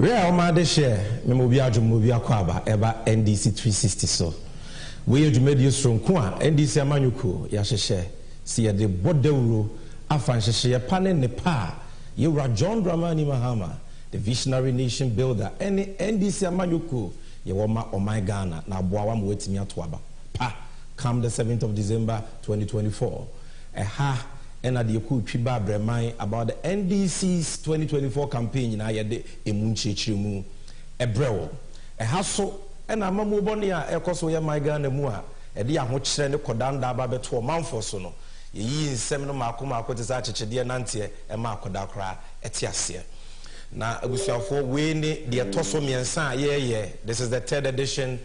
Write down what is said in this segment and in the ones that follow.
Real Made share, Memobia Jumobia Kwaba, Eba NDC 360 so. We Jumedio Strong Kwa, NDC Amanyuku, Yashe, see the Bodeuro, Afanshe, Panen Nepa, Yura John Dramani Mahama, the visionary nation builder, any NDC Amanyuku, Yawama or my Ghana, now Boawam waiting me at Waba. Pa, come the 7th of December 2024. Ha. And at the Chiba Bremai about the NDC's 2024 campaign in Ayade Emunchichimu Ebreo. A hassle and a mamubonia Ecosoya Maigan and Mua, a dear Hochsen Kodanda Babe to a month or so. Ye is Seminole Makuma Kotizachi, dear Nantia, and Marco Dakra, Etiasia. Now, we shall for Winnie, the Atosomian San, yeah. This is the 3rd edition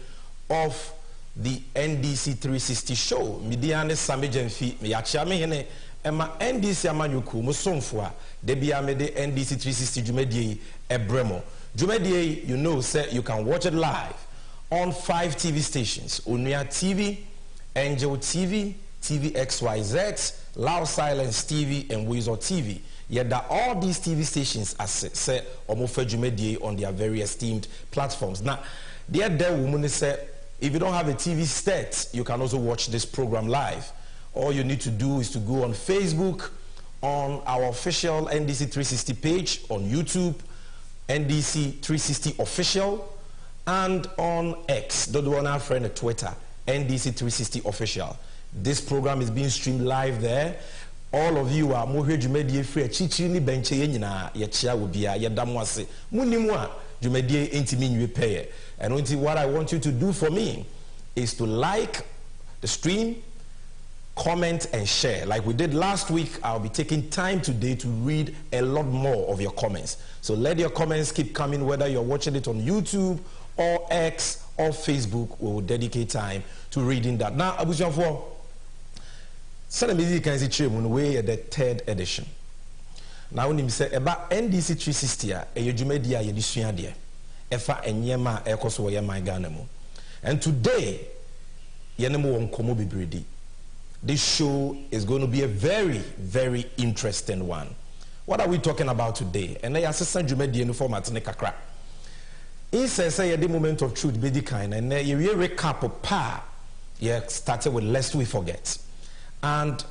of the NDC 360 show. Midiane Sammy Gyemfi Yachame. Emma NDC Amanyuku Musonfwa Debia Mede NDC 360 Jumedie Ebremo. Jumedie, you know, say you can watch it live on 5 TV stations: Unia TV, Angel TV, TV XYZ, Loud Silence TV, and Weasel TV. Yet that all these TV stations are say Omofe Jumedie on their very esteemed platforms. Now, there woman say if you don't have a TV set, you can also watch this program live. All you need to do is to go on Facebook, on our official NDC 360 page, on YouTube, NDC 360 official, and on X, the one our friend at Twitter, NDC 360 official. This program is being streamed live there. All of you are more Jumedie free chichini benche yenina yechia wubia yedamwase munimwa Jumedie intimi nwe pay. And what I want you to do for me is to like the stream, comment and share. Like we did last week, I'll be taking time today to read a lot more of your comments. So let your comments keep coming, whether you're watching it on YouTube or X or Facebook. We will dedicate time to reading that. Now, Abuja for Senamidi can see way at the 3rd edition. Now, when you say about NDC 360, a Jumedia Yedisuya dear, Efa and Yema Ecoso Yama Ganamo. And today, Yanemo on Komo Bibridi. This show is going to be a very, very interesting one. What are we talking about today? And I assistant Jumedi in format Nekakra. He says, say, the moment of truth, be the kind, and you recap of pa. You started with lest we forget. And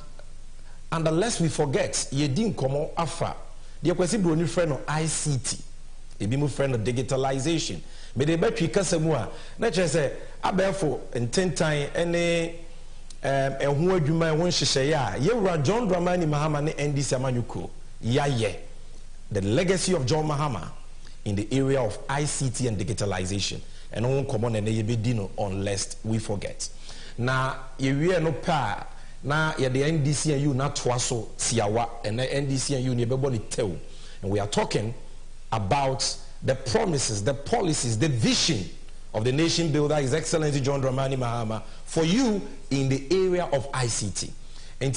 the lest we forget, you didn't come on after. The question brony friend of ICT. You be my friend of digitalization. But they bet you Casamua. Nature say, I therefore in 10 times any. And who you might want to say, yeah, John Dramani Mahama NDC Amanyuku, the legacy of John Mahama in the area of ICT and digitalization, and on common and dino on lest we forget. Now, you no pa, now the NDC and you not twaso siawa, and the NDC and you never tell. And we are talking about the promises, the policies, the vision of the nation builder, His Excellency John Dramani Mahama, for you in the area of ICT. And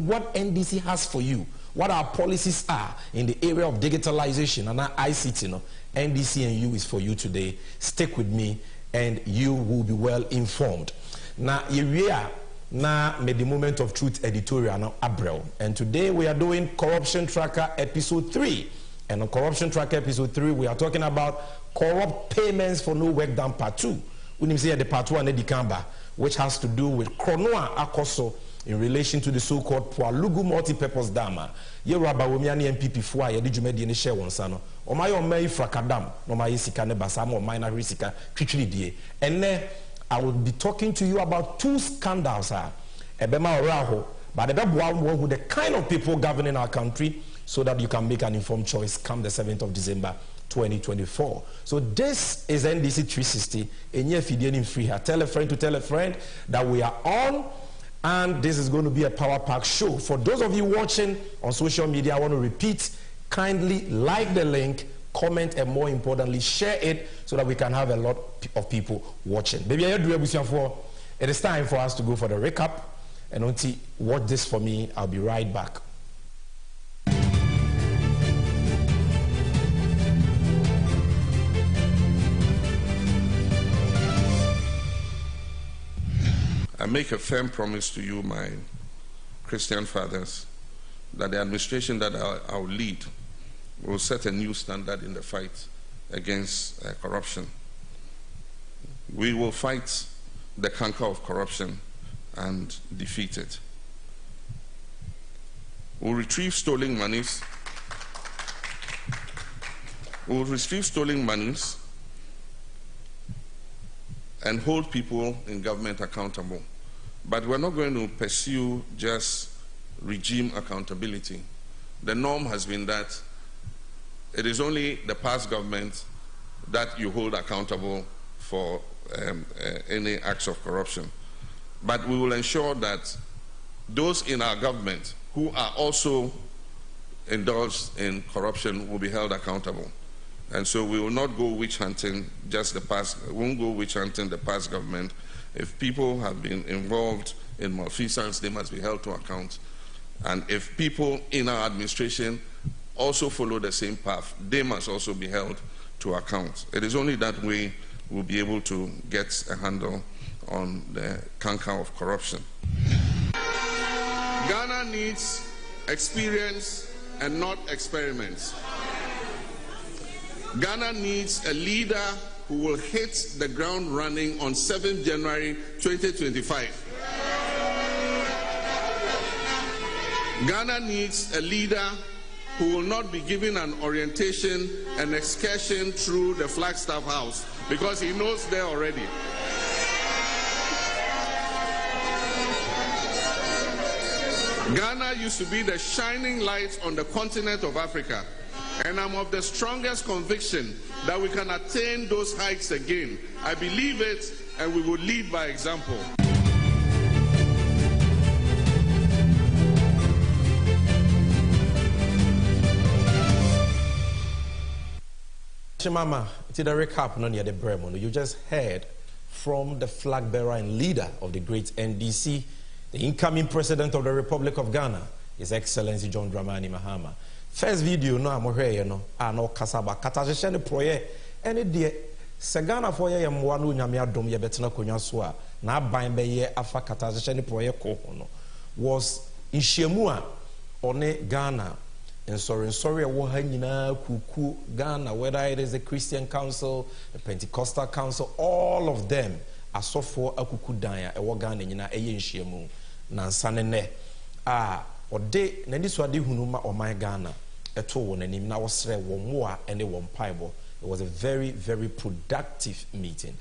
what NDC has for you, what our policies are in the area of digitalization and ICT. NDC and you is for you today. Stick with me and you will be well informed. Now, here now made the moment of truth editorial now Abrel. And today we are doing Corruption Tracker episode 3. And on Corruption Tracker episode 3, we are talking about corrupt payments for no work done part 2. We need to say the part 2 and the Kamba, which has to do with Kronoa Akoso in relation to the so-called Pualugu multi-purpose dam. Ye Rabba Womiani MPP Fua, ye did you make the initial one, son? Or my own May Frakadam, no my Isika Nebasam or minor Risika, Kitchli Die. And then I will be talking to you about 2 scandals, Ebema Raho, but the one with the kind of people governing our country, so that you can make an informed choice come the 7th of December 2024. So this is NDC 360. Free here. Tell a friend to tell a friend that we are on, and this is going to be a power pack show. For those of you watching on social media, I want to repeat, kindly like the link, comment, and more importantly, share it so that we can have a lot of people watching. Baby, it is time for us to go for the recap. And until watch this for me, I'll be right back. I make a firm promise to you, my Christian fathers, that the administration that I will lead will set a new standard in the fight against corruption. We will fight the canker of corruption and defeat it. We'll retrieve stolen monies. We'll retrieve stolen monies and hold people in government accountable. But we're not going to pursue just regime accountability. The norm has been that it is only the past government that you hold accountable for any acts of corruption. But we will ensure that those in our government who are also indulged in corruption will be held accountable. And so we will not go witch hunting just the past, we won't go witch hunting the past government. If people have been involved in malfeasance, they must be held to account. And if people in our administration also follow the same path, they must also be held to account. It is only that way we'll be able to get a handle on the canker of corruption. Ghana needs experience and not experiments. Ghana needs a leader who will hit the ground running on 7th January 2025. Ghana needs a leader who will not be given an orientation, an excursion through the Flagstaff House, because he knows there already. Ghana used to be the shining light on the continent of Africa, and I'm of the strongest conviction that we can attain those heights again. I believe it, and we will lead by example. Mama, to the recap, no near the Bremen, you just heard from the flag bearer and leader of the great NDC, the incoming president of the Republic of Ghana, His Excellency John Dramani Mahama. First video, no, I'm here, no, no, Kasaba, Katajashani Proye, any day, Sagana for ye, Mwanu Yamia Dom, Yabetana Kunyaswa, na bind by ye, Afa Katajashani Proye Kohono, was in Shemua, One Ghana. And sorry, Kuku, Ghana, whether it is the Christian Council, the Pentecostal Council, all of them are so for a Kuku Daya, a Wagana, a Yenshemu, Nansanene. Or de, Nediswadi Hunuma or my Ghana, a toll, and him now was one more and a one pieball. It was a very, very productive meeting.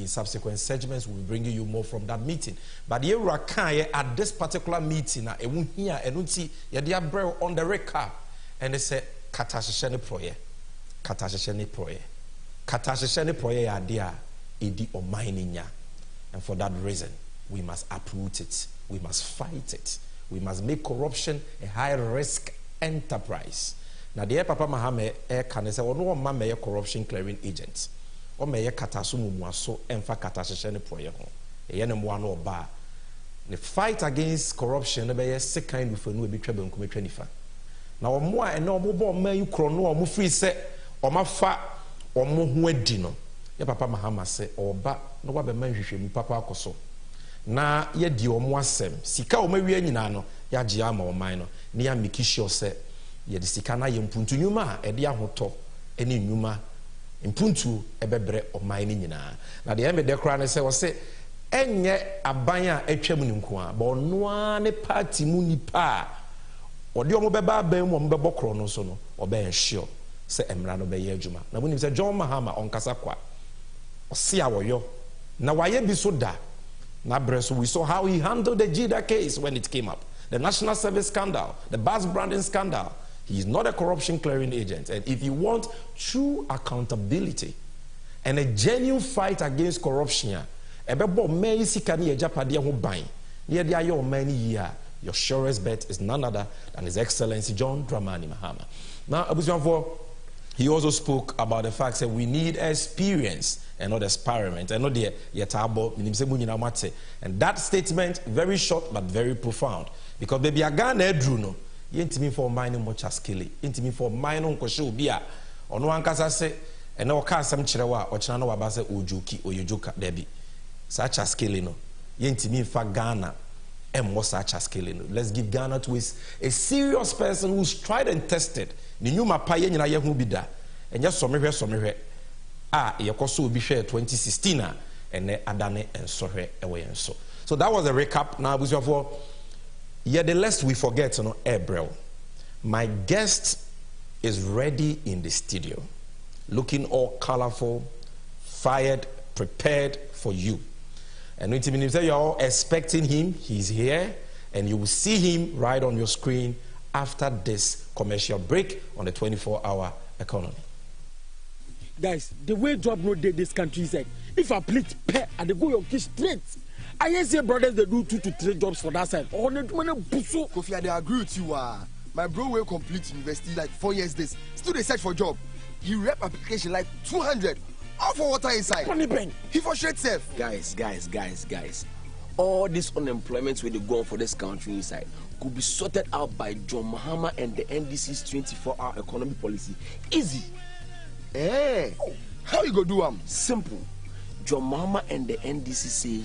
Subsequent segments will be bringing you more from that meeting. But at this particular meeting, I won't hear and see on the record, and they say, Katashani Proye, Katashani Proye, Katashani Proye idea, Idi or mining. And for that reason, we must uproot it, we must fight it, we must make corruption a high risk enterprise. Now, the Papa Mahame can say, no one may corruption clearing agents. O meye katasumu mwaso emfa katasheshene proye ho eyene mwa no ba the fight against corruption na be second before be twa banku metwa nifa na omo a ene omo bo man yukro no omo free se omo fa omo ho adi no ye Papa Mahama se oba no wa be man hwehwemu papa akoso na ye di omo asem sika omo wi nyina no ya gye ama oman no ne ya make sure se ye di sika na ye mpuntu nyuma e de ahoto ene nyuma impuntu ebebre omaini nyina na de eme de kra ne se wo se enye abanya atwam ni nko a bo noa ne party mu nipa ode omo beba ban mu omo bebokro no so no obe ensure se emra no be ye adwuma na bunim se John Mahama onkasa kwa ose awoyo na waye bi so da na breso we saw how he handled the Jida case when it came up, the national service scandal, the bus branding scandal. He is not a corruption clearing agent. And if you want true accountability and a genuine fight against corruption, your surest bet is none other than His Excellency John Dramani Mahama. Now, he also spoke about the fact that we need experience and not experiment. And that statement, very short but very profound. Because baby, I got no. Yentimi for mining much as killing, intimi for mining kosho bia, or no one can say, and no can some chirewa, or chano wabase ujuki or ujuka debi. Such as killing no. Yentimi for Ghana, and Mosacha scaling. Let's give Ghana to a serious person who's tried and tested. The new Mapaye in Ayahu Bida. And just some here. Yakoso will be shared 2016 and Adane and Sohe away and so. So that was a recap. Now, the less we forget, April. My guest is ready in the studio, looking all colorful, fired, prepared for you. And when you're all expecting him, he's here, and you will see him right on your screen after this commercial break on the 24-hour economy. Guys, the way job no did this country is like, if I plate pay and they go your kids straight, I hear say brothers they do 2 to 3 jobs for that side. Oh, Kofi, I agree with you. My bro will complete university like 4 years this. Still they search for job. He rep application like 200. All for water inside. He for straight safe. Guys. All this unemployment where they go on for this country inside could be sorted out by John Mahama and the NDC's 24-hour economy policy. Easy. How you go do Simple. John Mahama and the NDC say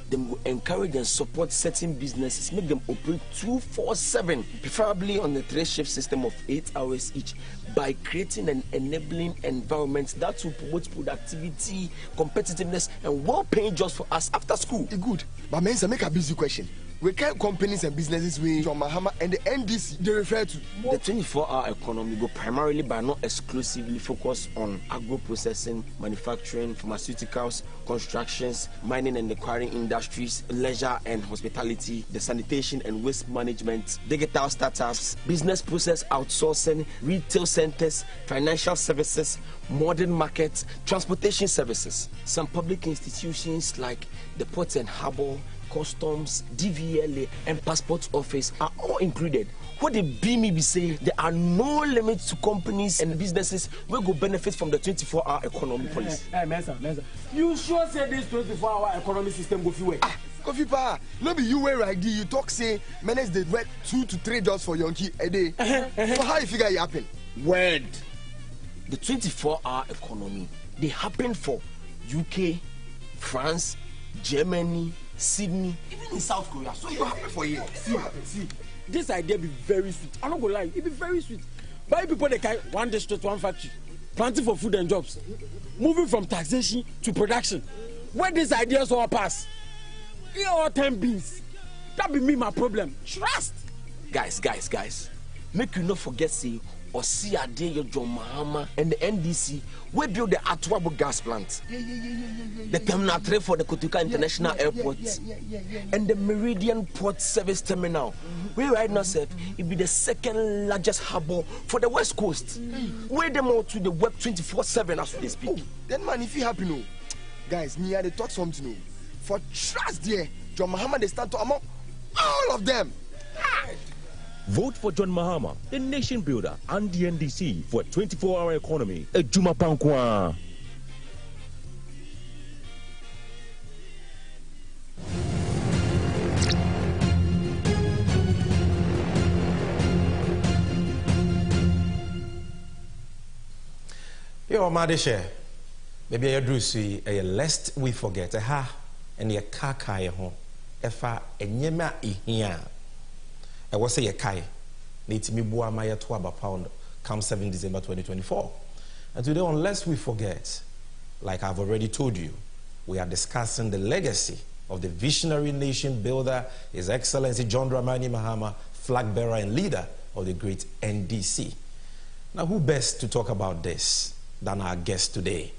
them will encourage and support certain businesses, make them operate 24/7, preferably on the 3-shift system of 8 hours each, by creating an enabling environment that will promote productivity, competitiveness, and well-paying jobs for us after school. Good. But men, make a busy question. We can companies and businesses with John Mahama and the NDC they refer to. The 24-hour economy go primarily but not exclusively focus on agro-processing, manufacturing, pharmaceuticals, constructions, mining and acquiring industries, leisure and hospitality, the sanitation and waste management, digital startups, business process outsourcing, retail centers, financial services, modern markets, transportation services. Some public institutions like the Port and Harbour, Customs, DVLA, and Passport Office are all included. What the BME be saying, there are no limits to companies and businesses who will benefit from the 24-hour economy policy. Mensa. You sure say this 24-hour economy system go free? Kofi Pa, no be you where ID. You talk say manage they work 2 to 3 jobs for Yonki a day. So how you figure it happen? Word. The 24-hour economy, they happen for UK, France, Germany, Sydney, even in South Korea. So you happen for here. See, this idea be very sweet. I'm not gonna lie, it be very sweet. But people they carry one district, one factory, planting for food and jobs, moving from taxation to production. Where these ideas all pass, here all 10 beans. That be me my problem. Trust. Guys. Make you not forget say Osiade John Mahama and the NDC we build the Atwabo gas plant, the Terminal 3 for the Kotuka International Airport, and the Meridian Port Service Terminal. We right now said it be the second largest harbor for the West Coast. We're them all to the web 24/7 as we speak. Then man, if you happy no, guys, me they talk something no. For trust there, John Mahama they stand to among all of them. Vote for John Mahama, the nation builder, and the NDC for a 24-hour economy. Ejuma Pankwa. Yo, Madeshe, maybe I do see a lest we forget a ha and your kaka home. Efa enyema ihia. I was say a kai. Need me bua maya to about pound come 7 December 2024. And today, unless we forget, like I've already told you, we are discussing the legacy of the visionary nation builder, His Excellency John Dramani Mahama, flag bearer and leader of the great NDC. Now, who best to talk about this than our guest today?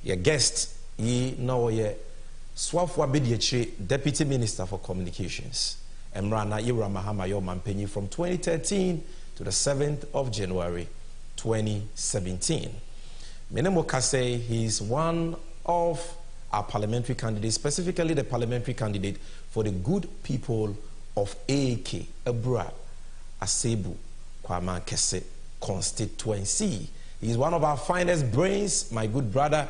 Your guest, ye know ye Swafwa Bidiachi, Deputy Minister for Communications. Emrana Ira Mahama yo Mampenyi from 2013 to the 7th of January 2017. Menemo Kase, he's one of our parliamentary candidates, specifically the parliamentary candidate for the good people of AAK, Abra, Asebu, Kwama Kese constituency. He's one of our finest brains, my good brother.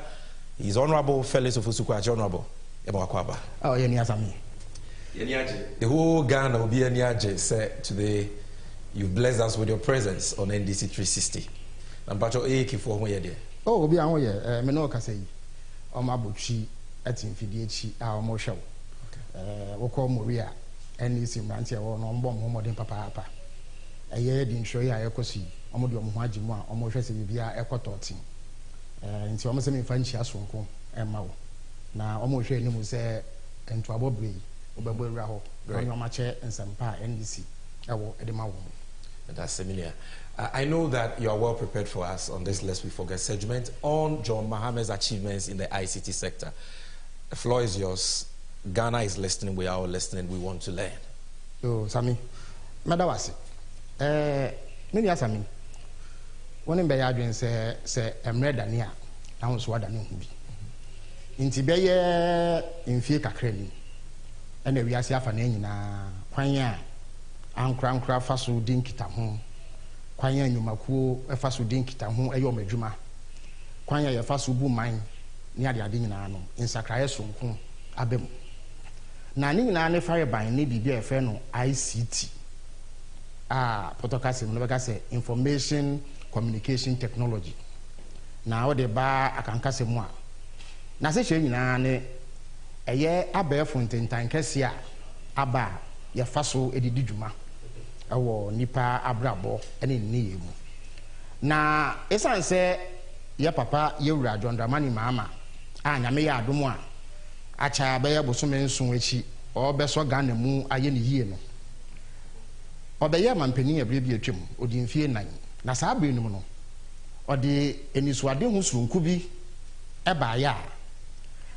He's Honorable Felix Ofusukwa, Honorable. Oh, Yeniazami. The whole Ghana will be Yeniaje said today, you've blessed us with your presence on NDC 360. And Pacho AAK for one year. Oh, be on here, Menoka say, Omabuchi, at Infidici, our Moshow. Woko Moria, NDC mranti e wo no mbom ho modern papa eye di nsho ya ekosi omo de omo ho agimu a omo hwese bibia ekototin nti omo se me fa nchi asonko ema wo na omo hwe ni mu se ento abobre obebo ewura ho onyo ma che nsempa NDC ewo edema wo. That's similar. I know that you are well prepared for us on this Lest We Forget segment on John Mahamed's achievements in the ICT sector. The floor is yours. Ghana is listening. We are all listening. We want to learn. So, Sammy, madawasi. Many Sammy. One in Bayadrin say, I'm ready near. I was what I know. Inti beye in fear cacreni. And we are safe and na Quanya. Ankra faso din kita ho kwanya nyumakuo faso din kita ho eyo madwuma kwanya ya faso bu man ni ade nyina no insakraye sonko abem na ni nyina ne fire ban ne bibia efe no ICT protocol no beka say information communication technology na o de ba akanka se mu a na se hwe nyina ne eye abefo ntentan kese a aba ya faso edidi dwuma awo nipa abrabo ene ni yemu na esan se ya papa yewura John Dramani mama nyame ya adomu a acha be ya bosome nson echi obeso Ghana mu aye ne yie no obeye mampani abre bi atwam odi mfie nan na saa abre no no odi enisuade hu surunku bi eba ya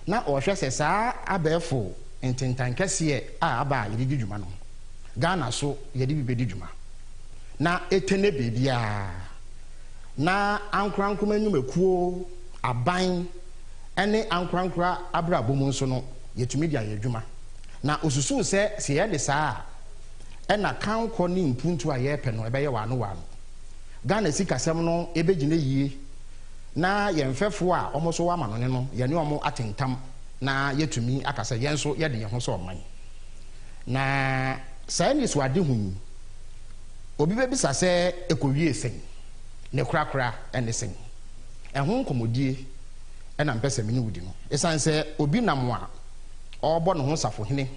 na ohwe se saa abefo ntentan kese aba yedi dwuma no Ghana so yedi bi bedi dwuma na etene bebia na ankrankoma nyumekuo aban ene ankrankra abrabo mu nso no yetumi dia yedwuma na osusu se ye de saa ena kanko ni mpuntu a ye pe no ebe ye wano Ghana sikasem no ebegine yie na yemfefo a omoso wa manone no ye ne omo atentam na yetumi akasa yenso ye de ye ho so oman na saynis wade hu obi bebisa se ekowie sen ne krakra ene sen ehun komodie ena mpese mini wudi no esan se obi namwa obo no ho safo hene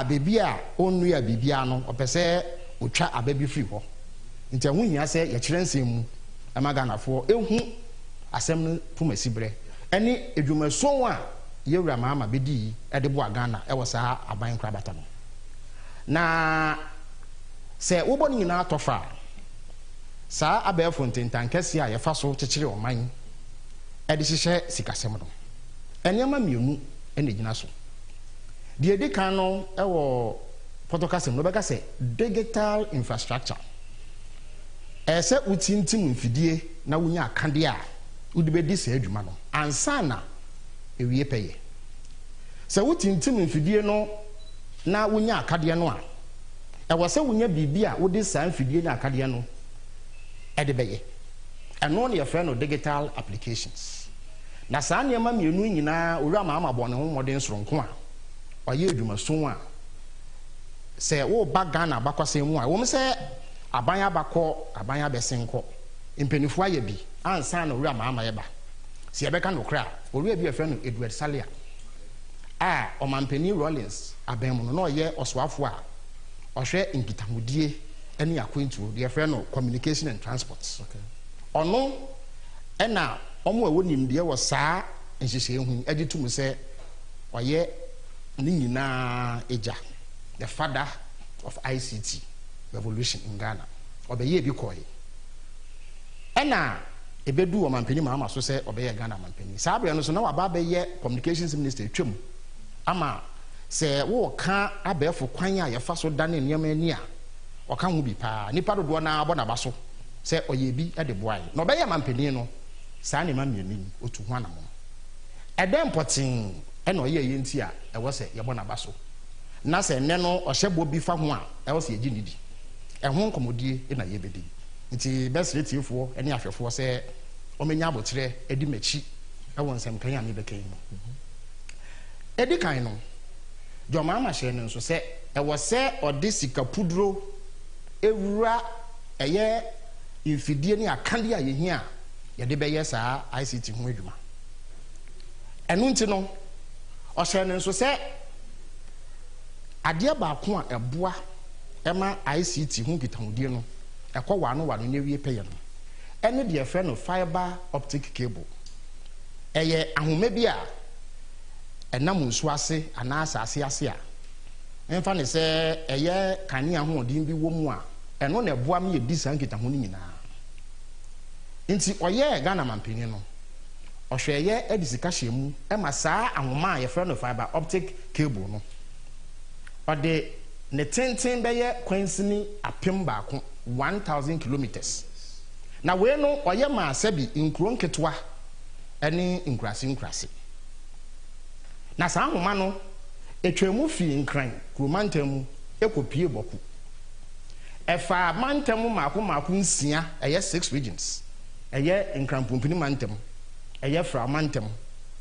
bebi a onu ya bibia no opese otwa ababi free ho nti ehun hia se ye kyerensem mu amaganafo ehu asem no pumasibre ene edwumason a yewura mama bedi edebo Ghana ewo saa aban krabata no na se wobo ni na atofa saa abefo ntentan kese a yefa so kyekere oman ede hyehyɛ sikasem no enema mienu ene gina so de edikan no ewo protocol no beka se digital infrastructure ese utintim mfidie na wunya akande a wudi bedi se adwuma no ansana ewie peye se utintim mfidie no na wunya akade no a ewo se wunya bibia wodi san mfidie na akade no ede beye eno ne yefre no digital applications na saa ne ma mienu nyina owura ma ama bone ho modern soronko a oye adwuma so a se wo ba Ghana bakwasem mu a wo se aban abakọ aban abesenko impenifo aye bi ansa na owura ma ama ye ba se yebeka no kra owura bi yefre no Edward Salia omampani Rollins aban mu no na oye oswafo a ohwe nkitamudie ene akwentu de yefre no communication and transport ono ena omo ewo nimde wo saa nhyehyɛ hu agitum se oye ni nyina eja the father of ICT revolution in Ghana obeye bi koy ena ebedu omampani mama so se obeye Ghana mampani saa bre no so na waba beye communications minister twam ama se wo ka abefo kwan a yefa so dane nneema ani a oka hu bi pa nipa dodo na abo na baso se oye bi e de boai no obeye mampani no saa ne ma mienu otu ho anamo edem potin ena oye yenti a ewo se yebo na baso na se ne no ohyebo bi fa ho a ewo se yegi nidi ehun komodie na yebedi nti besretifo ene ahwefo se omenya abotre edi machi ewo nsem kan ya me bekan no edi kan no joma ma hye no so se ewo se ode sikapudro ewura eye infidie ni akande a yehia yede beye saa ICT ho adwuma enu nti no ohye no so se adeɛ baako a ɛboa ɛma ICT ho nkitahodie no ɛkɔ wano ne wie pɛyɛ no ɛne deɛ ɛfrɛ no fiber optic cable ɛyɛ ahoma bi a ɛnam nsuo ase anaa asase ase a ɛmfa ne sɛ ɛyɛ kanea hoɔden bi wɔ mu a ɛno na ɛboa me yɛdi saa nkitaho no nyinaa nti ɔyɛ Ghana mampanin no ɔhwɛ ɛyɛ adi sika hyɛ mu ɛma saa ahoma a yɛfrɛ no fiber optic cable no ɔde ne tenten bɛyɛ kwansini apem baako 1000 kilometers na wei no ɔyɛ maa sɛbi nkuro nketewa ɛne nkurase na saa ahoma no etwemu fi nkran kuromantam mu ekopie boku ɛfa mantam maako nsia ɛyɛ 6 regions ɛyɛ nkran pompini mantam ɛyɛ fra mantam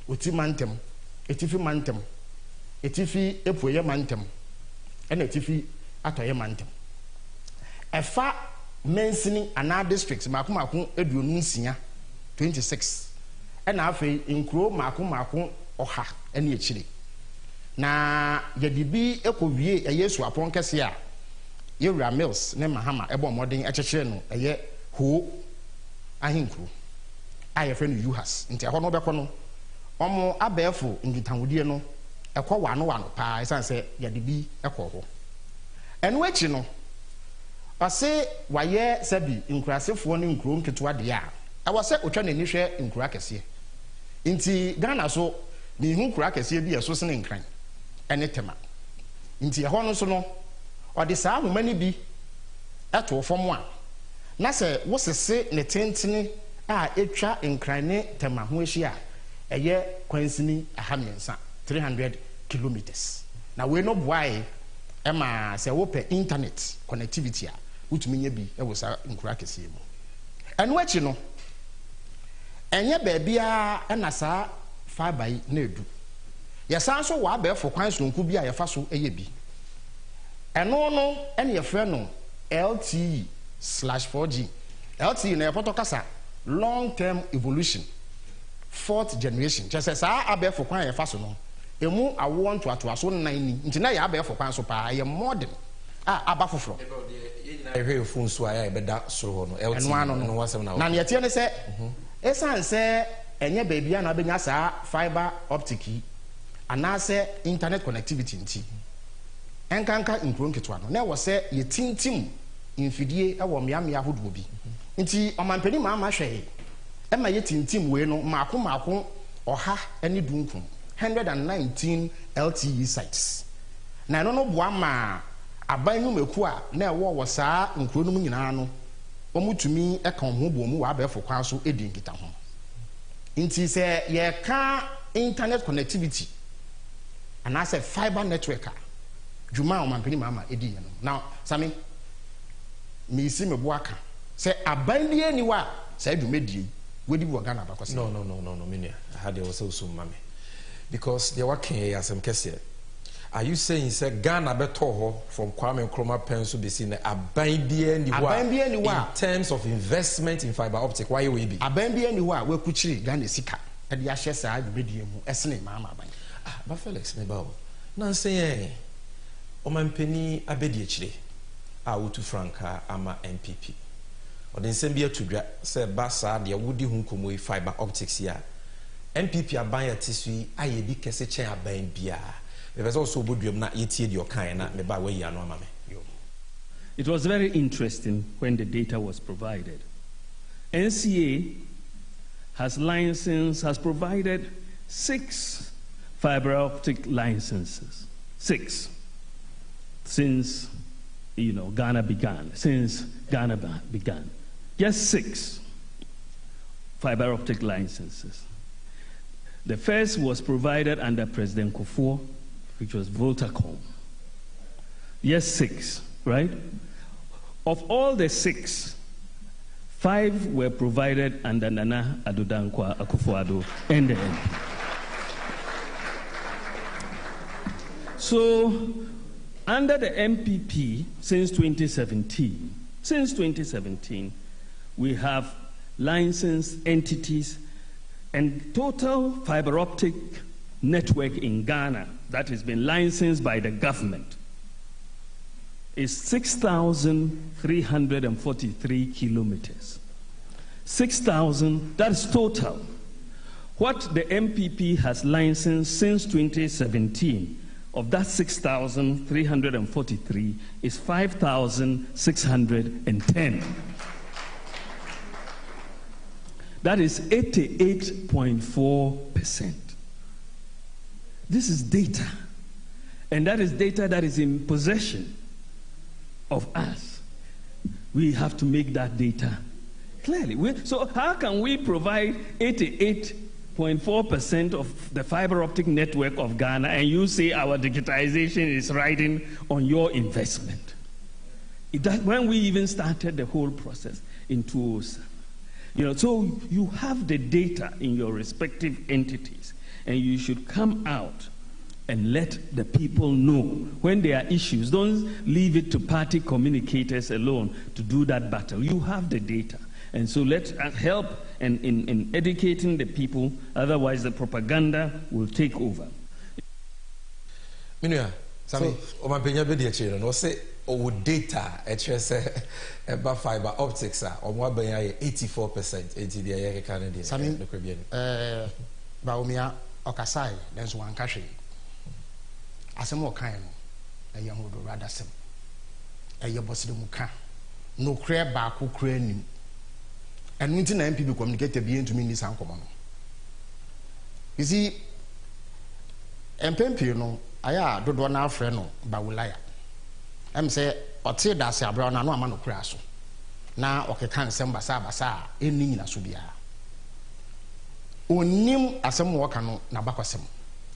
oti mantam etifi mantam etifi epuoyɛ mantam ɛna etifi atɔyɛ mantam ɛfa mensini ana districts maako eduonu nsia 26 ɛna afei nkuro maako ɔha ɛne ekyire na yɛde bi ekɔwie ɛyɛ suapɔn kɛse a yɛwura mills ne mahama ɛbɔ mmɔden ɛkyekyere no ɛyɛ ho ahenkuro a yɛfrɛ no yuhas nti ɛhɔ no bɛkɔ no ɔmo abɛɛfo nkitahodie no ɛkɔ wano paa ɛsan sɛ yɛde bi ɛkɔ hɔ ɛno akyi no ɔse wayɛ sɛbi nkurasefoɔ ne nkuro nketewa deɛ a ɛwɔ sɛ otwa n'ani hwɛ nkura kɛseɛ nti Ghana so ne ihu nkura kɛseɛ bi ɛso sene nkran ɛne tema nti ɛhɔ no so no ɔde saa ahoma no bi ɛto fam a na sɛ wosese ne tentene a etwa nkran ne tema ho ahyia a ɛyɛ kwansini 300 kilometers na wei no boae ɛma sɛ wopɛ internet connectivity a wotumi nya bi ɛwɔ saa nkura kɛseɛ mu ɛno akyi no ɛnyɛ baabia ɛna saa fiber yi na edu yɛsan so wɔ abɛɛfo kwan sononko bi a yɛfa so ɛyɛ bi ɛno no ɛne yɛfrɛ no LTE/4G LTE na yɛpɔtɔ kasa long term evolution 4th generation kyerɛ sɛ saa abɛɛfo kwan a yɛfa so no emu awoɔ ntoatoaso 9 ni nti na yɛ abɛɛfo kwan so paa yɛ modern a aba foforɔ ɛhwɛ phone so a yɛbɛda soro hɔ no LTE no wasɛm na ne yɛteɛ ne sɛ ɛsan sɛ ɛnyɛ baabi a na abɛnya saa fiber optic yi anaasɛ internet connectivity nti ɛnkanka nkuro nketewa no na ɛwɔ sɛ yɛtintim mfidie ɛwɔ mmeammea ahodoɔ bi nti ɔmampani maama hwɛ ɛma yɛtintim wei no maako ɔha ne dunkum 119 LTE sites na ɛno no boa ma aban nnwumaku a na ɛwɔ wɔ saa nkuro no mu nyinaa no wɔmutumi ɛka ho bɔ mu wɔ abɛɛfo kwan so edi nkita ho nti sɛ yɛka internet connectivity anaasɛ fiber network a dwuma a ɔmampani maama edi yɛ no now Sammy meisi me bo aka sɛ aban bi ani wa sɛ dwumadie wodi bi wɔ Ghana bakɔsɛ no menua ha deɛ wɔ sɛ wosum ma me because deɛ waka yɛ asɛm kɛseɛ. Are you saying say Ghana beto hɔ from Kwame Nkrumah pen so be seen aban bia ni wa in terms of investment in fiber optic why we be aban bia ni wa we kuchiri Ghana sika e de ahye saa dwumedie mu esene maama aban ba Felix me ba o na say o mampani abedi akire a wotu franka ama MPP o de nsem bia tudwa say ba saa de wodi hu nkomo fiber optics ya MPP aban ya tisui aye bi kese chen aban bia. It was very interesting when the data was provided. NCA has provided 6 fiber optic licenses. 6 since Ghana began. Just 6 fiber optic licenses. The first was provided under President Kufuor, which was Voltacom. Yes, 6, right? Of all the 6, 5 were provided under Nana Addo Dankwa Akufo-Addo and the MP. So, under the MPP, since 2017, we have licensed entities and total fiber optic network in Ghana that has been licensed by the government is 6,343 kilometers. 6,000, that's total. What the MPP has licensed since 2017 of that 6,343 is 5,610. That is 88.4%. This is data. And that is data that is in possession of us. We have to make that data clearly. So how can we provide 88.4% of the fiber optic network of Ghana and you say our digitization is riding on your investment? When we even started the whole process in 2007. So you have the data in your respective entities and you should come out and let the people know when there are issues. Don't leave it to party communicators alone to do that battle. You have the data. And so let's help in educating the people, otherwise the propaganda will take over. Sammy, or data, about fiber optics, or more by 84% into the Canadian. Sammy, Baumia, Okasai, there's one country. As a more kind, a young would rather sim. A Yabosimuka, no crab back who crane. And winter nine people communicate to be into me this uncommon. You see, and Pempino, I do one our friend, Bawulaya. I'm say, or say that's a brown and no man of crash. Now, okay, can't send Basa, in Nina Subia. Unim as some worker no Nabakosem.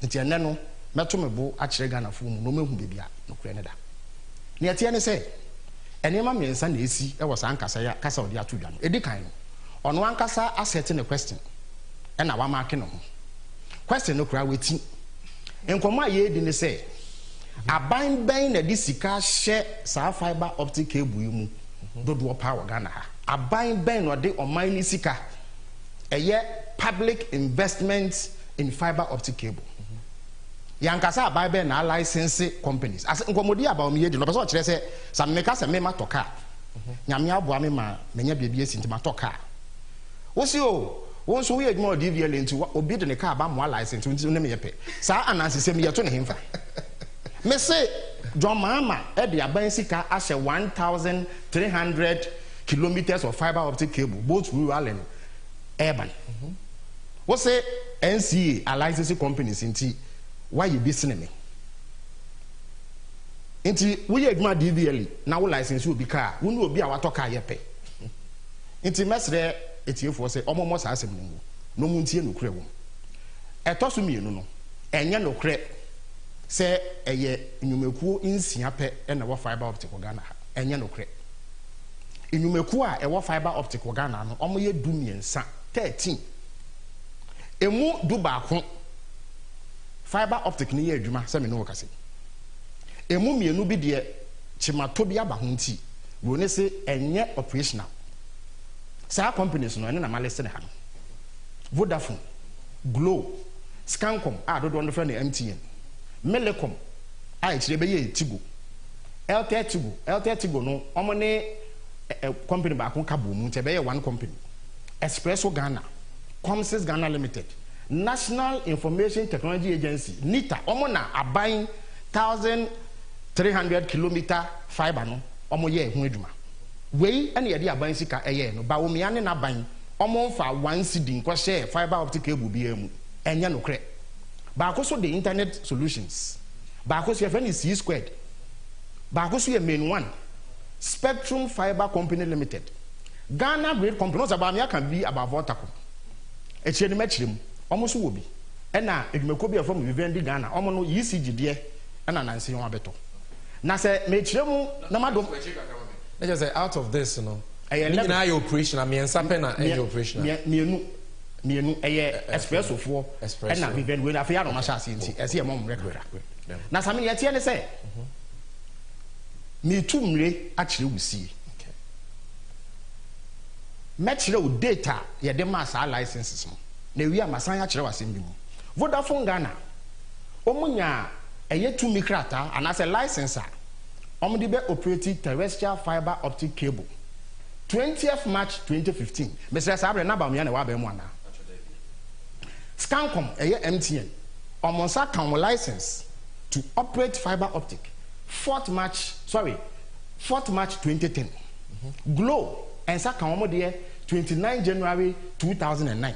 It's a nano, Matumabu, Achregan of whom no me who be no Grenada. Near Tiana say, and your mammy and Sunday see, I was Ancasaya, Casa of the Atugan, a decline. On one Casa, asking a question, and our marking on. Question no cry waiting. And come my ye didn't say, a bind a disika share sa fiber optic cable you do power Ghana. A bind or day on my nisika. A year public investment in fiber optic cable. Yankasa buy ben na license companies. As Ngomodia about me, the person say some makers a mema toka. Nyamia boame ma menya bibie sintima toka. What's you? Once we had more DVL into what obeyed in a car about more license to name ye pay. Sir Anansi send me a tune him. Me say John Mama at the Abansika as a 1,300 kilometers of fiber optic cable, both rural and urban. What say NCA a licensing companies in T? Why you be me? Inti we had my DVL now license will be car. We will be our talker ye pay. Inti mesre it's you for say almost as a no muntie no crebo. A toss me no, and ya no crep say a ye numeku in siape and our fiber optic Ghana, and ya no crep. In numekua a fiber optic Ghana, no almost ye do me and sa 13. A mo do back fiber optic near Juma, Sammy no Cassi. A mummy no be dear Chimatobia Bahunti, will say and yet operational. Sa companies no na malese ha. Vodafone, Glo, Scancom, do one friend MTN. Melecom, chire be ye Tigo. LTE Tigo no omone company ba kon kabo mu te be one company. Expresso Ghana, Comsys Ghana Limited, National Information Technology Agency, NITA, omona abain 1,300 kilometer fiber no omo ye hu adwuma. We and the Abansika no Baomian and Abain, almost for one seeding, share fiber optic cable BM, and Yano Cre. Bacoso the internet solutions. Bacos your friend is C squared. Bacos your main one. Spectrum Fiber Company Limited. Ghana great companies about can be about Vortaco. A chain matchroom, almost will be. And now it may be from Vivendi Ghana, almost ECG dear, and an answer on beto. Nasa matchroom, no matter. I just say out of this, I operation. I mean, something operation. Me espresso for and now we been with a fair on my chassis as your mom record. Now, some yet say me too, actually, we see. Metro data, ya demas our licenses. Ne we are Masaya was in Vodafone Ghana. Omunya a year 2 mikrata and as a licenser. Omdi be operating terrestrial fiber optic cable. 20th March 2015. Mr. Sabre na ba na wa be mu ana. Scancom MTN. Omonsa can license to operate fiber optic. 4th March 2010. Glow and Saka Omo 29 January 2009.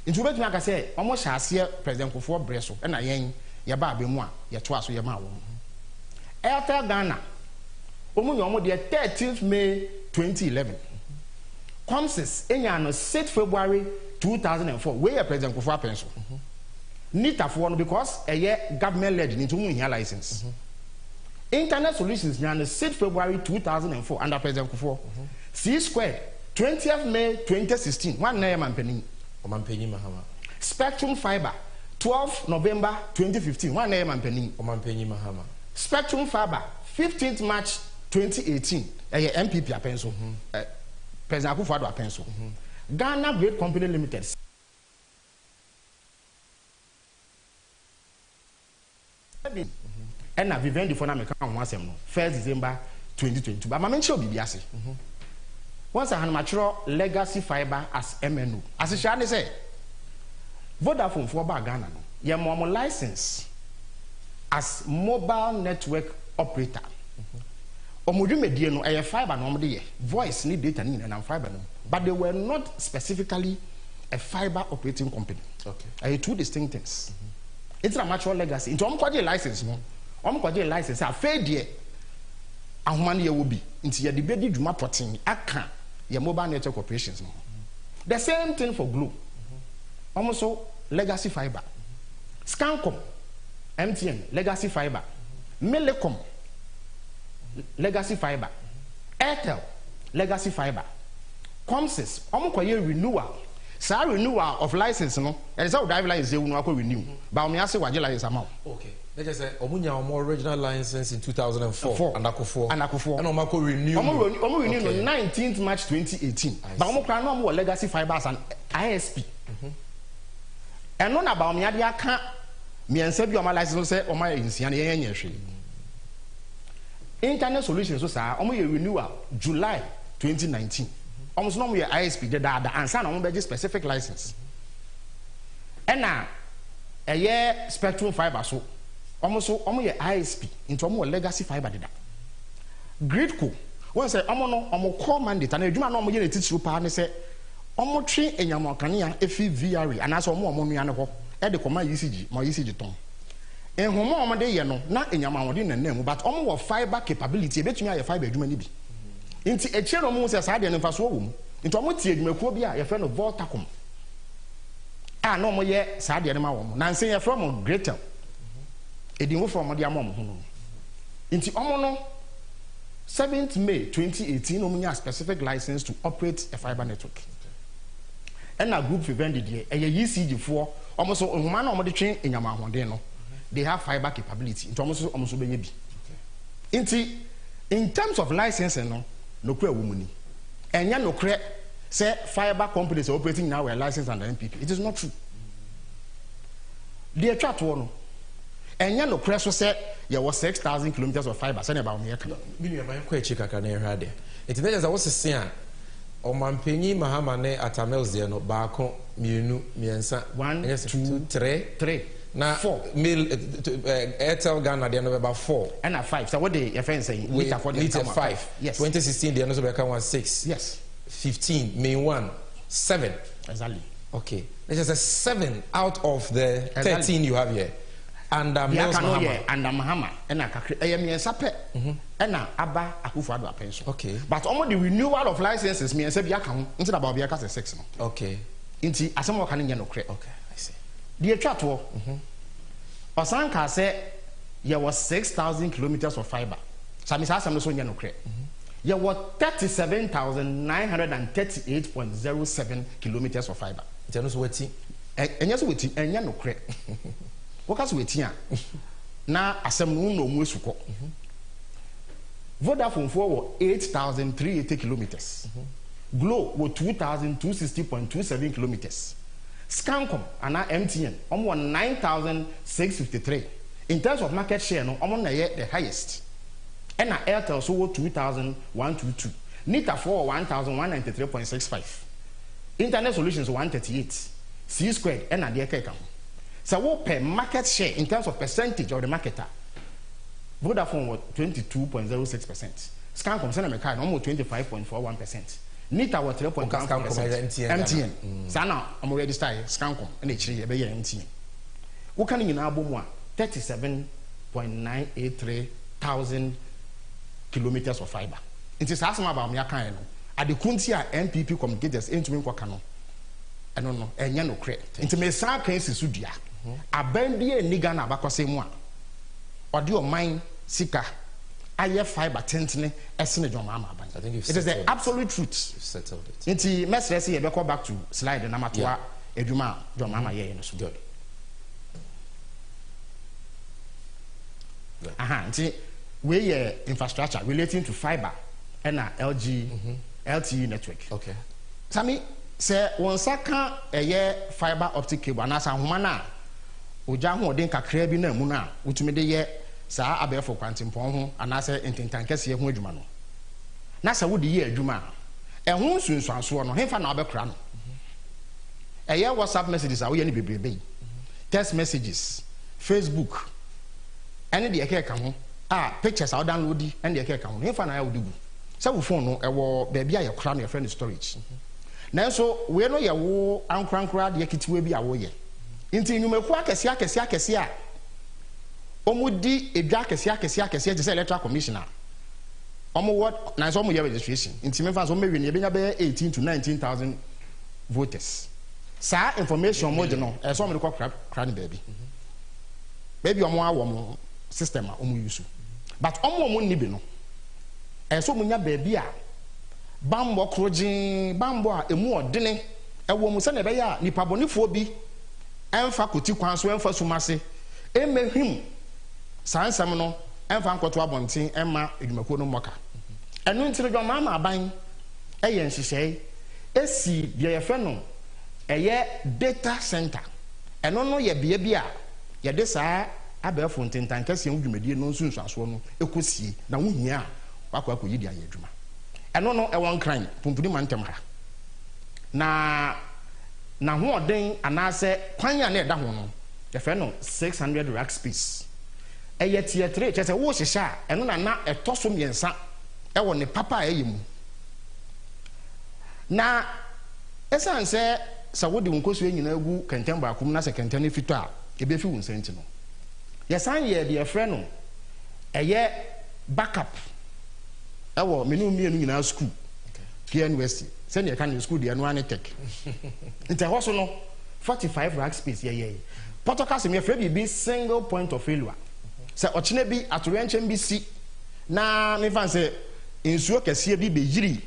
Into bet me aka say almost share President Kufuor Breso and yen ya ba be mu a ya to aso ya ma wo. Airtel Ghana omo nyomo de 13th May 2011. Comsis enya no 6th February 2004 where President Kufuor penso. Nita for no because government led into mu here license. Internet Solutions nya no 6th February 2004 under President Kufuor. C Squared 20th May 2016 one na Mampenyi Mahama. Spectrum Fiber 12th November 2015 one na Mampenyi Mahama. Spectrum Fiber 15th March 2018 MPP apenso President Akufo Addo apenso. Ghana Great Company Limited and na Vivendi for na me kan ho asem no 1st December 2022 but ma mention obi ase. Once I had mature legacy fiber as MNO. As a shall say, Vodafone for Ghana, you have license as mobile network operator. Omudu mediano a fiber normally voice need data and fiber, but they were not specifically a fiber operating company. Okay, two distinct things. It's a mature legacy. Into license, license. I failed here. And one year will be into your debate. Do my potting. I can't. Your mobile network operations. The same thing for Glue. Almost legacy fiber. Scancom, MTN, legacy fiber. Melecom, legacy fiber. Airtel, legacy fiber. Comsis, almost renewal. So renewal of license, no? And it's how drive license they will renew. But me ask what your license amount. Okay. Let's just say, Omunya more original license in 2004. And Akufo. And Omako renew. Omo renew on 19th March 2018. But Omo can no more legacy fibers and ISP. And none about me adia can me and say my license say Oma insian yenye. Internet Solutions so sir, Omo renewal July 2019. Almost no more ISP the answer no more specific license. And now a year Spectrum Fiber so almost ISP into more legacy fiber data. Gridco one say omo call mandate and adwuma no mo ye titiri pa ne say omo twe enyamokania efi VRE and as omo nua ne ho e de koma UCG ton enhomo omo de ye no na enyamawode na namu but omo wo fiber capability ebetumi aye fiber adwuma ni bi nti eche no mo say sa de ne mfa so wo mu nti omo tie adwumakuo bi a ye fe no Voltacom a no mo ye sa de ne ma wo mu na nsen ye from Greater edinwo from de amom ho no nti omo no 7th May 2018 omunya specific license to operate a fiber network and a group Vivendi there a UCG for almost ohuma na omo de twen enyama ahode no they have fiber capability nti omo so benya bi nti in terms of licensing no kura wo muni enya no kura say fiber companies are operating now were licensed under NPP. It is not true. The chat one and you know crash was said there was 6,000 kilometers of fiber. Send about me. It's not as I was saying. Omampenyi Mahamane atamels there no bako mienu miensa 1 2 3 na 4 Airtel Ghana there no about 4 and 5. So what the offense saying later for the 5. Yes. 2016 there no so become 6. Yes. 15 main 1 7. Exactly. Okay. There's just a 7 out of the 13 you have here. And Mahama and Sape and Abba Akufo Addo pension. Okay. But almost the renewal of licenses me and say Biaka instead about Biaka 6. Okay. Inti asemo kan nya no kre. Okay, I see. The chat wo Osanka say there was 6,000 kilometers of fiber. Samisa asem no so nya no kre. There was 37,938.07 kilometers of fiber. It no so weti. Enya so weti enya no kre. What waiting now? Asem no musuko. Vodafone for 8,380 kilometers. Glow was 2,260.27 kilometers. Scancom and MTN almost 9,653. In terms of market share, no, almost the highest. ɛna Airtel so wɔ 2,122 Nita for 1,193.65 Internet Solutions 138 C squared ɛna deɛ kɛka ho so what per market share in terms of percentage of the marketer Vodafone was 22.06%. Scancom send me card almost 25.41%. Nita was 3.1%. MTN. Sana I'm already started Scancom and it's be MTN. What can you now boom 37.983 thousand kilometers of fiber. It is asking about me kind at the Kuntia MPP communicators into me kwakano. I don't know. And no credit. Into me sa case sudia. Abendi e niga na bakose mu a. Odi o mind sika aye fiber tentene esene John Mahama ban. I think it is the absolute truth. You've settled it. Nti mesresi ye be call back to slide na matoa edwuma John Mahama ye no so. Good. Aha, nti we ye infrastructure relating to fiber and LG LTE network. Okay. Sammy say one second fiber optic cable anasa homa na oja ho den kakra bi na mu na utumi de ye saa abefo kwantimpon ho anasa ententan kese ho adwuma no na sa wo de ye adwuma ehun sunsuanso no hefa na obekra no WhatsApp messages a wo ye ne bebrebe text messages Facebook ene de ekeka ho pictures a download di ene de ekeka ho hefa na ya wo digu sa wo phone no ewo ba bia ye kra no your friend storage nanso we no ye wo ankrankra de kitiwe bi a wo ye nti nyumeku akese a omudi edwa akese je say electoral commissioner what na so mo ye registration nti me fa so me we ne benya be 18 to 19,000 voters sa information mo de no so me ko kra ne baby omo awo mo system a omo use but omo ni bi no so mo nya baby a bambo krojin bambo a emu odene ewo mu se na be ya nipa bonifo bi emfa koti kwan so emfa sumase emehim sansam no emfa nkoto abonten emma edwumako no moka enu ntire John Mahama aban eye nhihye esi de ye fe no eye data center eno no ye bia bia ye de saa abefo ntentan kase edwumadie no nsunsuaso no ekosie na wohia wakwa yidi aye edwuma eno no e won kran pumpuni mantem ha na ho oden anase kwanya na eda ho no ye fe no 600 rack space eye tier 3 chese wo hihya eno na etoso miensa e wo ne papa ayemu na esanse sawodi wonkoso nyina agu kenten ba akum na se kenten fito a ebe fi wonsenti no ye san ye de efre no eye backup e wo menu mienu nyina school university send your can school the annual tech nti ho so no 45 rack space ye protocol me afre bi single point of failure se ochine bi atorenchen bi si na me fan se insuo kese bi be yiri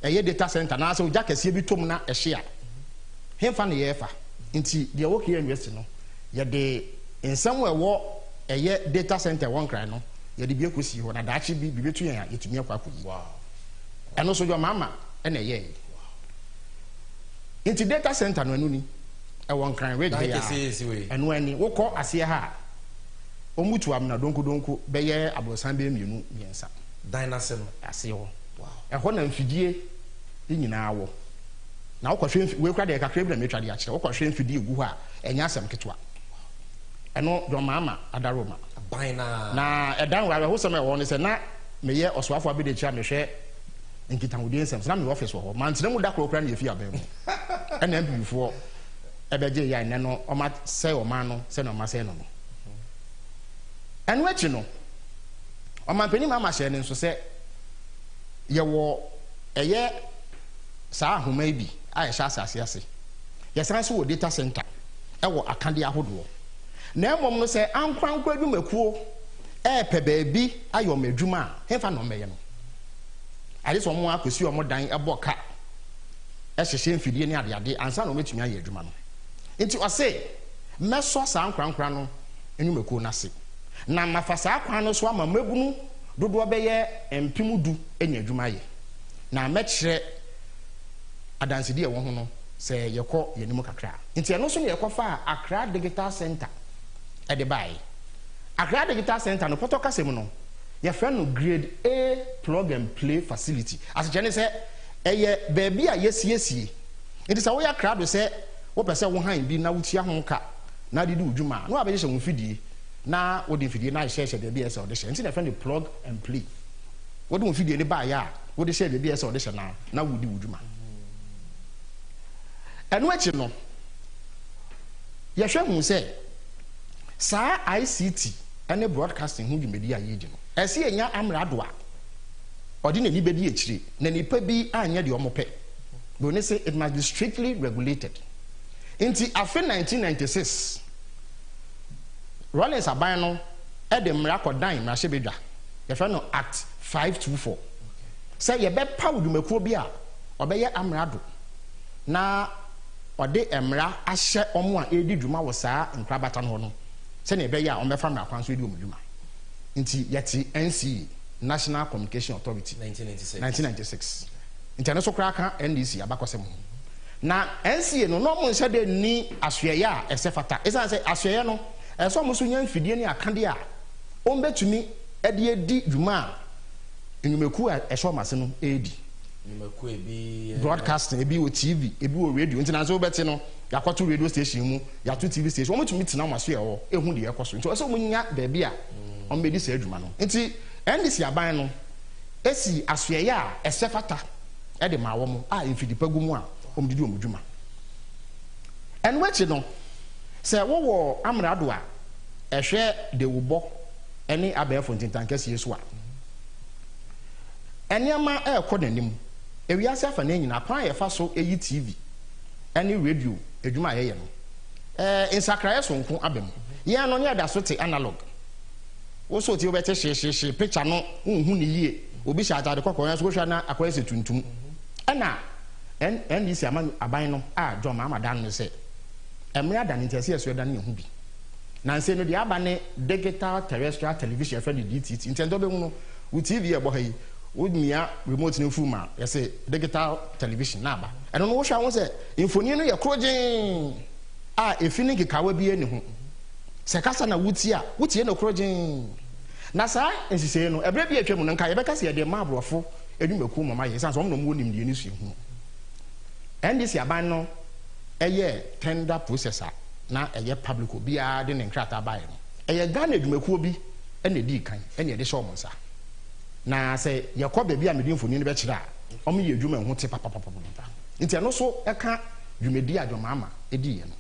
eye data center na se oja kese bi tom na ehye a hemfa na ye fa nti de wo ke university no ye de ensam wo eye data center won kran no ye de bi ekosi ho na daachi bi betu yan yetumi akwa wow eno so John Mahama ena ye into data center no anu ni e won kran we de ya eno ani wo ko ase ha omutu amna donko be ye abosan be mienu miensa dynasty no ase ho wow e ho na mfidie nyina wo na wo ko hwe we kra de kakra bi na metwa de akire wo ko hwe mfidie gu ho a enya asem ketwa eno John Mahama adaroma na edan wa ho sem e wo ne se na meye osoafo abede chia me hwe nkitan wodi ensem na me office wo ho man tena mu da kro na ye fi aban mu ena mbifo ebeje ya ne no o ma se o ma no se no ma se no no enu echi no o man pani mama hye ne nso se ye wo eye saa homa bi a ye hya asase ase ye san so wo data center e wo akade ahodo na emom no se ankwankwa adwumakuo e pe baabi ayo madwuma hefa no meye no ade so mo akosi o mo dan eboka e hyehye mfidie ne ade ansa na o metumi aye adwuma no enti o se meso sa ankwankwa no enwumakuo na se na mafasa akwan no so ama mabunu dodo beye empimudu enya adwuma ye na mekire adansidi e wo ho no se yekọ yenimu kakra enti eno so ne yekofa Accra Digital Center e de bai Accra Digital Center no poto kasem no your friend no grade A plug and play facility as Jenny said baby yes it is a way a crowd say what person will hang be now with your honka now they do juma no abelition will feed now what if you nice share the BS audition see the friend plug and play what don't feed any buy ya what they share the BS audition now we do juma and what you know your friend will say sa ICT and broadcasting who media yedi no ese enya amrado a odi na ni bedi echiri na nipa bi anya de omope but they say it must be strictly regulated inti after 1996 Rollins aban no e de mra kodan mra shebedwa ye fa no act 524 say ye be paw dumakuo bi a obeye amrado na ode emra ahye omo a edi dwuma wo saa nkrabata no no se na ebe ya o mefa mra kwan so edi omdwuma nti yeti NC National Communication Authority 1996 internet so kraka NDC abakosem na NC no no mo nse de ni ahweye a esefata esa se ahweye no eso mo so nya mfidie ni akade a o mbetumi ede edi dwuma enyumeku a eso mase no edi enyumeku ebi broadcasting ebi o TV ebi o radio nti na so beti no yakoto radio station mu yato TV station o mutumi tina maso ye ho ehu de yekoso nti so mo nya ba bia o mbedi se adwuma no nti NDC aban no esi ahweye a esefata e de ma wo mo a mfidi pagumu a o mdidi omdwuma en wechi no se wo amrado a ehwe de wo eni abefo ntintankese yesu a eniama ekodanim ewiase afa na nyina kwan ye fa so eyi TV eni radio edwuma ye no insakraye so nko abem ye no ne da so te analog wo so ti obete hye picture no unhu ni yie obi sha atade kokon so hwa na akwai se tuntum ena NDC aban no a John Mama dan no se emre dan ntese yeso dan ne hu bi na nse no de abane digital terrestrial television fa de DTT ntendo be hu no wo TV e bo hayi wo nia remote no fuma yese digital television na aba eno no wo hwa won se infoni no ye krogen a efini kikawa bi eni hu se kasa na wutie no krogen na sa ensise no ebre bi atwam no nka ye beka se ye de ma abrofo edwumaku mama ye sanso omno mo nim de ni su hu NDC aban no eye tender processor na eye public obi a de ne nkrata bae no eye Ghana edwumaku obi ene di kan ene de show monsa na se ye ko ba bi a medi mfoni no be kira omo ye edwuma hu te papa nti no so eka dwumedi adwoma ama edi ye no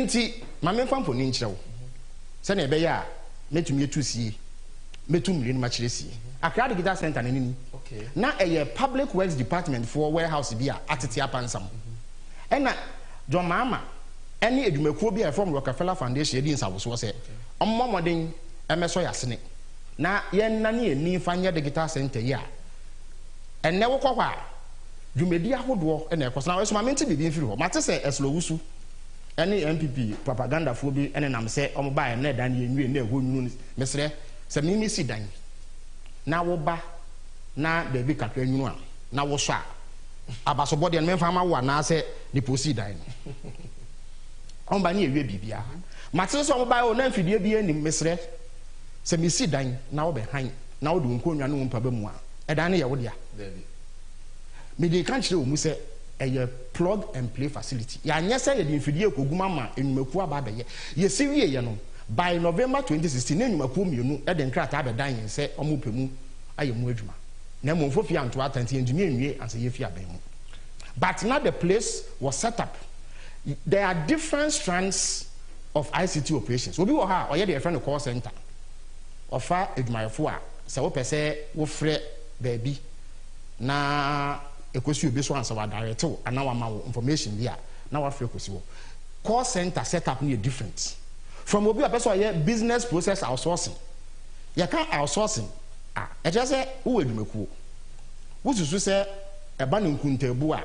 nti mame famfo ni nkyerɛ wo sɛ na ebe ya metumi etusie metum lenu ma kyerɛ sie Accra Digital Center na nini na eye public works department for warehouse bi a atete apansam ɛna John Mama ɛne edwumakuo bi a from Rockefeller Foundation edi nsawoso sɛ ɔmmɔmɔden ɛmɛso yasene na yenna ne eni fanya digital center ya enne wo kwakwa dwumedi ahodo ɛna ɛkɔso na ɛso mamente bibi mfiri hɔ mate sɛ ɛslowusu ɛne MPP propaganda fo bi ɛne nam sɛ ɔmo ba ɛna dan ye nwie na ɛhɔ nwunu mesrɛ sɛ mimi si dan na wo ba na da bi kakra nwunu a na wo so a abasobɔ de memfa ma wo na sɛ ni posi dan ɔmo ba ne ewie bibia mate sɛ ɔmo ba o na mfidie bi anim mesrɛ sɛ mi si dan na wo be han na wo de nkonwa no mpa ba mu a ɛdan ne ye wo dia me de kan kyerɛ o mu sɛ ɛyɛ plug and play facility ya nya sɛ ye de mfidie koguma ma enwumaku aba ba ye si wie ye no by November 2016 na enwumaku mienu e de nkrata ba dan yin sɛ ɔmo pɛmu aye mu adwuma na mo mfo fia nto atanti engineer nwie anse ye fia ban mu but now the place was set up. There are different strands of ICT operations obi wo ha ɔyɛ de yɛ friend call center ofa edwumayefo a se wo pese wo frɛ baabi na ekosi obi so ansa wa direct wo ana wa ma wo information bi a na wa frɛ ekosi wo call center setup no different from obi a pese ɔyɛ business process outsourcing ya ka outsourcing ɛkyɛ sɛ wo edwumakuo wo susu sɛ ɛba ne nkuntabu a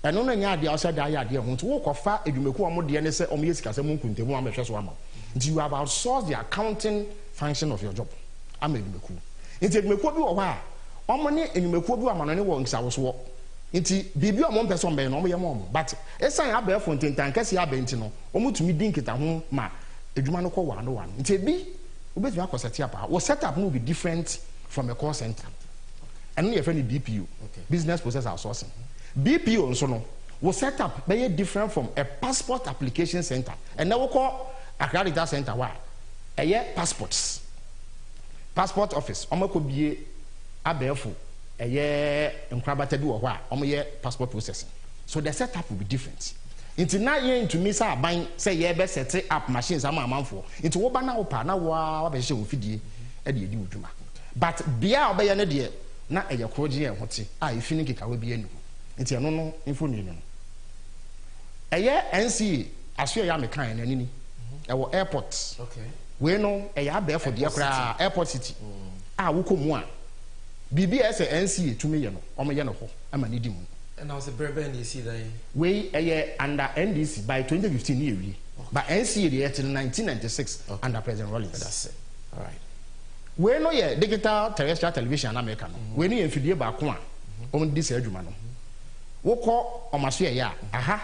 ɛno no nya ade a ɔsɛ da ya ade ho nti wo kɔfa edwumakuo a mo de ne sɛ ɔmo yɛ sika sɛ mo nkuntabu a mehwɛ so ama nti you have outsourced the accounting function of your job. I'm a Numeku. Into Numeku or why? Omani and Numeku, Amani won't I was what. Into Bibi or one person by no mom. But as I have a fontaine, Cassia Bentino, almost to me dink it at home, ma, a Jumano one. Into B, obet me akọ set up our setup will be different from a call center and your friend BPO business process outsourcing BPO nso no we set up very different from a passport application center and now we call Accra Data Center why passports passport office omo ko bie abefo nkrabata bi wo ho a omo ye passport processing so the setup will be different into na ye into me say aban say ye be set up machines am amanfo into wo ba na wo pa na wo ba hye wo fidie e de edi wuduma but bia oba ye ne de na eye kroje ye hote a ifini keka we bia nu into eno no info ni no NC aso ya me kan na nini e wo airport we no abefo de kra airport city wo komu a BBS NC etumi ye no omo ye no ho ama ni di mu and I was a brave NDC then we under NDC by 2015 year but NC the 1996 under President Rawlings. That's it. All right. We no ye digital terrestrial television in America no. We no ye fidie ba ko a on dis adwuma no. Wo ko omaso ye ya aha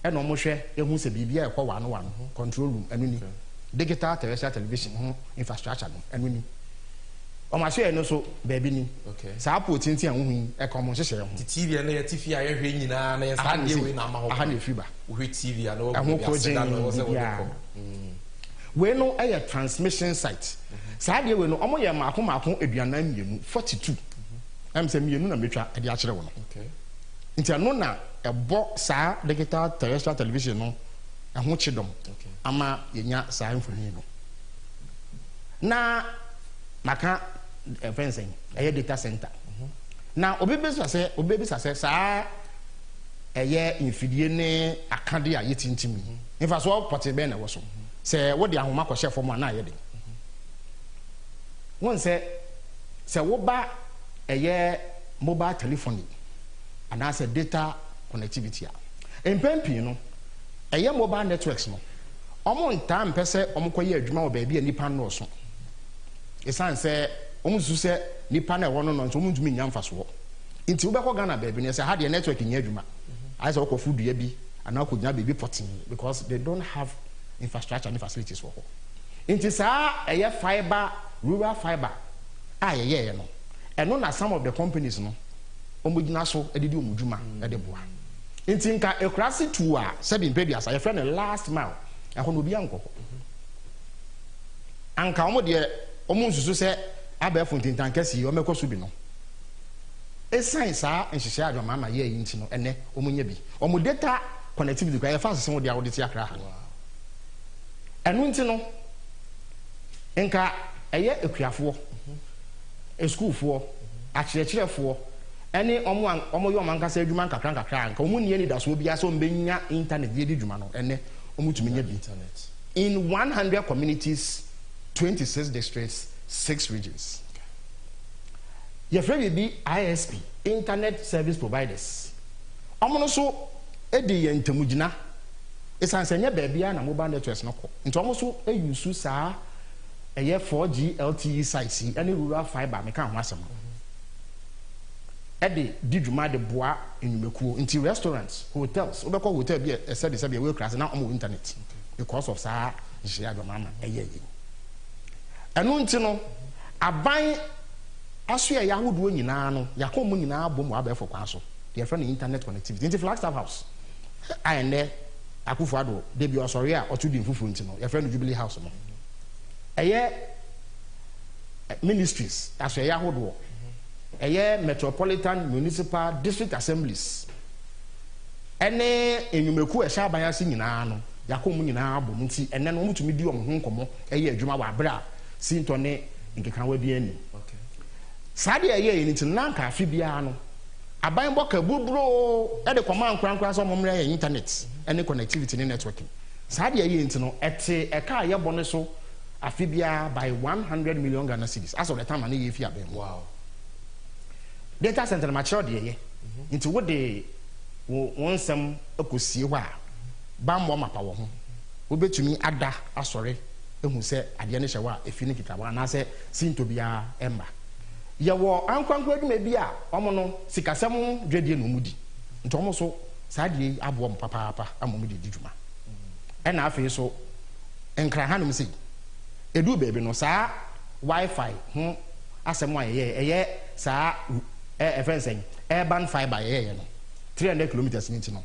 e no mo hwe ehu se bibia e ko wa no control room anu ni digital terrestrial television infrastructure no anu ni omaso ye no so baby ni sa apo tinti an hu e ko mo hye ho TV na ye TV a ye hwe nyina na ye sa de we na ma ho aha na fiba wo hwe TV a na wo bi aseda no wo se wo ko we no e transmission site sa de we no omo ye maako aduanan mienu 42 am se mienu na metwa e de a kire wo no nti ano na ebo sa digital terrestrial television no ho chidom ama yenya sa infoni no na maka fencing data center na obebisa se sa infidie ne akade a yetintimi infa so portable na wo so se wo de ahoma ko chef mo na ye de won se wo ba mobile telephony and as a data connectivity empempi no mobile networks no omo ntam pese omo koye adwuma wo ba bia nipa no so esan se omo su se nipa na wo no no omo ntumi nya mfa so nti wo be ko Ghana ba bi ne se ha de network nya adwuma I say wo ko food ya bi ana ko nya baby potting because they don't have infrastructure and facilities for ho nti sa fiber rural fiber ye no eno na some of the companies no omugina so edidi omudwuma ede boa nti nka ekrasi tu a sebi mpedi asa ye friend the last mile ehon obi ankoko anka omo de omo nsusu se abefo ntintan kesi omeko so bi no esan sa nhihye adwama ma ye yin ti no ene omunya bi omo data connectivity kwa ye fast se wo de a wo de ti akra ha enu nti no nka ekuafo schoolfo akyerɛkyerɛfo ɛne ɔmo yɛ ɔmo ankasa adwuma nkakra nka ɔmo nie ni da so bia so mbenya internet yɛ di dwuma no ɛne ɔmo tumi nya bi in 100 communities 26 districts 6 regions yɛfrɛ bi ISP internet service providers ɔmo no so edi yɛ ntamugina esanse nya baabia na mobile networks no kɔ nti ɔmo so use saa 4G LTE sites any rural fiber me kan ho asem ede di dwuma de boa enumekuo nti restaurants hotels obekɔ hotel bi said say we class na on internet because of saa nhia adwama na eye enu nti no aban aso ya yahodo nyinaa no yakɔ mu nyinaa bɔ mu abɛfo kwa so the friend internet connectivity nti Flagstaff House ayene Akufo-Addo de bi osori a otu di mfufu nti no your friend Jubilee House no ministries as a yahodo metropolitan municipal district assemblies ene enyumeku ehya abayase nyina no yakomu nyina abom nti ene no mutumi di omho nkomo adwuma wa abra sinto ne nkeka wa bi ani sade nti nanka afi bia no aban boka bubro de koma nkran so momre internet ene connectivity ne networking sade nti no ete eka yebo ne so afibia by 100 million Ghana cedis as of the time ani yefi abem wow data center mature de into what they won some ekosie ho a bambo mapa wo ho obetumi ada asore ehu se ade ne hyewa efini kitawa na se sinto bia emba ye wo ankwankwa adwuma bi a omo no sikasem dwedie no mudi nto omo so saade abo om papa amomudi didwuma na afi so enkra hanum sei edu baby no saa Wi-Fi ho asem wa ye saa friend urban fiber ye no 300 kilometers into no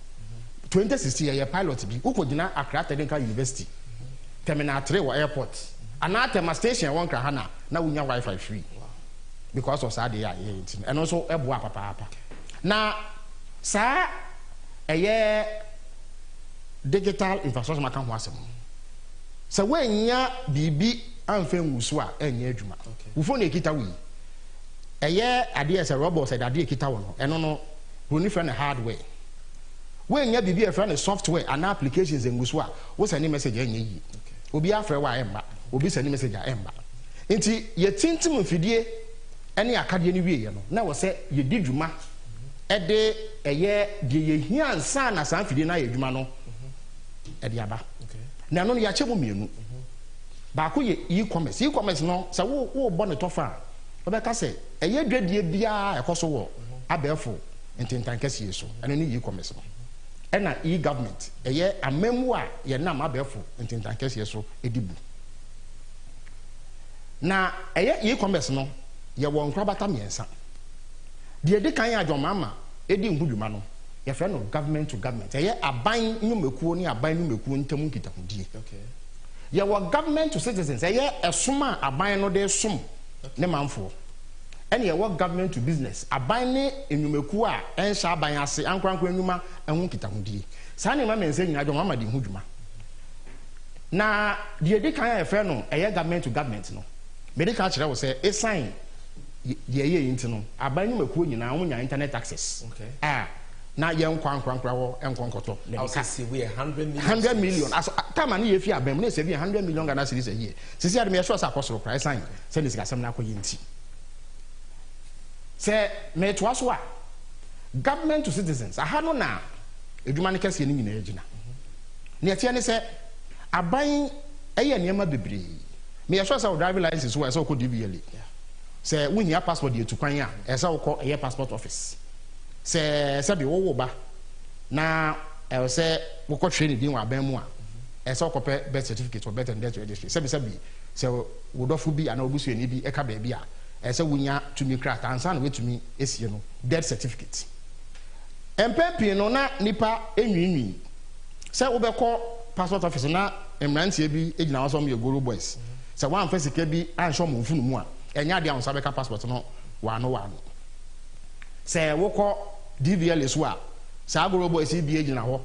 2016 ye pilot bi ukogina Accra Technical University terminal 3 wa airport anatema station one krahana na wunya Wi-Fi free because of saa dey and also eboa papa na saa digital infrastructure maka ho asem so wenya bibi amfa nguso a enya adwuma wo phone ekita wi ade as a robot said ade ekita wo no eno no wo ni friend hardware wenya bibi e friend software and applications nguso a wo send message enya yi obi afre wa emba obi send message a emba nti ye tintim mfidie ene akade ni wie ye no na wo se ye di dwuma ede de ye hia ansa na san mfidie na ye dwuma no ede aba na no ya chebo mienu ba ko ye e-commerce no sa wo bo ne tofa obeka se dwadie bia ekoso wo abefo ententan kase so ene ni e-commerce no ena e-government amemu a ye nam abefo ententan kase so edibu na e-commerce no ye wo nkrabata miensa de de kan ya adwomama edi nhudwuma no ye fe no government to government aban nyumekuo ni aban nyumekuo ntamu kitahudie ye wo government to citizens esoma aban no de som ne manfo ene ye wo government to business aban ne nyumekuo a ensha aban ase ankwankwa nyuma ehun kitahudie sa ne ma mense nyina adwomama de nhudwuma na de kan ya fe no government to government no medical kire wo se sign ye yinti no aban nyumekuo nyina wonya internet access na ye nkwankwankwa wo enkonkoto I say we 100 million as time na ye fi abem na say 100 million Ghana cedis a year sisi ade me sure say apostle price sign say this gasem na akoye nti say me to aso a government to citizens aha no na edwuma ne kase ni nyina agina na ye tie ne say aban eye niam bebre me sure say driving license wo say ko DBL say wunya passport ye tukwan a say wo ko passport office se bi wo ba na se wo ko training bi wa ban mu a se ko pe birth certificate or birth and death registry se wo dofo bi ana obusu eni bi e ka ba bi a se wunya tumi craft ansa na wetumi esie no death certificate empepi no na nipa enwinwi se wo be ko passport office na emrantie bi egina wo so me Goro boys se wan fa sika bi anhwo mo mfunu mu a enya de ansa be ka passport no wa no se wo ko DVL so a sa Goro boys bi egina ho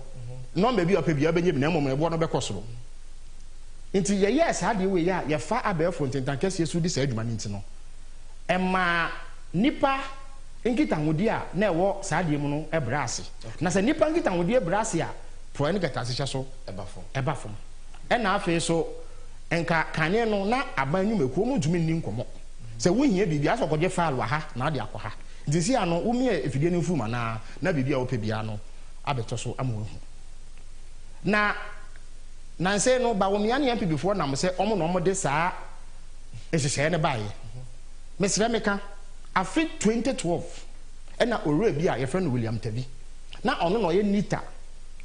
number bi opa bi abenye bi na emom ebo no be kosoro nti ye sa de we ya ye fa abefo ntentan kase su di sa adwuma nti no emma nipa nkita hodi a na ewo sa de mu no ebra ase na se nipa nkita hodi ebra ase a pro ne gata se so eba fom na afi so enka kane no na aban nyumekuo mu ntumi nni nkomo se wohia bibia so kɔgye file wa ha na ade akɔ ha disi ano umi efidie no fuma na bibia wo pebia no abeto so amohu na nanse no ba wo mia ne MP before na mo se omo no mo de saa ehyehyɛ ne baaye mesrɛ meka afi 2012 na ore bi a ye friend William Tabi na ono no ye nita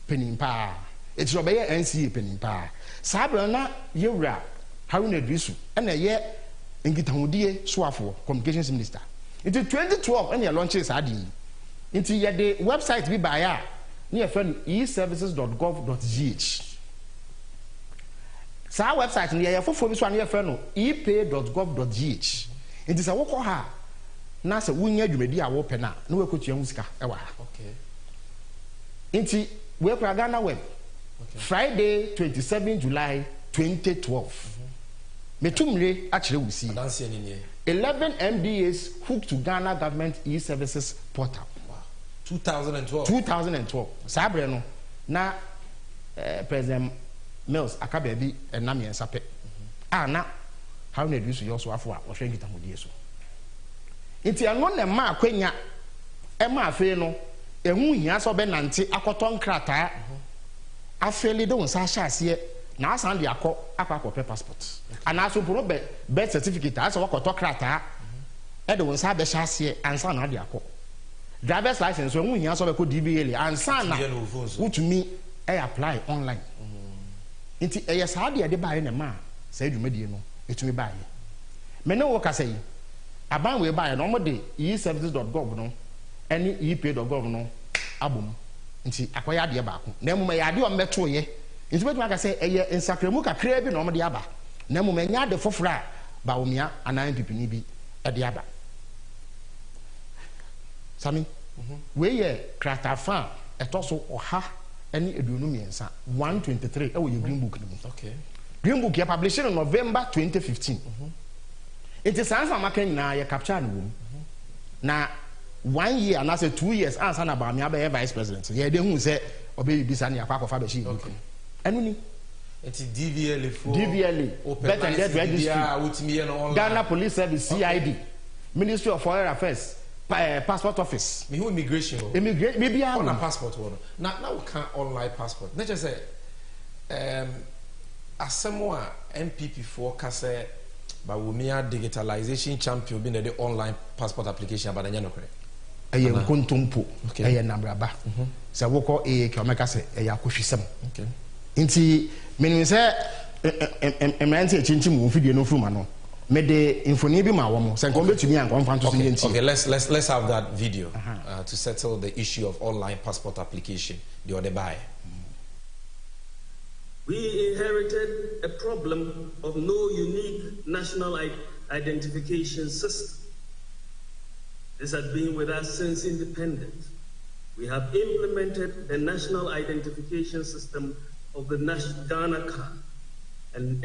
penimpa etiro be ye NCA penimpa saa na yewura Haruna Drisu na ye ngitahudie soafo communications minister into 2012 and you launch this adi into ye the website bi ba ya na ye friend eservices.gov.gh sa website ni ye fofo bi so na ye friend no epay.gov.gh into sa wokɔ ha na sa wunya dwumadi a wo pɛ na we kotua musika e wa okay into we kura Ghana web Friday 27 July 2012 metumre akire wusi 11 MDAs hooked to Ghana government e-services portal. Wow. 2012 sabre no na President Mills akababi enam yensape na how na reduce your so afo a wo hwe ngita modie so nti ano na ma akwanya e ma afe no ehu hia so be nante akoto nkrata afeli de wonsa hyase na asan de akọ passport ana so pro birth certificate asa wakoto krata e de wonsa be hyase ansa na de akọ driver's license so ehu hia so be ko DBL ansa na wutumi apply online nti eye sa de bae na ma sa adwumadie no etumi bae me ne wo ka say aban we bae no mo de eservices.gov no ene epa.gov no abom nti akoya de ba ko na mu me ya de o meto ye nti betuma ka say eye nsakremu kakra bi no mo de aba na mu me nya de fofora ba omia anan pipini bi e de aba Sammy we ye kratafa etoso oha ene eduonu miensa 123 e wo ye green book ni okay green book ya published in November 2015 it is answer making na ye capture no na 1 year and I say 2 years answer na ba me aba vice president ye de hu say obe bisa na yakwa kofa be shi book enu ni it's DVLA for better get registry Ghana Police Service CID Ministry of Foreign Affairs passport office me who immigration maybe on a passport one now we can online passport not just say asemwa MPP for kase ba wo mia digitalization champion bi na the online passport application ba na nya no kre eye nkontompo eye nabraba se woko ke omeka se eye akohwisem okay nti menim se emergency chinchi mu fidie no fruma no me de infoni bi ma wo mo se nkom betumi an konfa to nti okay let's have that video to settle the issue of online passport application the other buy. We inherited a problem of no unique national identification system. This has been with us since independence. We have implemented the national identification system of the Ghana card. And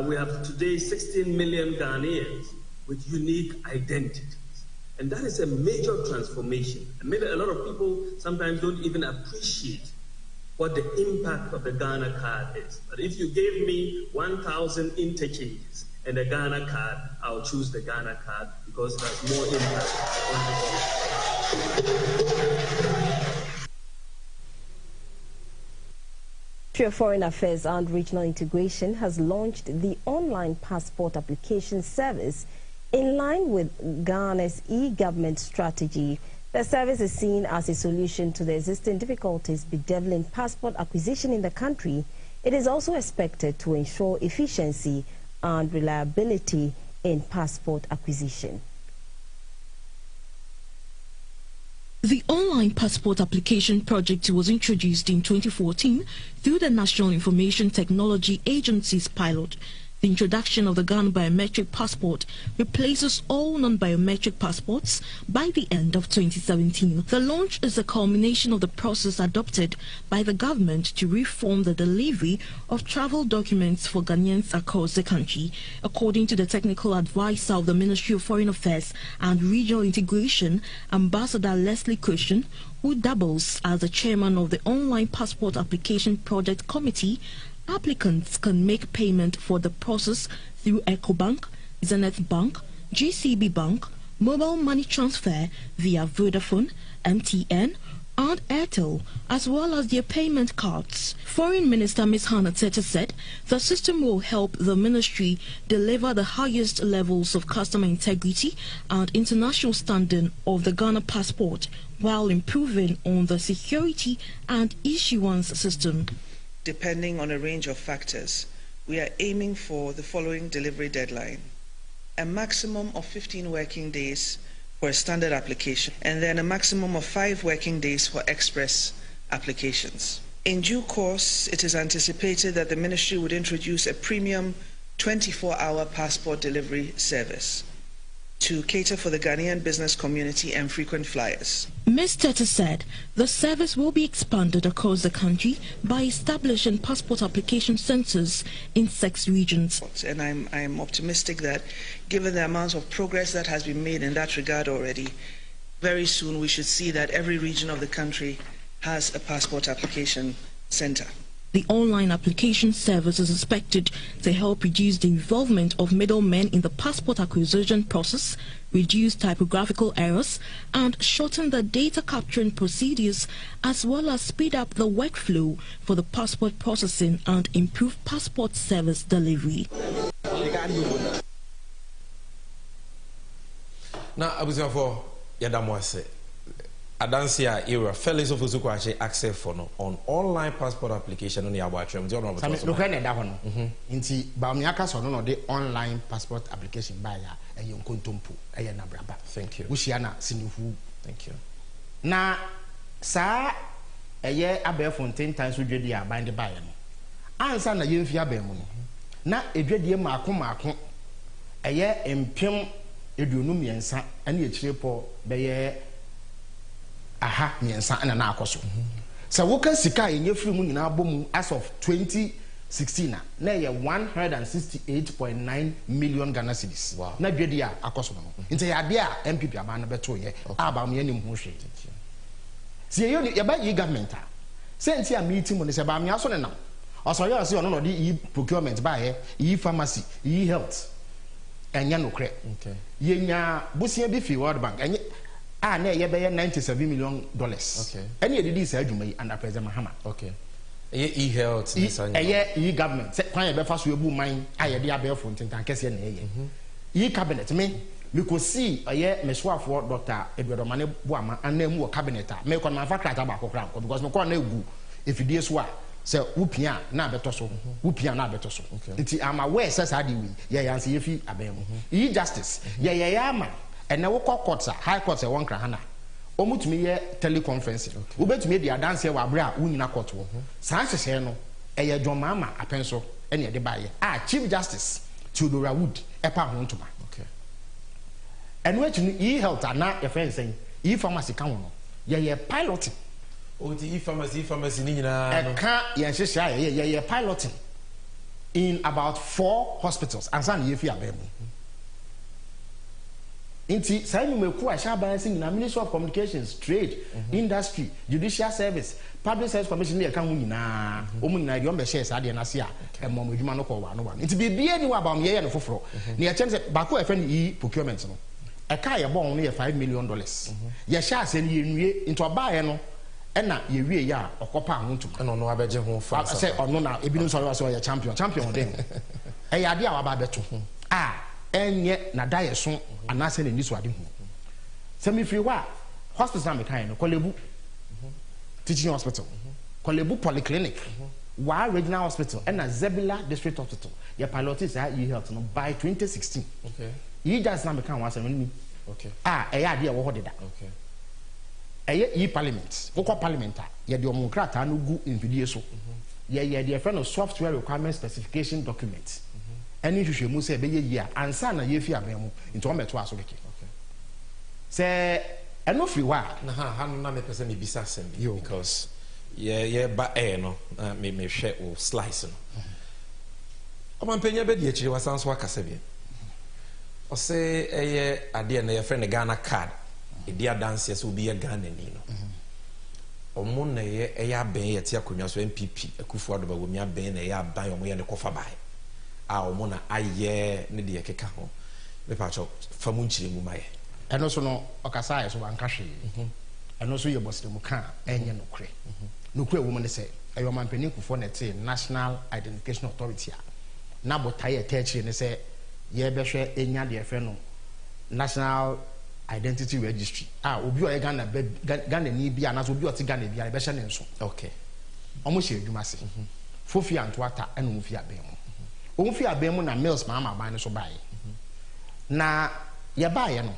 we have today 16 million Ghanaians with unique identities. And that is a major transformation. And maybe a lot of people sometimes don't even appreciate what the impact of the Ghana card is. But if you gave me 1,000 interchanges and a Ghana card, I'll choose the Ghana card because it has more impact on the Ministry of Foreign Affairs and Regional Integration has launched the online passport application service in line with Ghana's e-government strategy. The service is seen as a solution to the existing difficulties bedeviling passport acquisition in the country. It is also expected to ensure efficiency and reliability in passport acquisition. The online passport application project was introduced in 2014 through the National Information Technology Agency's pilot. The introduction of the Ghana biometric passport replaces all non-biometric passports by the end of 2017. The launch is a culmination of the process adopted by the government to reform the delivery of travel documents for Ghanaians across the country. According to the technical advisor of the Ministry of Foreign Affairs and Regional Integration, Ambassador Leslie Christian, who doubles as the chairman of the Online Passport Application Project Committee, applicants can make payment for the process through EcoBank, Zenith Bank, GCB Bank, mobile money transfer via Vodafone, MTN, and Airtel, as well as their payment cards. Foreign Minister Ms. Hannah Tete said the system will help the ministry deliver the highest levels of customer integrity and international standing of the Ghana passport while improving on the security and issuance system. Depending on a range of factors, we are aiming for the following delivery deadline: a maximum of 15 working days for a standard application, and then a maximum of 5 working days for express applications. In due course, it is anticipated that the ministry would introduce a premium 24-hour passport delivery service to cater for the Ghanaian business community and frequent flyers. Ms. Tete said the service will be expanded across the country by establishing passport application centers in 6 regions. And I'm optimistic that, given the amount of progress that has been made in that regard already, very soon we should see that every region of the country has a passport application center. The online application service is expected to help reduce the involvement of middlemen in the passport acquisition process, reduce typographical errors, and shorten the data capturing procedures, as well as speed up the workflow for the passport processing and improve passport service delivery. Now, I was for Yadamwase. Adansia era fellows of Usuquache access for no on online passport application on the Abuatram. Look at that one. Inti Bamiaka so no the online passport application by a young contumpu, a nabraba. Thank you. Ushiana Sinufu. Thank you. Na sa a year above 10 times with Jedia by the buyer. Answer na Gyemfi abemu. Na edwadie maako a year empem eduonu miensa ane echirepo beye aha miensa ana na akoso. So woka sika enye free mu nyina bomu as of 2016 na ye 168.9 million Ghana cedis. Wow. Na dwedi a akoso no. Nti ya de a MPP aba na beto ye aba me anim ho hwe. Si ye ye ba yi government a. Senti a meeting mo ne se ba me aso ne nam. Also you see no the procurement by here, pharmacy, health. Enya no kre. Okay. Yenya busia bi fi World Bank. Enye na ye be $97 million. Okay. Any did say adwuma yi under President Mahama. Okay. Health government. Say kwan ye be fa so ebu man aye de abefo ntentan kese na ye. Cabinet me could see meswafo Dr. Edward Mane Boama and name cabinet. Me kon man fa krata ba kokra because me kon na egu efidie so a say upia na beto so upia na beto so nti ama where says how the we ye yanse ye fi abem yi justice ye ama ene wo court high court e won kra hana omutumi ye teleconference obetumi di adanse wa abra unyina court wo san hyehyɛ no eye dwomama apenso ene de baye chief justice Theodora Wood epa ho ntoma eno echi yi health ana ye friend say yi pharmacy kan wo no ye piloting. The pharmacy ni nyina no. Ye piloting in about 4 hospitals and san ye fi abemu. Inti say you meku a sha balancing na Ministry of Communications, Trade, Industry, Judicial Service, Public Service Commission dey kan nyina. Omu nyina dey on be share ade na se a emom adwuma no ko wa no wa. Inti bibia ni wa ba ye no foforo. Na ye chense bako e fe ni procurement no. E ka ye bon no ye $5 million. Ye sha ase ni ye nwie into obaye no ena ye wie ya okopa ho ntuma eno no abeje ho fa say ono na ebinu so ya champion den e ya de awaba beto enye na daye so anase na niso ade ho semi free wa hospital na mekan no Kolebu teaching hospital Kolebu polyclinic wa regional hospital ena Zebula district hospital ya piloted say e health no by 2016 yi just na mekan wa asem ni e ya de wo ho deda eye parliament wokọ parliament ye de omokrata no gu infidie so ye de friend of software requirement specification document any hwehwemu say be ye a ansa na ye fi abemu nti o meto aso beke say eno free wa na ha no na me pese me bisa sem because ye ba no me hwe o slice no o man penya be de akiri wasanso akasa bi o say eye ade na ye friend Ghana card Edia dance so be a Ghana ni no. Omo na ye aben ye tia konwa so MPP Akufo Addo ba wo mi aben na ye aban omo ye ne kofa bai. Omo na aye ne de keka ho. Me pa cho famu nchire mu mai. Eno so no okasa ye so wanka hwe. Eno so ye bosre mu ka enye nokre. Nokre wo mo ne se ayo mampani Akufo na te National Identification Authority a. Na botaye techi ne se ye behwe enya de efe no National Identity Registry obi o Ghana ni bia na so obi o ti Ghana bia be hye ne nso okay omo hye adwuma se fofi antoata ena mo fi abem mo fi abem na mails ma ban ne so bae na ye bae no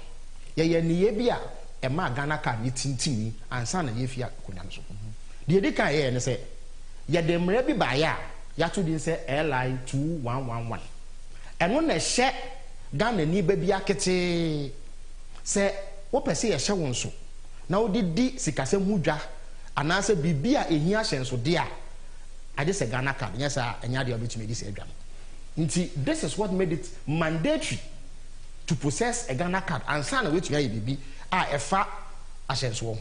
ye ni ye bia e ma Ghana ka ni tintimi ansa na ye fi akonya no so de de kan ye ne se ye de mra bi bae a ya to din se LI 2111 eno na hye Ghana ni ba bia kete se wo pese ye hye won so na wo di sikasem hudwa anase bibia ehia hyenso de a ade se Ghana card nya sa enya de obetumi di se adwam nti this is what made it mandatory to possess a Ghana card and sana wetu ya bibi efa ahyenso ho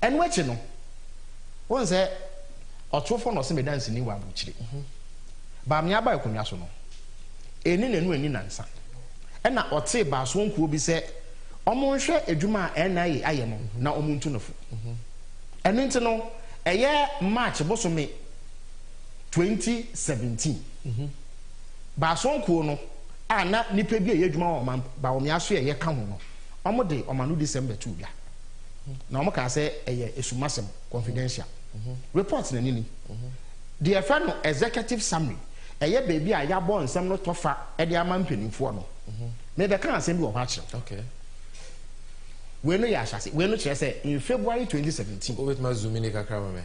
eno achi no won se otrofo no se me dance ni wa abuchire ba me aba ekonwa so no eni nanu ani nansa ena ote ba so nkuo bi se omo nhwe adwuma NIA aye no na omo ntu no fo eno nti no eye March bosome 2017 ba so nkuo no na nipa bi ye adwuma o ba o me aso ye ka ho no omo de o ma no December 2 bia na omo ka say eye esumasem confidential reports na nini the effect no executive summary eye baby a ya bo nsem no tofa e de ama mpanimfo no me be kan asem bi wo ha kire okay we no ya hase we no kire say in February 2017 with my zoom in kakra me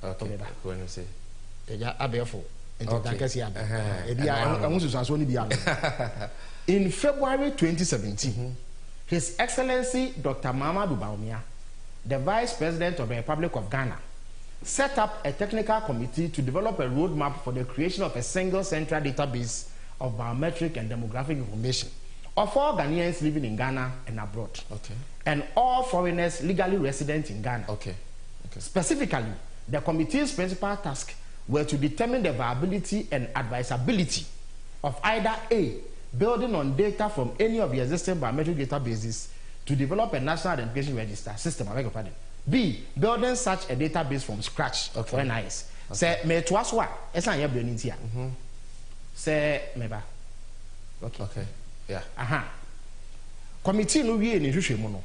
okay when you say ya abefo enti in February 2017 His Excellency Dr. Mahamudu Bawumia, the Vice President of the Republic of Ghana, set up a technical committee to develop a roadmap for the creation of a single central database of biometric and demographic information of all Ghanaians living in Ghana and abroad, and all foreigners legally resident in Ghana. Specifically, the committee's principal task were to determine the viability and advisability of either A, building on data from any of the existing biometric databases to develop a national identification register system, I beg your pardon. B, building such a database from scratch for NIS. Say, me to us what? It's not your brain here. Say, meba. Okay. Yeah. Committee no we ni hwehwe mu no.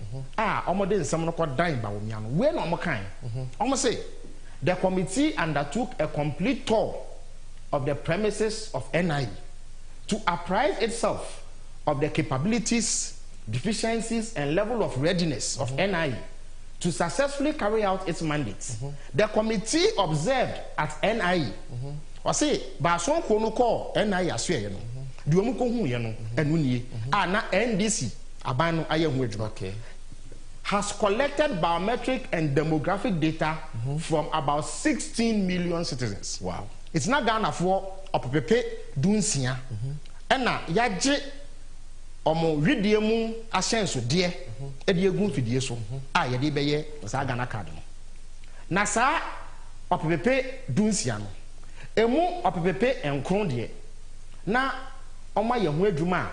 Omode nsem no ko dan ba womia no. We no omokan. Omo say the committee undertook a complete tour of the premises of NIE to apprise itself of the capabilities, deficiencies, and level of readiness of NIE to successfully carry out its mandates. The committee observed at NIE, or say, Bason Kono call NIE aswe no, duomu ko hu ye no, enu nie, na NDC abano aye hu adwuma. Has collected biometric and demographic data from about 16 million citizens. Wow. It's not Ghana for opepepe dunsia. Ena yaje omo widie mu asenso de e de egu fidie so ye de beye sa Ghana card no. Na sa opepepe dunsia no. Emu opepepe enkron de na omo ye ho adwuma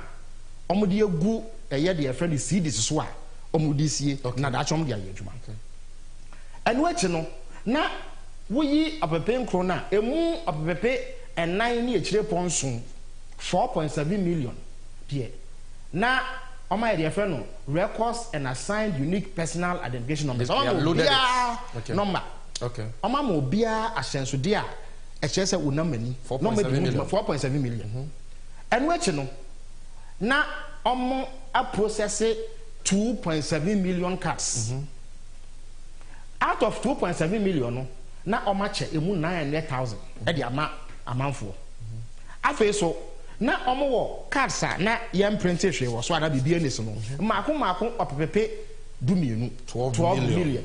a omo de egu eye de friend CDs so a omo de sie na da chom de aye adwuma. Enu achi no na wuyi opepepe enkron na emu opepepe enan ni echire ponson 4.7 million there. Now, on my dear friend, records and assigned unique personal identification numbers. Number. Okay. Oma mobia asenso dia e chese unamani 4.7 million. And which no na omo a process 2.7 million cards. Out of 2.7 million no na oma che emu 900,000 e di amount for. Afa so na omo wo cards na yam print hwe wo so ada bibia ni so no maako opepepe dumienu 12 million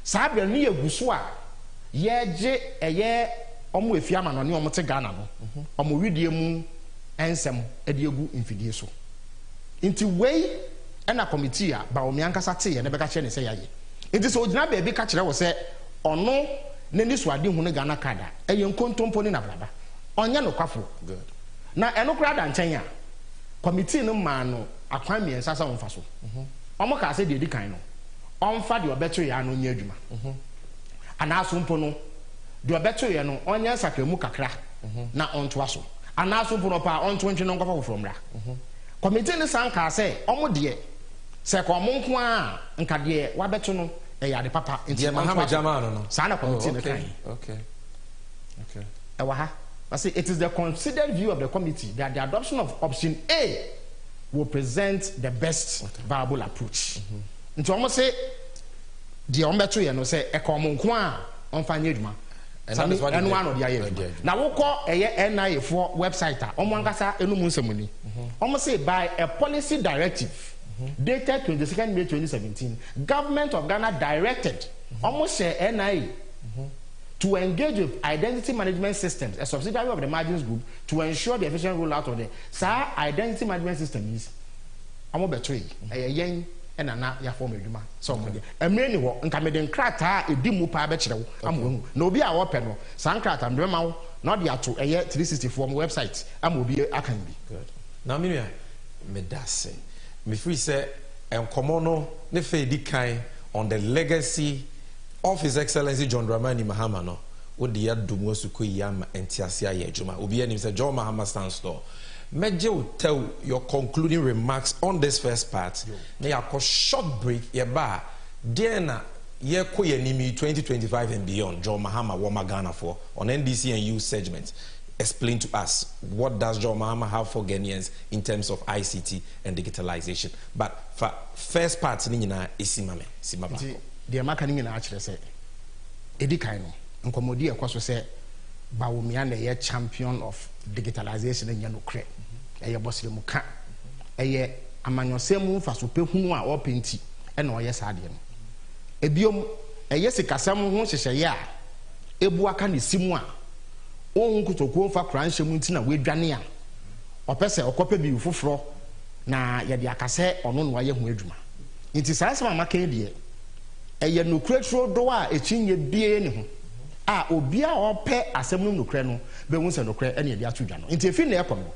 sabia ni eguso a yeje eye omo efia ma no ne omo te Ghana no omo widie mu ensem e de egu mfidie so nti wei na committee a ba omi ankasa te ye ne beka che ne se yaye nti so ogina ba ebi ka kire wo se ono ne ni so ade hu ne Ghana card a eye nkontompo ni na braba onya no kwafo good na enokra da nchen ya committee no ma no akwan miensa sa wonfa so omo ka se de di kan no onfa de obeto ya no nya adwuma ana asompo no de obeto ya no onya sakremu kakra na onto aso ana asompo no pa onto ntwe no nkwafa from ra committee no san ka se omo de se ko mo nko a nka de wabeto no e ya de papa nti Mahama Jamano no sa na committee no kan okay ewa I say it is the considered view of the committee that the adoption of option A will present the best viable approach. Nti omo say the ombeto ye no say e ko mo nko a onfa nya adwuma. And one of the aye. Na wo call eye NIA for website a omo ankasa enum nsemuni. Omo say by a policy directive dated 22nd May 2017, government of Ghana directed omo say NIA to engage with identity management systems, a subsidiary of the margins group, to ensure the efficient rollout of the identity management system is amo betray yen enana ya form eduma so mo de emre ni ho nka me de nkrata edimu pa be kire wo amohu na obi a wo pe no san nkrata mbe ma wo na de ato eye 364 mo website am obi akan bi good na me dase me free say enkomo no ne fe di kan on the legacy of His Excellency John Dramani Mahama no odi adum wasuko yama entiase aye adwuma obi anim say John Mahama stands store meje will tell your concluding remarks on this first part na yakọ short break ye ba Diana ye ko ye nimi 2025 and beyond John Mahama Woma Ghana for on NDC and youth segment. Explain to us, what does John Mahama have for Ghanaians in terms of ICT and digitalization? But for first part ni nyina esimame simaba. The American ni nyina actually say edi kan no nkomodi ekoso say Bawumia na ye champion of digitalization and yanokre. Eye boss le muka. Eye amanyosemu fa so pehunu a openti e na oye saade no. Ebiom eye sikasam ho hyehye a ebu aka ne simu a on kutoko fa kranhye mu ntina wedwane a opese okope bi foforo na ye de akase ono no aye ho adwuma. Nti saa asema maka de eye nokretro do a echinye bie ne ho a obia ope asem no nokre no be hu se nokre ene de atodwa no. Nti efi na ekọ no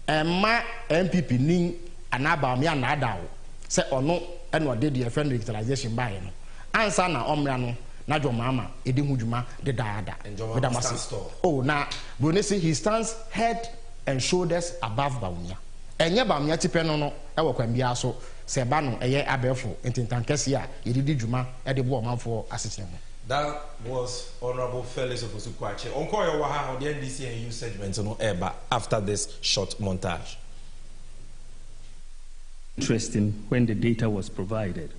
emma MPP ni anaba me anadawo se ono ene ode de friend digitalization bae no ansa na omra no na John Mahama edi hudwuma de daada oh na Bonesi he stands head and shoulders above Bawumia enye Bawumia tipe no no e wo kwambia so se ba no eye abefo entintankese a yedidi dwuma e de bo omanfo asechene mu. That was Honorable Felix Ofosu-Kwakye. Onkoyo waha on the NDC and youth segment no eba after this short montage. Interesting when the data was provided.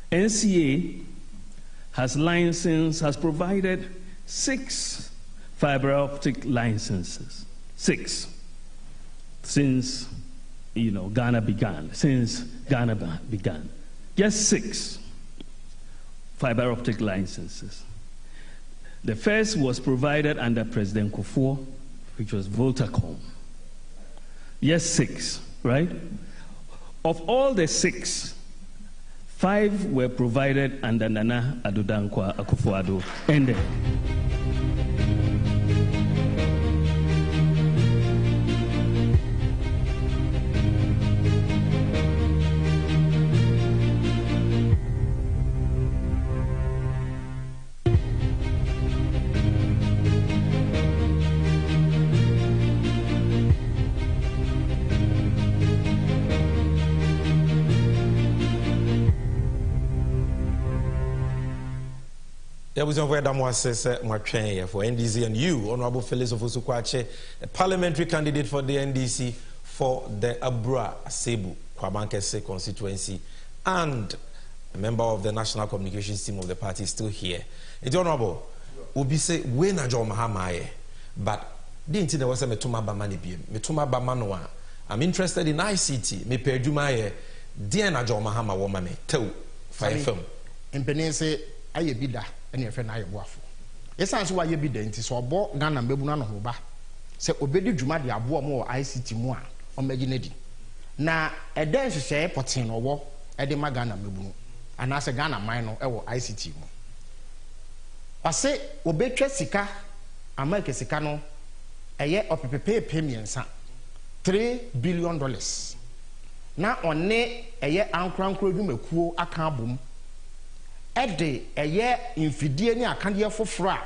NCA has provided 6 fiber optic licenses. 6 since Ghana began. Just 6 fiber optic licenses. The first was provided under President Kufuor, which was Voltacom. Yes, 6, right? Of all the 6, 5 were provided under Nana Addo Dankwa Akufo-Addo ended. Was over for NDC and you, Honorable Felix Ofosu-Kwakye, a parliamentary candidate for the NDC for the Abra Asebu Kwabankese constituency and a member of the national communications team of the party, is still here. It's Honorable, Obi say we na John Mahama, but didn't there was a metuma bamani biem, metuma bamanoa. I'm interested in ICT. Me perjumaye, dear na John Mahama woman me tell fire film. Impenese aye bida. Any friend I waffle. Yes, answer why you be the so obo Ghana mbebuna no hoba. Se obedi dwuma de abo mo ICT mu a omagine na eden hye potin owo e de Ghana mbebunu ana se Ghana man no e wo ICT mu. Ase obetwa sika amake sika no eye opepepe pemiensa $3 billion. Na one eye ankrankro dwumakuo aka abom ede eye infidie ni akande foforo a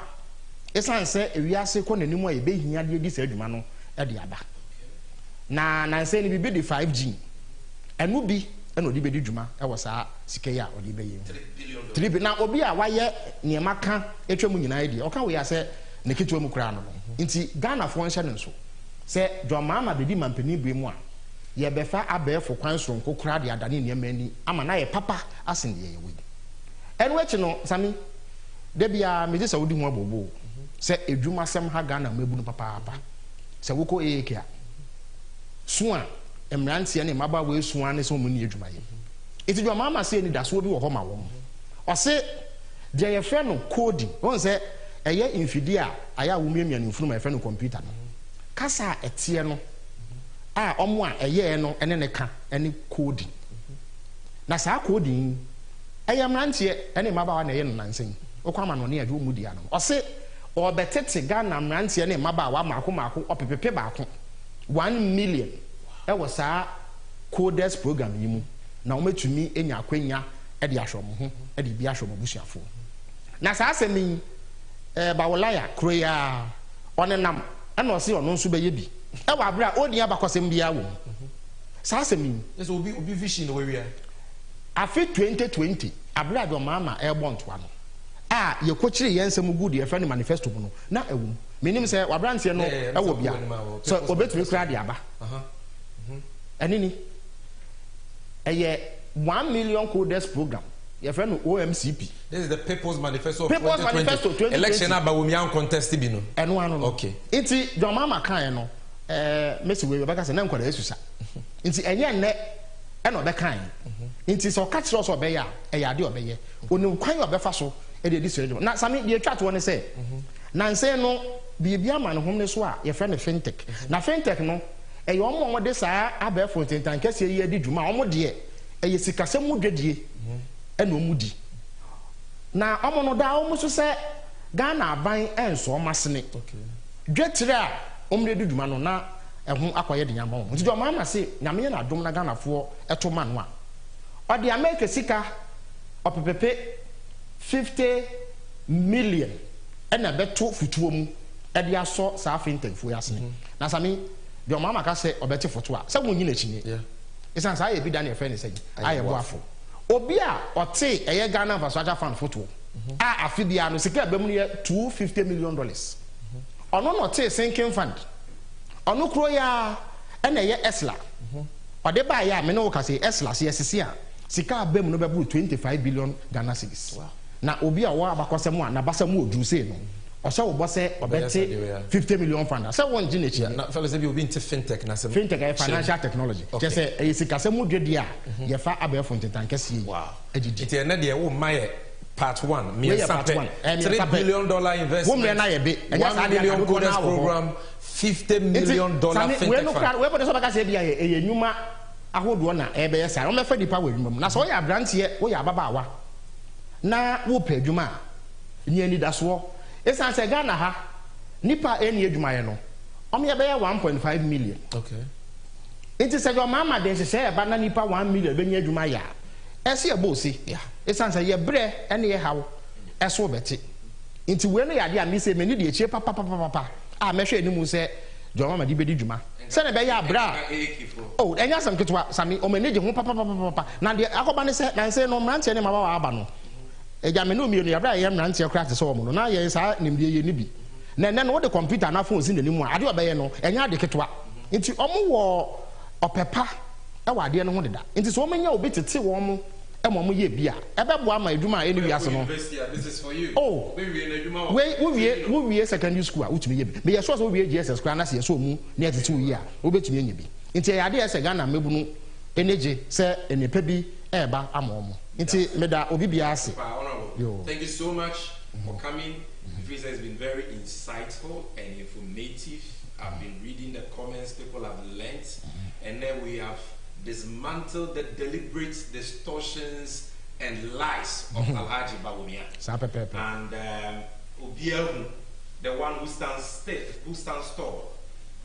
esan se ewiase ko nanimu a ebehia de di sa adwuma no ede aba na nanse ni bibi de 5G enu bi eno de bedi dwuma e wo sa sike ya ode be yim $3 billion na obi a waye niema ka etwam nyina ide o ka we ya se ne kitwa mu kra no nti Ghana fo nhyɛ ne nso se John Mahama bedi mampani bu mu a ye befa abefo kwan so nko kra de adane niema ani ama na ye papa asen de ye we enu echi no Sammy debia meje Saudi ho abobo se edwuma sem ha Ghana mebu no papa se woko ekia so a emrantie ne maba we so an se omuni edwuma ye iti John Mahama se ni daso bi wo ho ma wo o se de ye fe no coding won se eye infidi a aya wo miamia no funu ma fe no computer no kasa etie no a omo a eye no ene ne ka ene coding na sa coding ayamrantie ene mabawa na ye no nansen okwama no ne ade omudi ano o se obetete Ghana mrantie ne mabawa maako opepepe baako 1 million e wo saa coders program yi mu na ometumi enya akwanya e de ahwomo ho e de bi ahwomo busuafo na saa asemi bawolaya kroya onenam e na o se ono nso be ye bi e wa abra odi abakosem bia wo saa asemi yes obi vision we we afi 2020 abra do mama airborne to ano a ye kochiri yensem good ye friend manifesto no na ewum menim say wabrantie no ewo bia so obetumi kura de aba enini eye 1 million coders program your friend OMCP. This is the People's Manifesto of 2020. Election about women contest bi no. Eno ano no. Okay. Inti John Mama kan no Messi we beka say na nkwada esusa. Inti enye nne eno be kan. Inti so ka kire so be ya ade obeye. Oni kwan obefa so e de so edimo. Na sami de twa to ne say. Na nse no bibia ma ne hom ne so a your friend fintech. Na fintech no e yo mo de saa abefo tintan kase yi adi dwuma omo de e sikasem mu dwedie. Eno mudi na omono da omuso se Ghana aban enso masene dwetire a omre duduma no na ehu akoye de nyama nti do mama se nyame na adom na Ghana fo eto ma no a ode America sika opepepe 50 million ena beto futuo mu e de aso sa fintech fo yasene na sami do mama ka se obete foto a se wonyi na chini isan sa ye bi da na efe ne se aye boafo obi a ote eye Ghana infrastructure fund photo a afibia no sika abam no $250 million ono no te sinking fund ono kro ya na eye esla ode ba ya me no ka say esla se yesisi a sika abam no bebu 25 billion Ghana cedis na obi a wa abakosem a na basam oduru sei no osha wo bose obete 50 million fund say won gine chi na fellow say obi into fintech na fintech is financial technology just say e sika se mu dwede a ye fa abefo ntentan kase yi edidi ite na de wo maye part 1 me sample $3 billion investment wo me na ye be $1 million coders program $50 million fintech fund we put so baka say bia ye nyuma ahodo na e be yesa o me fa dipa wa nyuma na so wo ya brantie wo ya ababaawa na wo pa adwuma ni ani da so esan se Ghana ha nipa eni adwumaye no omye be 1.5 million. Okay. Inti se jo mama den se e ba na nipa 1 million be nya adwumaye a ese e bo si esan se ye bre ene ye hawo eso beti inti we no yade a mi se me ni de echie papa a me hwe enimu se jo mama di be di dwuma se ne be ya bra oh enya sam ketwa sami o manage ho papa na de akoba ne se na se no mrante ne ma ba aba no eja me no mi no ya bra ye mrante kra te se wo mo no na ye sa nimde ye ni bi na no de computer na phone sin nimu ade obeye no enya ade ketwa nti omo wo opepa e wa ade no ho deda nti so omenya obi tete wo mo e mo mo ye bia e be boa ma eduma eni wiase no this is for you oh we wie na eduma we wie secondary school a utumi ye bi me ye so we wie GSS kra na se so mu na tete wo yi a obetumi anya bi nti e ade ese Ghana mebunu energy se enipa bi e ba amomo nti me da obi bia ase. Thank you so much for coming. The has been very insightful and informative. I've been reading the comments, people have learnt, and then we have dismantled the deliberate distortions and lies of Alhaji Bawumia. And Obiahu, the one who stands stiff, who stands tall,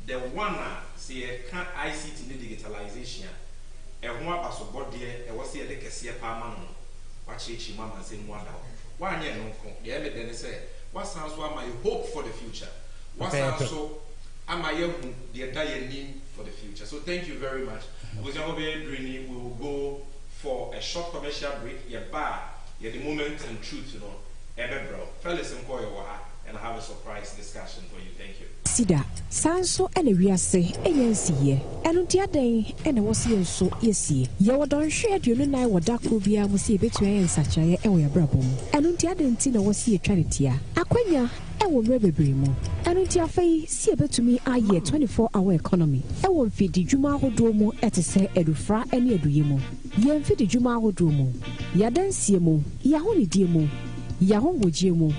the one say ICT digitalization, and one pass about there, and was here the Cassia Palman, watch each mama and say, one year, no, the evidence say. What sounds what my hope for the future? What sounds so am I the entire name for the future? So thank you very much. We will go for a short commercial break. Yeah, the moment and truth, you know. Bro, fellas and I have a surprise discussion for you. Thank you. Sida, Sanso and a Riase, ANC, and Untiaday, and I was here so easy. You don't share you and I what Dakubia was here between such a and we are brabum. And Untiadentina was here Trinitia. Aquania, and will rebel brimo. And Untiafe, see about to me, I year 24-hour economy. I will feed the Juma Hodomo at a say Edufra and Eduyemo. Yen feed the Juma Hodomo. Yadan Siemo, Yahoni Diemo, Yahon Wujemo.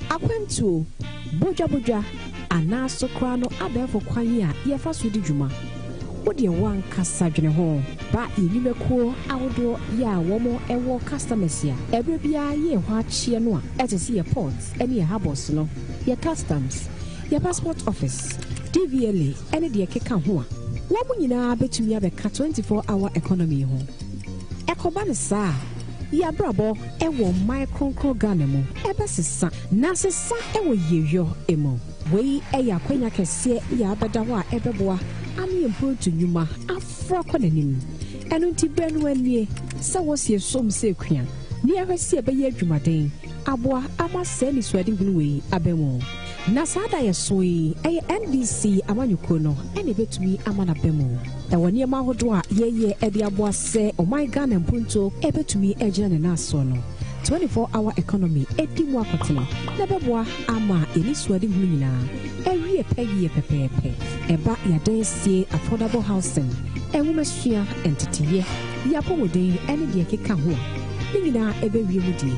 Aquento, Boja. Ana so krano abefo kwanya ye fa so di dwuma wo de wan kasa dwene ho ba enimekuo awodo ya womo ewo customers ya ebre bia ye ho achie no a etese ye ports ene ye harbors no ye customs ye passport office DVLA ene de keka ho a wo mo nyina betumi abeka 24-hour economy ho ekoba ne sa ya brabo ewo micro Ghana mo ebesesa na sesa ewo yeyo emo we eya kwenya kese ya badawa ebeboa ami employed nyuma afra konanim enu ti brenu anie sa wosie som se kwan ni ahwesi ebeye adwumaden aboa ama se ni swedi gunwe abemo na sada yesoi NDC amanyuko no ene betumi amana bemo e woni ma hodo a yeye e de aboa se o my Ghana mpunto e betumi ejina ne naso no 24-hour economy edi mu akotena na beboa ama eni swedi hu nyina ewie peye pepepe eba ya densie affordable housing enwumesua entitiye ya powodin ene de keka ho nyina ebe wie mu di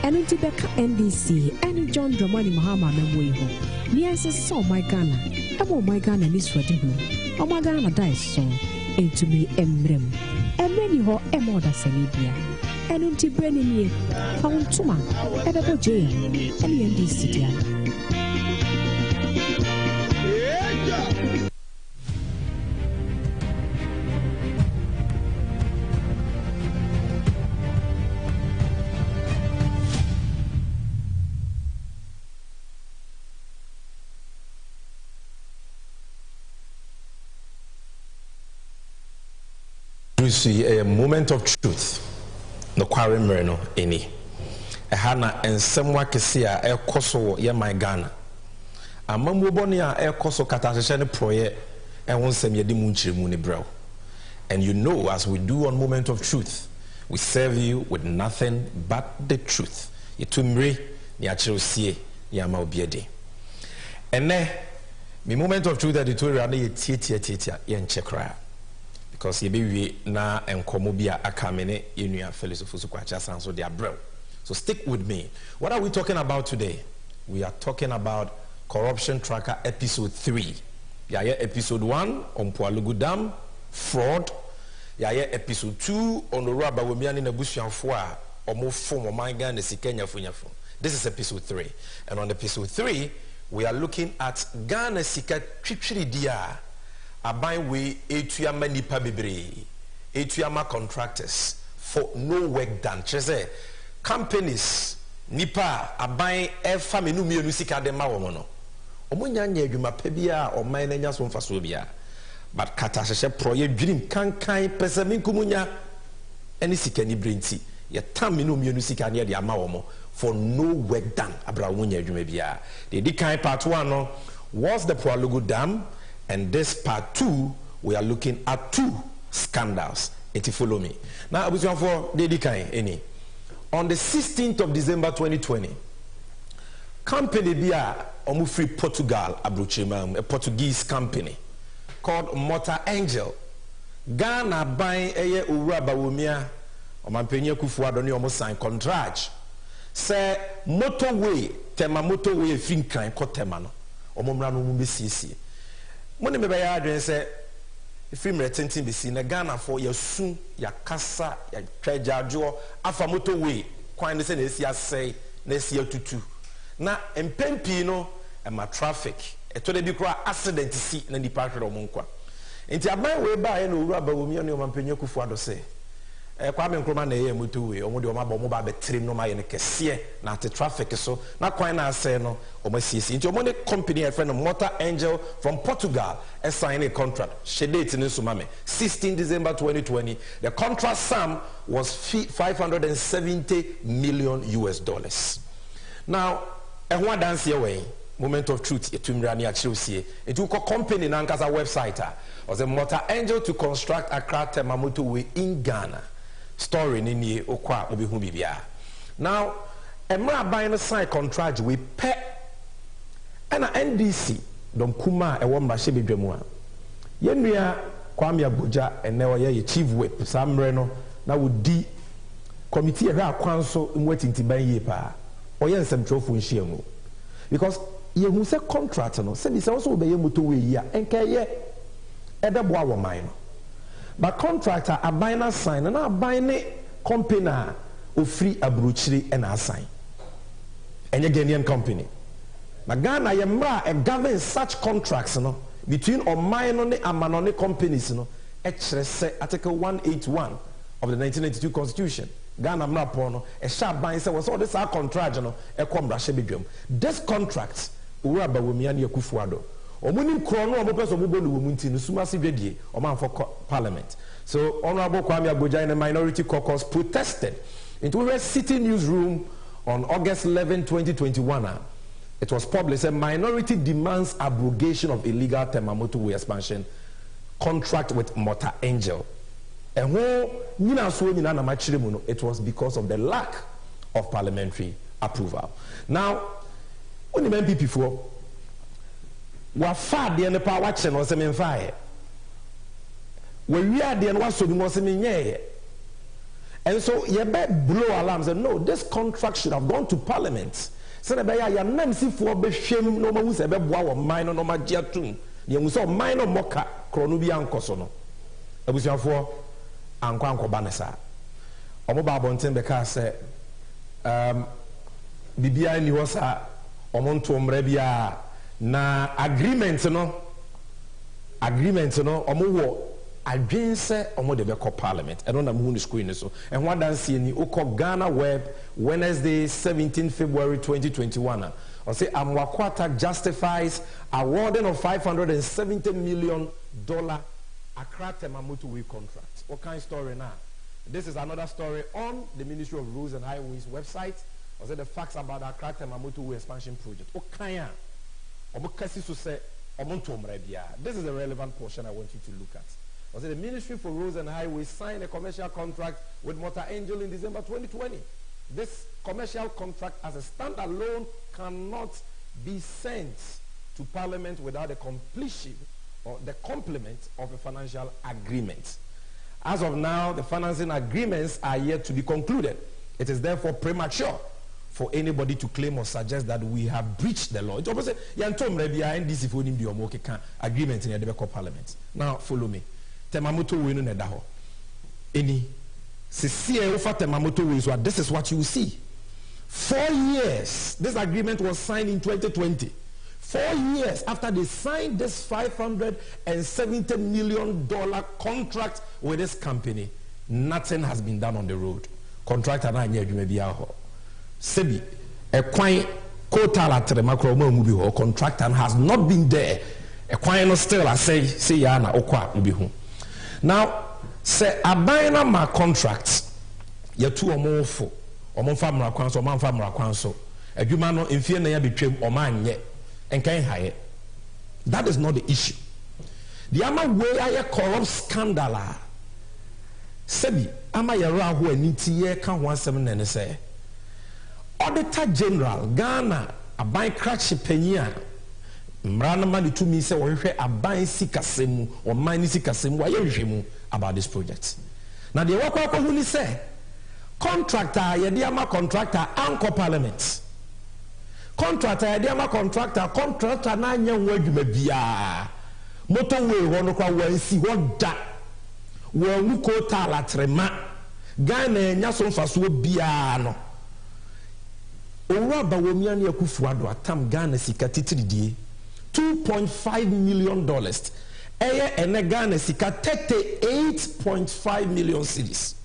ene ti beka NDC ene John Dramani Mahama memwe ho ni ansesa my Ghana ebo my Ghana ni swedi hu o my Ghana dai so entumi emrem emreni ho emoda sanibia ene ti breni ni awuntuma ebebo je ene NDC dia see a moment of truth no kware merno eni ehana ensemwa kese a ekoso ye my Ghana amamu boni a ekoso katahye ne proye ehonsem ye de mu nchiremu ne brew. And you know, as we do on Moment of Truth, we serve you with nothing but the truth. Yetumre ni achirosie ni ama obiede. Ene mi Moment of Truth that it will run ye tietia yen chekra. Because yebewe na enkomo bia akamene yenua philosophy kwacha sanso dia brew. So stick with me. What are we talking about today? We are talking about Corruption Tracker episode 3. Yaya episode 1 on Poalugu Dam, fraud. Yaya episode 2 on the rubber womiani na busuanfo a omo form o man Ghana sikenya funyafo. This is episode 3. And on episode 3, we are looking at Ghana sika twitwiri dia aban we etuyama nipa bebre. Etuyama contractors for no work done. Chese companies nipa aban efa menu mienu sika de ma wo no. Omo nyanya adwuma pa bia o man na nya so mfaso bia. But kata hye project dream kankan pese minkumunya eni sika ni brenti ye tam menu mienu sika ne de ama wo mo for no work done abra wo nya adwuma bia. The kan part 1 no was the Poalugu Dam, and this part 2 we are looking at 2 scandals. It follow me. Now abusuan for the kan eni. On the 16th of December 2020, company bia omu free Portugal abrochema, a Portuguese company called Motor Angel. Ghana buying eye owura bawomia omanpenye Kufuor ni omo sign contract. Say motorway, tema motorway fin kan ko tema no. Omo mra no mu besiesie. Mo ne me ya adwen say film retentin besi na Ghana for ya su ya kasa ya twajajo afa motorway kwan ne se na esi asai na esi atutu. Na empempi no ma traffic eto de bi kura accident si na nipa hwere omonkwa enti aban we ba ye no owura ba womi ne omampanyi Kufuor do se kwa me nkroma na ye motorway omo de omaba omo ba betrim no ma ye ne kese na ate traffic so na kwan na ase no omasiesi enti omo ne company a friend Motor Angel from Portugal signed a contract shedate in Sumame 16 December 2020. The contract sum was $570 million. Now ehwa dance ye way Moment of Truth etumrani achirosie etu ko company na nkasa website was a Motor Angel to construct Accra Tema motorway in Ghana. Story ni nie okwa obihu bibia. Now emra ban no sign contract we pe na NDC don kuma e wo mrahye bedwamu a yenua Kwame Abuja ene wo ye chief whip samre no na wodi committee e hwa kwanso mwatinti ban ye pa oye nsɛmtwerɛfo nhyia mu because yehu sɛ contract no sɛ bisa also obeye motorway yi a enka ye edeboa wo man no but contractor aban na sign na aban ne company a ofri abrochiri e na assign enye Ghanaian company na Ghana ye mra e govern such contracts no between oman no ne amanone companies no e kyerɛ sɛ article 181 of the 1982 constitution Ghana mrapono a sharp ban say was all this our contract no e kom brahye bedwam. This contract owura bawomia ne Kufuor omunim kro no obo person obo no womunti no suma se dwadie o man for parliament. So Honorable Kwame Abuja in the minority caucus protested Into we were City Newsroom on August 11, 2021. It was published, a minority demands abrogation of illegal Tema Motorway expansion contract with Motor Angel. And it was because of the lack of parliamentary approval. Now, when the MP before, we far the power watching was a fire. When we are the one so was a and so you better blow alarms and no, this contract should have gone to Parliament. So the ya nansi for be shame no ma se be boa wo minor no ma gia tum. Ye mu so minor moka krono bi ankoso no. Abusuafo anko ba ne sa. Omo ba bonten be ka se bibia ni ho sa omo nto mra bia na agreement no omo wo adwense omo de be call Parliament. I don't know who the screen so. And what dan see ni oko Ghana Web Wednesday 17 February 2021. I say Amwakwata justifies awarding of $570 million Accra Tema Motorway contract. What kind of story now? This is another story on the Ministry of Roads and Highways website. I say the facts about Accra Tema Motorway expansion project. What kind of this is the relevant portion I want you to look at. Was it the Ministry for Roads and Highways signed a commercial contract with Motor Angel in December 2020? This commercial contract as a standalone cannot be sent to Parliament without the completion or the complement of a financial agreement. As of now, the financing agreements are yet to be concluded. It is therefore premature for anybody to claim or suggest that we have breached the law. It's opposite. NDC for the agreement in the Parliament. Now follow me. Tema Motorway no neda ho. Any CCA over Tema Motorway, so this is what you see. 4 years. This agreement was signed in 2020. 4 years after they signed this $570 million contract with this company, nothing has been done on the road. Contractor na nye adwuma bia ho. Sebi a kwan quota la tremakro mo mu bi ho. Contractor has not been there. A kwan no still I say ya na okwa mu bi ho. Now, say abina ma contracts ye tu omofo omfa mra kwan so omfa mra kwan so adwuma no mfie na ya betwem omanye enkan haye. That is not the issue. The ama way aye corrupt scandal sebi ama ye ra ho aniti ye ka ho asem ne say Auditor General Ghana aban crash panyia Mrana mani to me say wohwe aban sikasemu or mine sikasemu ayehwemu about this project. Now the work who ni say contractor yede ama contractor anko Parliament. Contractor yede ama contractor na anya ho adwuma bia. Motorway ho no kwa wansi ho da. Wo mu ko tala trema. Ghana nya so mfaso bia no. Owa ba wo miane akufuado atam Ghana sika titridie. $2.5 million. Eye Ghana sika 38.5 million cedis.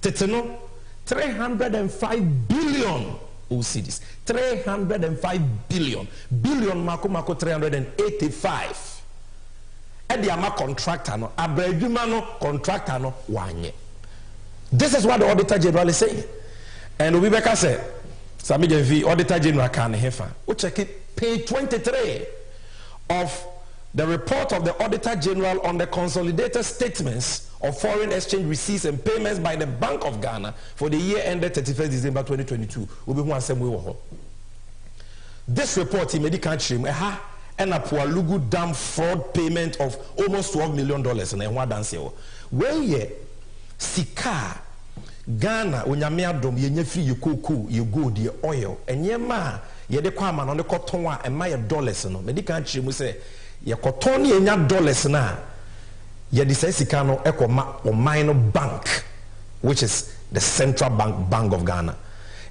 Teteno 305 billion cedis. 305 billion. Billion mako 385. Edi ama contractor no abradwuma no contractor no wanye. This is what the Auditor General is saying. And Obibeka said, Sammy Gyemfi Auditor General can hefa. We check it. Page 23 of the report of the Auditor General on the consolidated statements of foreign exchange receipts and payments by the Bank of Ghana for the year ended 31st December 2022. This report, he made it country, and a Pualugu Dam fraud payment of almost $12 million. And what dance here? Where ye Sika Ghana, when you're dom, you free you cocoa, you go the oil, and ye ma. Ye de kwa man on the cotton and my dollars no medical chimu say ye cotton ye nya dollars na ye de say sika no ekoma o minor bank which is the Central Bank of Ghana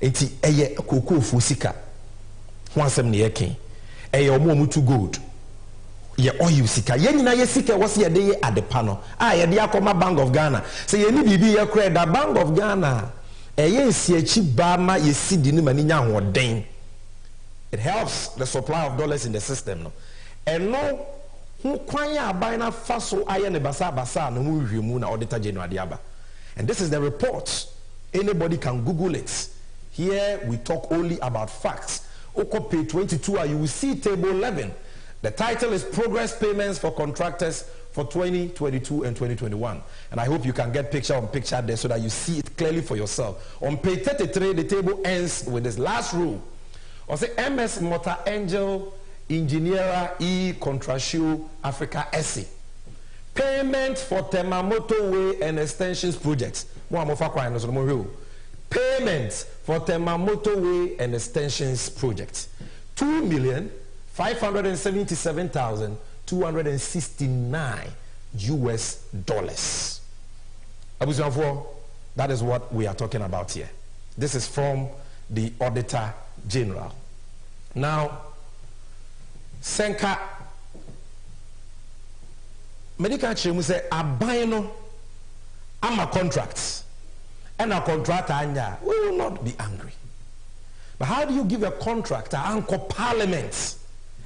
enti eye kokoo fu sika ho asem ne ye ken eye omo to gold ye oil sika ye nyina ye sika was ye de ye adepa no ye de akoma Bank of Ghana say ye ni bibi ye kra da Bank of Ghana eye nsiachi ba ma ye sidi ni mani nya hoden. It helps the supply of dollars in the system. No? And no, who kwanya abina faso aye ne basa no mu hwemu na Auditor General diaba. And this is the report Anybody can Google it. Here we talk only about facts. Oko page 22, you will see table 11. The title is Progress Payments for Contractors for 2022 and 2021. And I hope you can get picture on picture there so that you see it clearly for yourself. On page 33, the table ends with this last rule. Or say MS Motor Angel Engineer E Contratio Africa SC. Payment for Tema Motorway and Extensions Projects. Payment for Tema Motorway and Extensions Project. $2,577,269 US dollars. That is what we are talking about here. This is from the Auditor General. Now, Senka medical chemu say abino ama contracts and a contractor anya, we will not be angry. But how do you give a contractor anchor parliament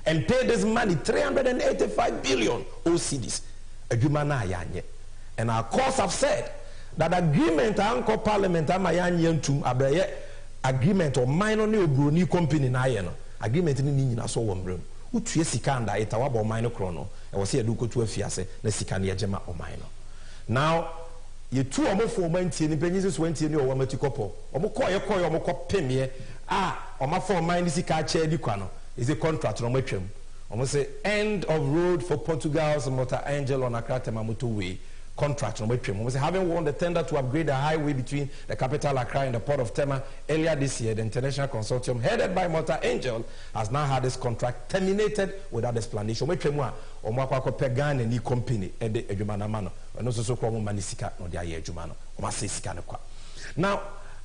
and pay this money 385 billion OCDs? And our courts have said that agreement anchor parliament agreement or minor new company na agreement ni na so wombrem utu sikanda etawabo minor chrono e wo se eduko tu afiase na sikana yegema o minor. Now ye two omo for mantie ni penyisis wantie ni o wamatikopo omo koye omo kopemie omo for mine sika cha di kwa no is a contract no matwam omo say end of road for Portugal's Motor Angel on Accra Tema Motorway contract no matwam omo say having won the tender to upgrade the highway between the capital Accra and the port of Tema earlier this year, the international consortium headed by Motor Angel has now had this contract terminated without explanation. Matwam omo akwa pegan any company e de adwuma na ma no no so kwa mo manisika no de aye adwuma no omo say sika ne kwa. Now,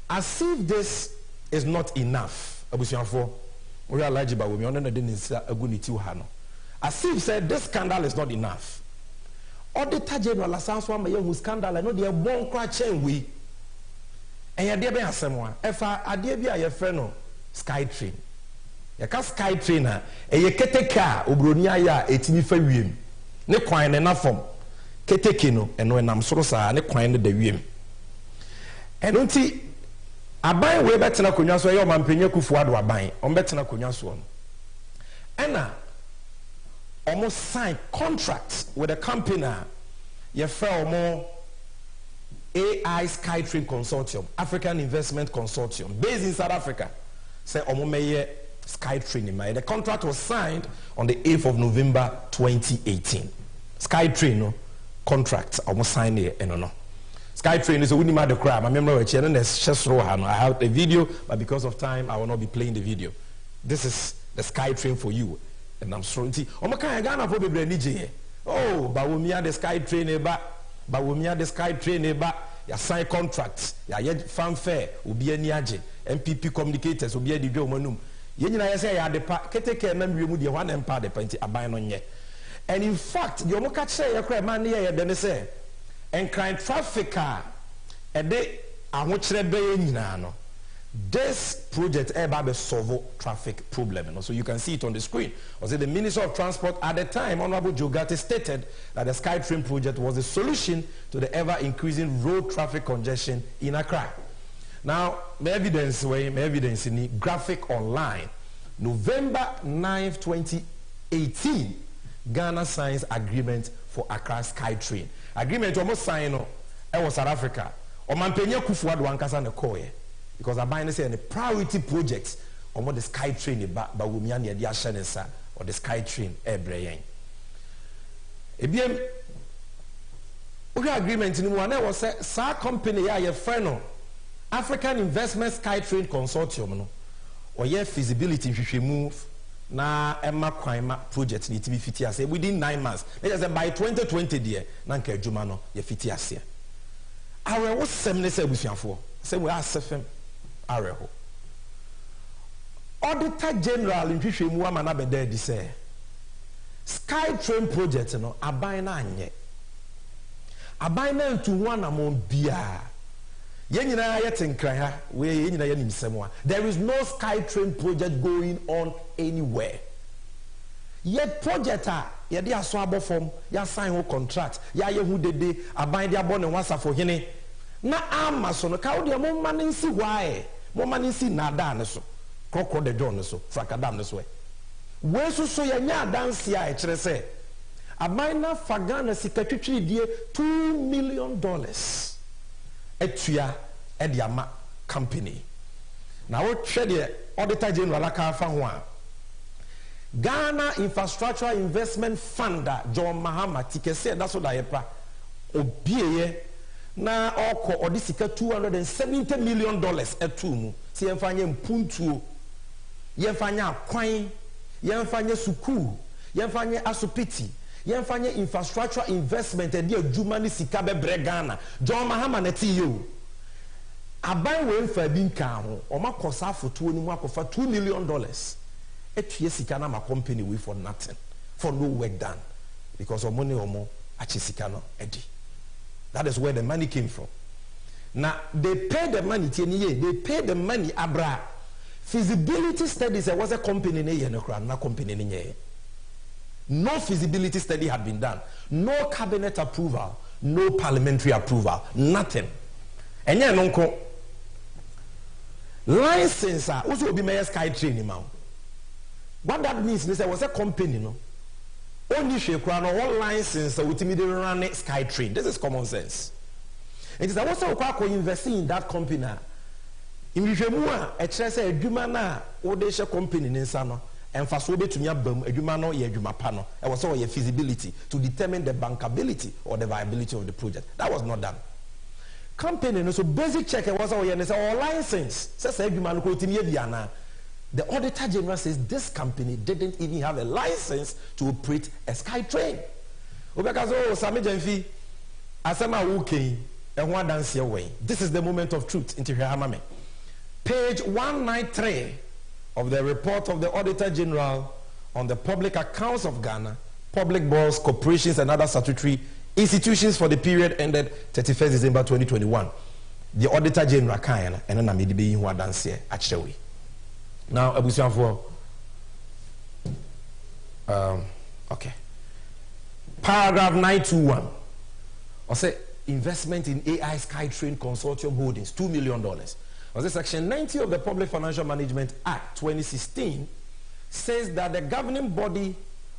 as if this is not enough, abusianfo we are large about we on the denisa aguniti ha no. As if said this scandal is not enough. Auditor General asanso am ye scandal no de bon kwa chen we. Enya de be asem a efa ade bi a ye frɛ no Skytrain. Ye ka Skytrain a eye keteka obroni aya etimi fa wiem. Ne kwan ne na fom. Keteke no eno enam soro sa ne kwan ne da wiem. Eno nti aban we betena konwa so ye o mampenya kufuado aban o betena konwa so no. Ena almost sign contracts with a company ye fell AI Skytrain Consortium, African Investment Consortium, based in South Africa. Say meye Skytrain. The contract was signed on the 8th of November 2018. Skytrain contract almost signed here no. Skytrain is a winning the crab. I remember I have a video, but because of time I will not be playing the video. This is the Skytrain for you. And I'm sorry. Oh, but Bawumia the Skytrain Bawumia the Skytrain ya sign contracts, ya fanfare, ubi niaje, MPP communicators, ubi a digo manum. Yenina say ya de keteke member mu de one empire de penti aban no nye. And in fact, the omo catch say ya cry man here then say and crime trafficker e de ahokyere be nyina no. This project eba solve traffic problem. So you can see it on the screen. Was it the Minister of Transport at the time, Honorable Jogati, stated that the Skytrain project was a solution to the ever-increasing road traffic congestion in Accra. Now, my evidence in the graphic online, November 9th, 2018, Ghana signs agreement for Accra Skytrain. Agreement almost signed was South Africa. Omampenya Kufuor wankasa ne koye. Because I buy say the priority projects on what the Skytrain but we mean the Ashanesa or the Skytrain Ebreyen. Ebiem we agreement in one was say company ya your friend African Investment Skytrain Consortium no or your feasibility if you move na Emma Kwima project need to be fit say within 9 months. Let us say by 2020 there na nka adwuma no ye fit ase. Our what semne say busuafo say we are sefem Areho. Auditor General in Hwehwemu amana beda di say Skytrain project no aban na anye. Aban na ntu one amon bia. Ye nyina ye tenkran ha, we ye nyina ye nimsem a. There is no Skytrain project going on anywhere. Yet project ye de aso abofom, ya sign ho contract, ya ye hu dede aban de abon ne wasa for hene. na ama so no ka wo de mo ma ne nsi hwae mo ma ne nsi na da ne so kokro de don ne so frakadam ne so we so ya nya adanse a kire se abaina fagana sikatwitwi die $2 million etua e de ama company na wo hwe de auditor general aka fa ho a Ghana Infrastructure Investment Fund John Mahama tikese da so da yepa obieye na oko odisika $270 million etumu si yemfanye mpuntuo yemfanye akwan yemfanye sukuu yemfanye asopiti yemfanye infrastructure investment e di adwuma ni sika bebre Ghana John Mahama na ti yo aban we mfa bi nka ho o makosa afotuo ni mu akofa $2 million etue sika na ma company we for nothing for no work done because of money omo achi sika no edi. That is where the money came from. Now they paid the money they paid the money abra feasibility studies. There was a company na company ni no feasibility study had been done, no cabinet approval, no parliamentary approval, nothing. And yeah, nonko license also be my sky train now. What that means is there was a company no only one license with me run sky train. This is common sense. It is also quite investing in that company. In Vijemua, a chess a Jumana or they share company in Sano and Fasobe to Yabum, a Jumano, a Jumapano. It was also a feasibility to determine the bankability or the viability of the project. That was not done. Company, so basic check was our license. Says a Jumano Diana. The Auditor General says this company didn't even have a license to operate a sky train. Obekazo Sammy Gyemfi asema wuke ehwa dance way. This is the moment of truth. Page 193 of the report of the Auditor General on the public accounts of Ghana, public boards, corporations, and other statutory institutions for the period ended 31st December 2021. The Auditor General Kayana and then Amidibe Ihwa dance actually. Now, Abusian for okay. Paragraph 921. I say investment in AI Skytrain Consortium Holdings, $2 million. I say Section 90 of the Public Financial Management Act 2016 says that the governing body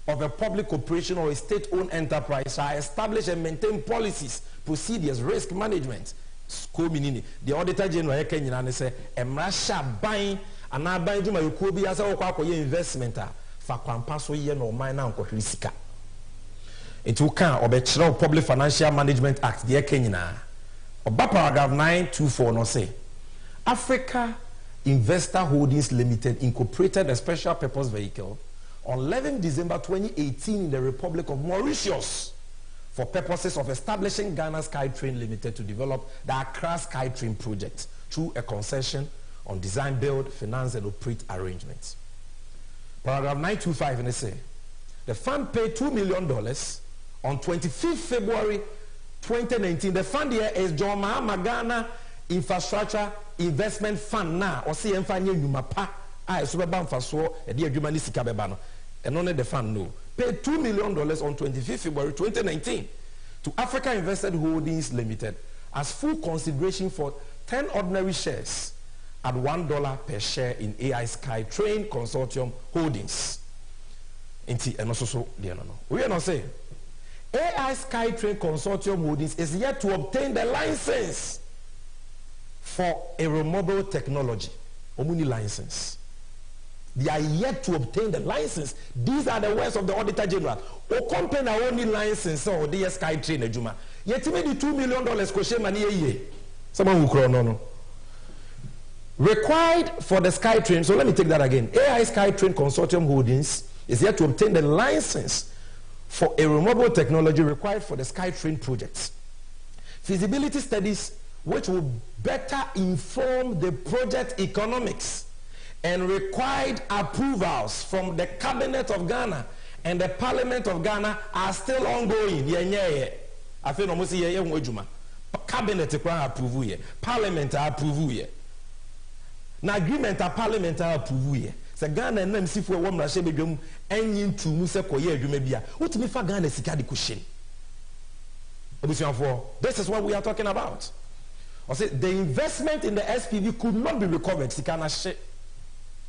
of a public corporation or a state-owned enterprise shall establish and maintain policies, procedures, risk management. The Auditor General say Emrasha buying and now buy juma you could be as a investment for kwampaso ye no mine and risika. It will count or Public Financial Management Act, the Kenya. Oba paragraph 924 no say Africa Investor Holdings Limited incorporated a special purpose vehicle on 11 December 2018 in the Republic of Mauritius for purposes of establishing Ghana Skytrain Limited to develop the Accra Skytrain project through a concession on design, build, finance, and operate arrangements. Paragraph 925, and they say the fund paid $2 million on 25th February 2019. The fund here is John Mahama Ghana Infrastructure Investment Fund now, or CMFA Numapa. I Subaban Faso, a dear Jumani Sikabebano, and only the fund no. Paid $2 million on 25th February 2019 to Africa Invested Holdings Limited as full consideration for 10 ordinary shares at $1 per share in AI Skytrain Consortium Holdings. And also, we are not saying AI Skytrain Consortium Holdings is yet to obtain the license for aeromobile technology. Omuni license. They are yet to obtain the license. These are the words of the Auditor General. O company only license or the Skytrain Ejuma. Yet me the $2 million question money a year. Someone who crow no. Required for the Skytrain, so let me take that again. AI Skytrain Consortium Holdings is yet to obtain the license for aeromobile technology required for the Skytrain projects. Feasibility studies which will better inform the project economics and required approvals from the Cabinet of Ghana and the Parliament of Ghana are still ongoing. Cabinet approve, Parliament approve. Na agreement a parliament a approve ye. Se Ghana nam sifo wo mrahye bedwam enyin tumu se koye adwuma bia. Wotumi fa Ghana sika de ko hye. This is what we are talking about. I said the investment in the SPV could not be recovered. Sikana.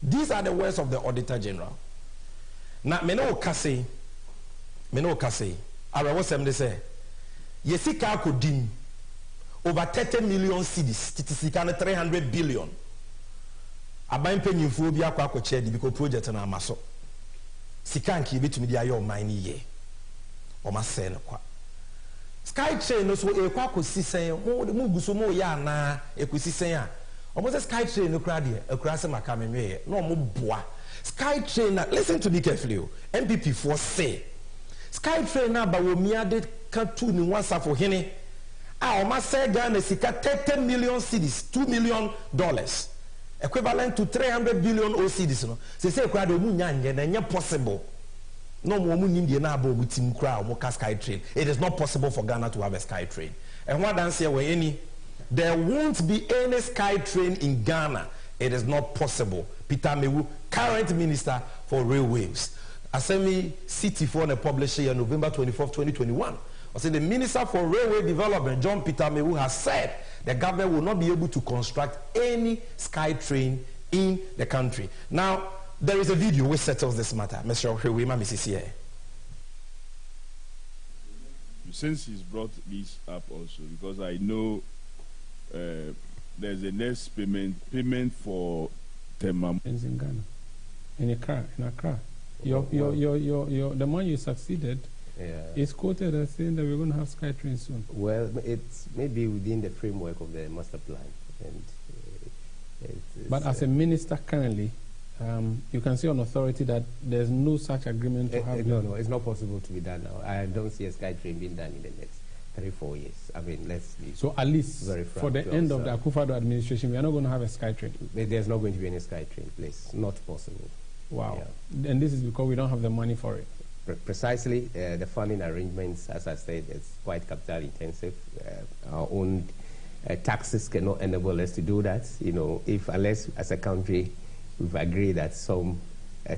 These are the words of the Auditor General. Now, meno kase, I was say, Yesika Kodim, over 30 million cedis, Titikana 300 billion. Abayin penny phobia kwa chair because project na amaso. Sikanki bit me dia your mine ye. O ma se kwa. Sky train no so e kwa kosi sen mo de muguso mo ya na e kosi sen a. O mo se sky train no kra de akura se maka menwe no mo boa. Sky train na listen to me carefully. MPP for say Sky train na ba wo miade ka tu ni wansa for hene. O ma se Ghana sika 30 million cedis, $2 million. Equivalent to 300 billion OCDs. No? Say crowd omu possible. No more na abo team crowd sky train. It is not possible for Ghana to have a sky train. And what dance here any there won't be any sky train in Ghana. It is not possible. Peter Mewu, current minister for railways. Assembly City for the publisher on November 24, 2021. I said the Minister for Railway Development, John Peter Mewu, has said the government will not be able to construct any sky train in the country. Now, there is a video which settles this matter. Mr. Ohewima, Mrs. Here. Since he's brought this up also, because I know there's a next payment for Temam. In Ghana, in Accra. The money you succeeded. Yeah. It's quoted as saying that we're going to have SkyTrain soon. Well, it's maybe within the framework of the master plan. And but as a minister currently, you can say on authority that there's no such agreement to have. No, it's not possible to be done now. I don't see a SkyTrain being done in the next 3-4 years. I mean, let's be so at least for the end of the Akufo-Addo administration, we are not going to have a SkyTrain. There's not going to be any SkyTrain, please. Not possible. Wow. Yeah. And this is because we don't have the money for it. Precisely, the funding arrangements, as I said, is quite capital intensive. Our own taxes cannot enable us to do that. You know, unless as a country we've agreed that some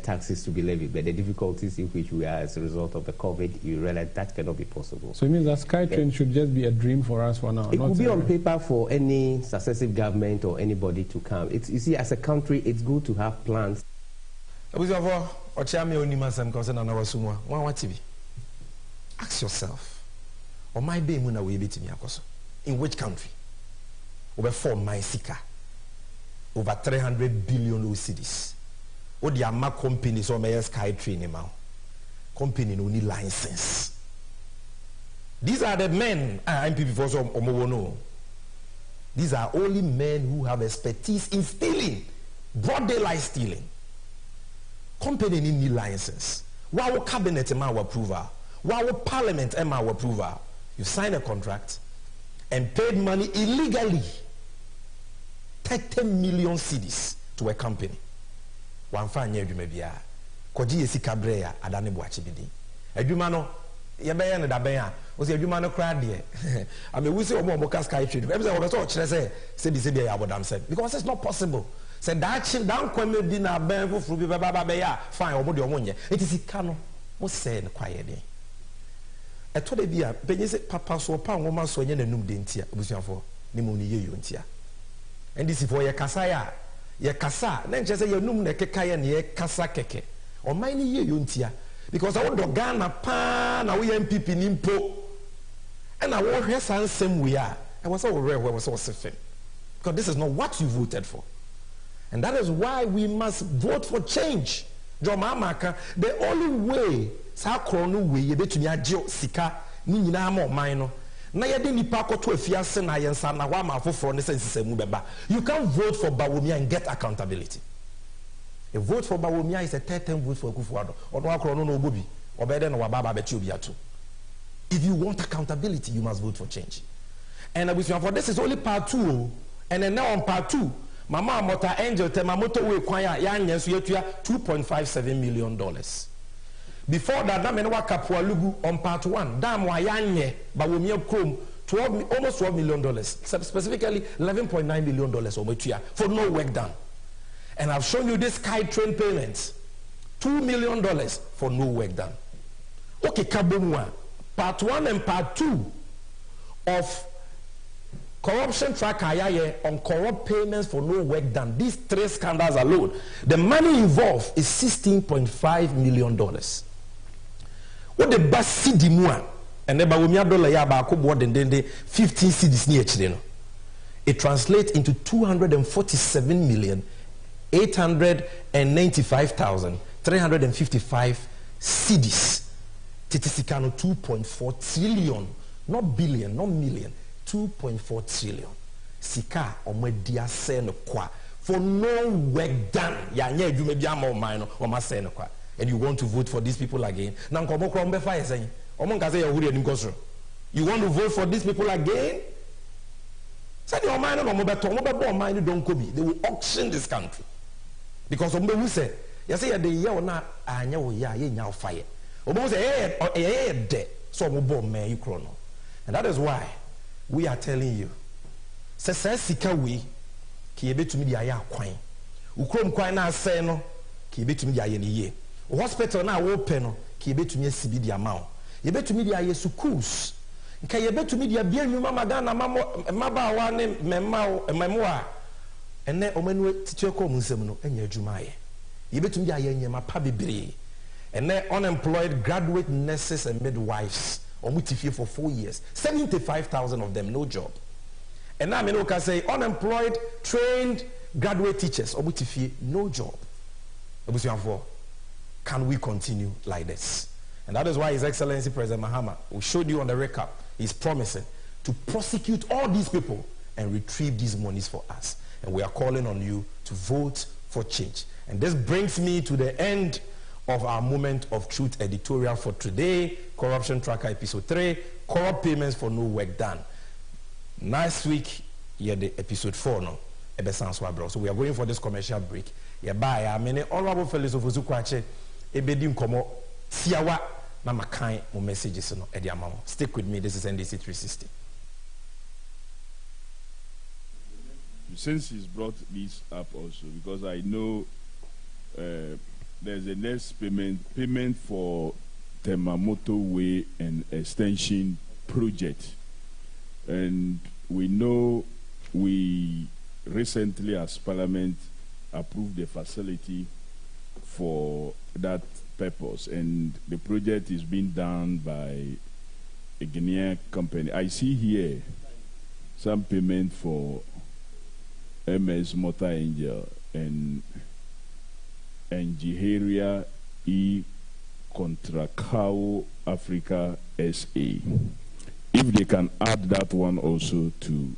taxes to be levied, but the difficulties in which we are as a result of the COVID, you realize that cannot be possible. So it means that SkyTrain should just be a dream for us for now. It will be on paper for any successive government or anybody to come. You see, as a country, it's good to have plans. Ask yourself, in which country? Over 4 Maisika, over 300 billion OCDs. Or the Ama companies or my sky train now. Company no need license. These are the men, MPP for some Omowono. These are only men who have expertise in stealing, broad daylight stealing. Company need license. Wow, cabinet am approval. Wow, parliament am approval. You sign a contract and paid money illegally. 30 million cedis to a company. One fine year you may be a Koji Yesi Cabrea, Adani Boachibidi. A Jumano, Yabayan and Abaya, was a Jumano crowd there. I mean, we see a more sky trade. Everything was all say because it's not possible. Say that shit down kwame dinner ben for baba fine or money. It is Ikano. What's saying quiet day? I told the beer, Benny Papa so pound woman so yen and num dentia, for Nimuni Yuntia. And this is for your Kasaya, your Kasa, then just say your num ne kekaya and ye Kasa keke, or mine ye Yuntia, because I want to Ghana pan away MPP Nimpo, and I want her son same we are. I was all rare where I was all safe. Because this is not what you voted for. And that is why we must vote for change. The only way you sika you can vote for Bawumia and get accountability. A vote for Bawumia is a 10 vote for Akufo-Addo. If you want accountability, you must vote for change. And this is only part 2. And then now on part 2, Mama Mota Angel Temamoto we kwaya yanya so yetua $2.57 million. Before that, Dam Enwa Kapua Lugu on part 1, Dam wa yanye Bawumia Chrome almost $12 million, specifically $11.9 million for no work done. And I've shown you this sky train payments, $2 million for no work done. Okay, Kabumwa, part 1 and part 2 of corruption tracker on corrupt payments for no work done. These 3 scandals alone, the money involved is $16.5 million. What the bus cedi mua and the $15 cedis. It translates into 247,895,355 cedis. Titisikano 2.4 trillion, not billion, not million, 2.4 trillion. Sika omedia sen kwa for no work done. Ya nye you may be a more minor or ma sen kwa. And you want to vote for these people again? You want to vote for these people again? They will auction this country. Because who say, you say the year or not, I know ya fire. And that is why we are telling you. Sika we ki to me the kwine. Ukrom kwine na say no ki to me the ye. Hospital na open no ki to me sibi the amount. Ye to me the schools. Nka ye to me the bia nyuma magana maba wa ne memmoa. Ene omenu titwe ko munsem no enya adwuma ye. Ye to me the nyema pa bebre. Ene unemployed graduate nurses and midwives omutifie for 4 years. 75,000 of them no job. And now I can say unemployed trained graduate teachers omutifie no job. Can we continue like this? And that is why His Excellency President Mahama, we showed you on the recap, is promising to prosecute all these people and retrieve these monies for us. And we are calling on you to vote for change. And this brings me to the end of our Moment of Truth editorial for today, Corruption Tracker Episode 3, Corrupt Payments for No Work Done. Next week, the episode 4 no. So we are going for this commercial break. Bye. Many honorable fellows of Uzukwache, Ebedim Komo, Tiawa, Mama Kai, mo messages no. Stick with me. This is NDC 360. Since he's brought this up also, because I know there's a next payment for Temamoto Way and Extension Project. And we know we recently as Parliament approved the facility for that purpose, and the project is being done by a Ghanaian company. I see here some payment for MS Motor Angel and Nigeria E Contracao Africa SA. If they can add that one also to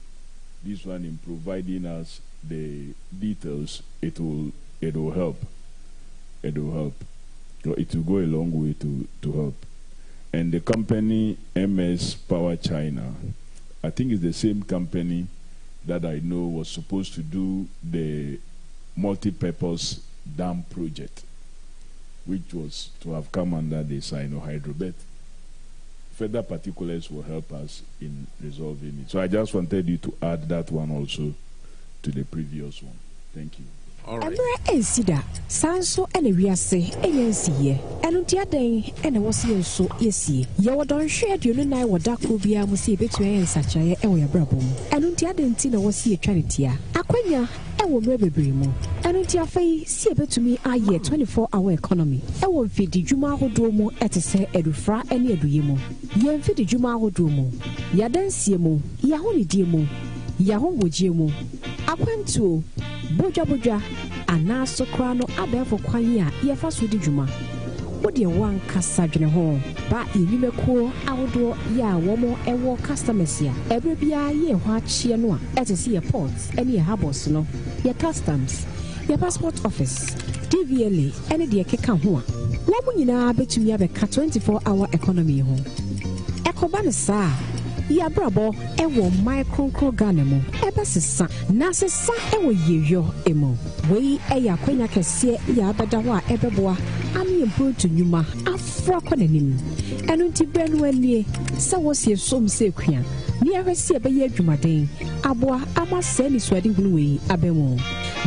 this one in providing us the details, it will help. It will help. It will go a long way to help. And the company MS Power China, I think it's the same company that I know was supposed to do the multi-purpose dam project, which was to have come under the Sino-Hydrobet. Further particulars will help us in resolving it. So I just wanted you to add that one also to the previous one. Thank you. All right. Sanso and a riase, NDC, and Tiaday, and a was so easy. Yawadon shared you and I what Dakubia was see between such a area brabum. And Tiadentina was here Trinitia. Aquania, and will maybe brimo. And Tiafe, see a bit to me, I year 24-hour economy. I will feed the Juma Hodomo at a say Edufra and Eduyemo. Yen feed the Juma Hodomo. Yadan Siemo, Yahoni Diemo, Yahon Wojemo. I went to Boja anaso krano abefo kwanya ye fa so di dwuma wo de wan kasa dwene ho ba enyimeko awodo ya womo ewo customers ya ebe bia ye ho achie no a etese ye ports ene ye harbors no ye customs ye passport office DVLA ene de keka ho a wo mu nyina betumi abeka 24-hour economy ho ekoba ne saa ya brabo ewo micro ganemo ebesesa na sesa ewo yeyo emo we eya kwenya kese ya bedawa ebeboa ami improve nyuma afra kwanenim enu nti brenu anie se wo sie som se kwia ni ahwese ebeye adwumaden aboa amase ni swadi hunu we abemo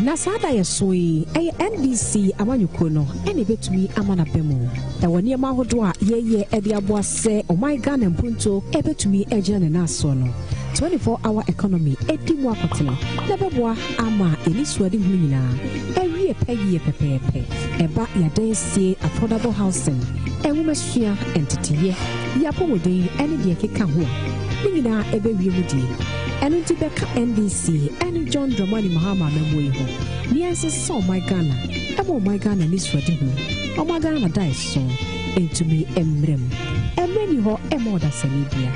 na sada yesoi NDC amanyuko no ene betumi amana bemo da woni amahodo a yeye ede aboa se o my Ghana mpunto ebetumi ejina ne naso no 24-hour economy edi mu akotena na beboa ama eni suade hu nyina ewie peye pepepe eba yadensie affordable housing enwumesua entitiye yapo wodin ene de keka ho nyina ebe wie mu di enu ti beka NDC ene John Dramani Mahama memwe ho nianse so my Ghana ebo my Ghana ni suade hu o my Ghana dai so entumi emrem emreni ho emoda sanibia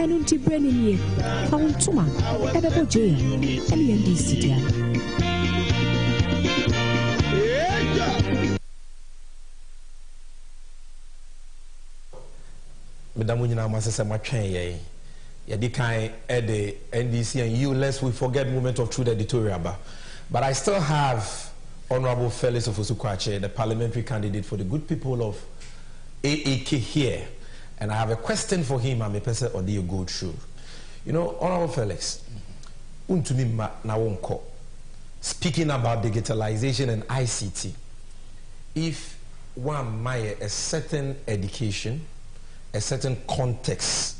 enu ti breni nie awuntuma edebo je ene NDC dia Madam Nyina Masese matwen ye yedi kan the NDC and you lest we forget moment of truth editorial but I still have Honorable Felix Ofosu-Kwakye, the parliamentary candidate for the good people of AAK here, and I have a question for him. I'm a person or do you go through? You know, Honorable Felix, speaking about digitalization and ICT, if one might a certain education, a certain context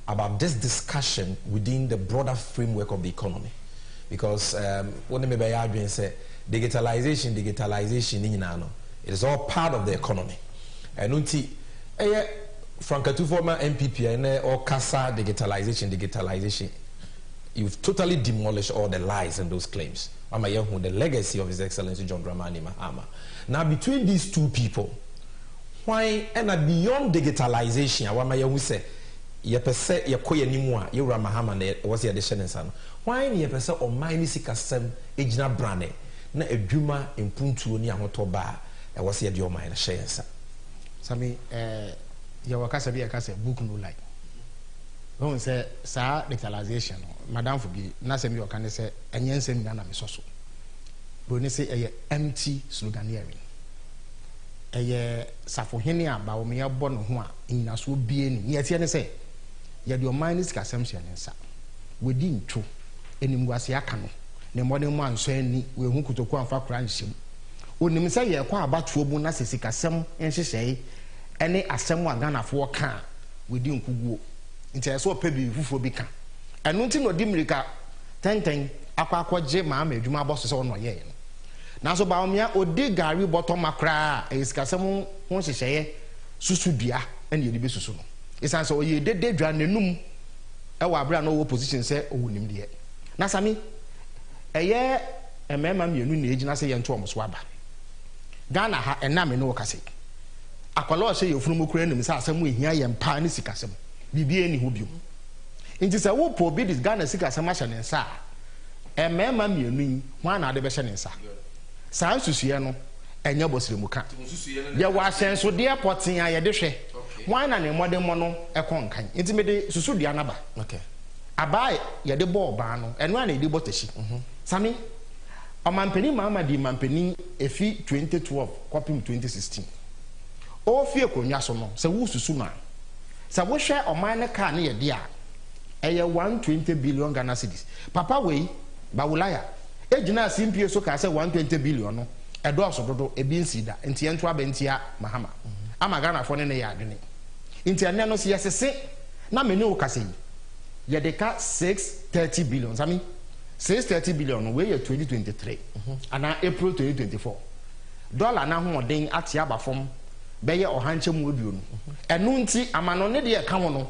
about this discussion within the broader framework of the economy, because when they say digitalization, it is all part of the economy. And unti Franca former MPP and or Casa digitalization, you've totally demolished all the lies and those claims. The legacy of His Excellency John Dramani Mahama. Now between these two people, why and beyond digitalization, why say ye pese ye koye nimwa ye Ura Mahama was the addition and son. Why ye pese or mine sikasem ejina brane na edwuma impuntu ni ahotoba e was ye dio mine share nsa. Sammy ya wakasa bi akasa book no like. When say sa digitalization madam forbi na say me okane say enyensem na me soso. Bro ni say eye empty sloganeering. Eye safohene aba o me yebo no ho a nyinaso bie ni. Ye tie ne say ye de o mine sikasem hye ne nsa. Wedi ntwo enimguase aka no. Ne modern man so ani we hu kutoku amfa kra nhyem. Onim say ye kwa abatuo bu na sikasem enhyehyei ene asem a Ghanafo ka wedi nkuguo. Nti eso pebi fufuo bi ka. Enu nti no di mirika tenten akwakoje ma adwuma boso se ono ye no. Na so ba omia odi gari bottom makra esikasem ho hyehyeye susudua ene ye be susu no. Isan so oye dede dwa nenum e wa bra no wo position se owonim de. Na sami eye emema mienu na ejina se ye nto omso aba. Ghana ha ename no kase. Akwalo se ye funu kura nim se asem ehia ye mpa ne sikasem. Bibie ni ho biom. Nti se wo po bi dis Ghana sikasem ahye ne nsa. Emema mienu ho na ade be hye ne nsa. Saa susuye no enya bosire muka. Ye wa senso de airportin a ye de hwe. Why na ne modern mono ekon kan. Nti me de susu dua na ba. Okay. Abai ye de ball ba no. Eno na de botashi. Sami Omampeni Mama di Mampeni efi 2012 kopim 2016. O fie konwa so no se wo susu na. Se wo hwe oman ne car ne ye de a eye 120 billion Ghana cedis. Papa wei ba wulaya. Ejina simpie so ka se 120 billion no. Edo so dodo ebi nsida. Nti ento abentia Mahama. Ama Ghanafo ne ne ya adwene. Nti ane no se yesese na meni wo kase yi. Ye de ka 630 billion. Sami 630 billion we year 2023 and April 2024 dollar na ho den atia aba fom be ye ohanche mu oduo no enu nti amano ne de ka ho no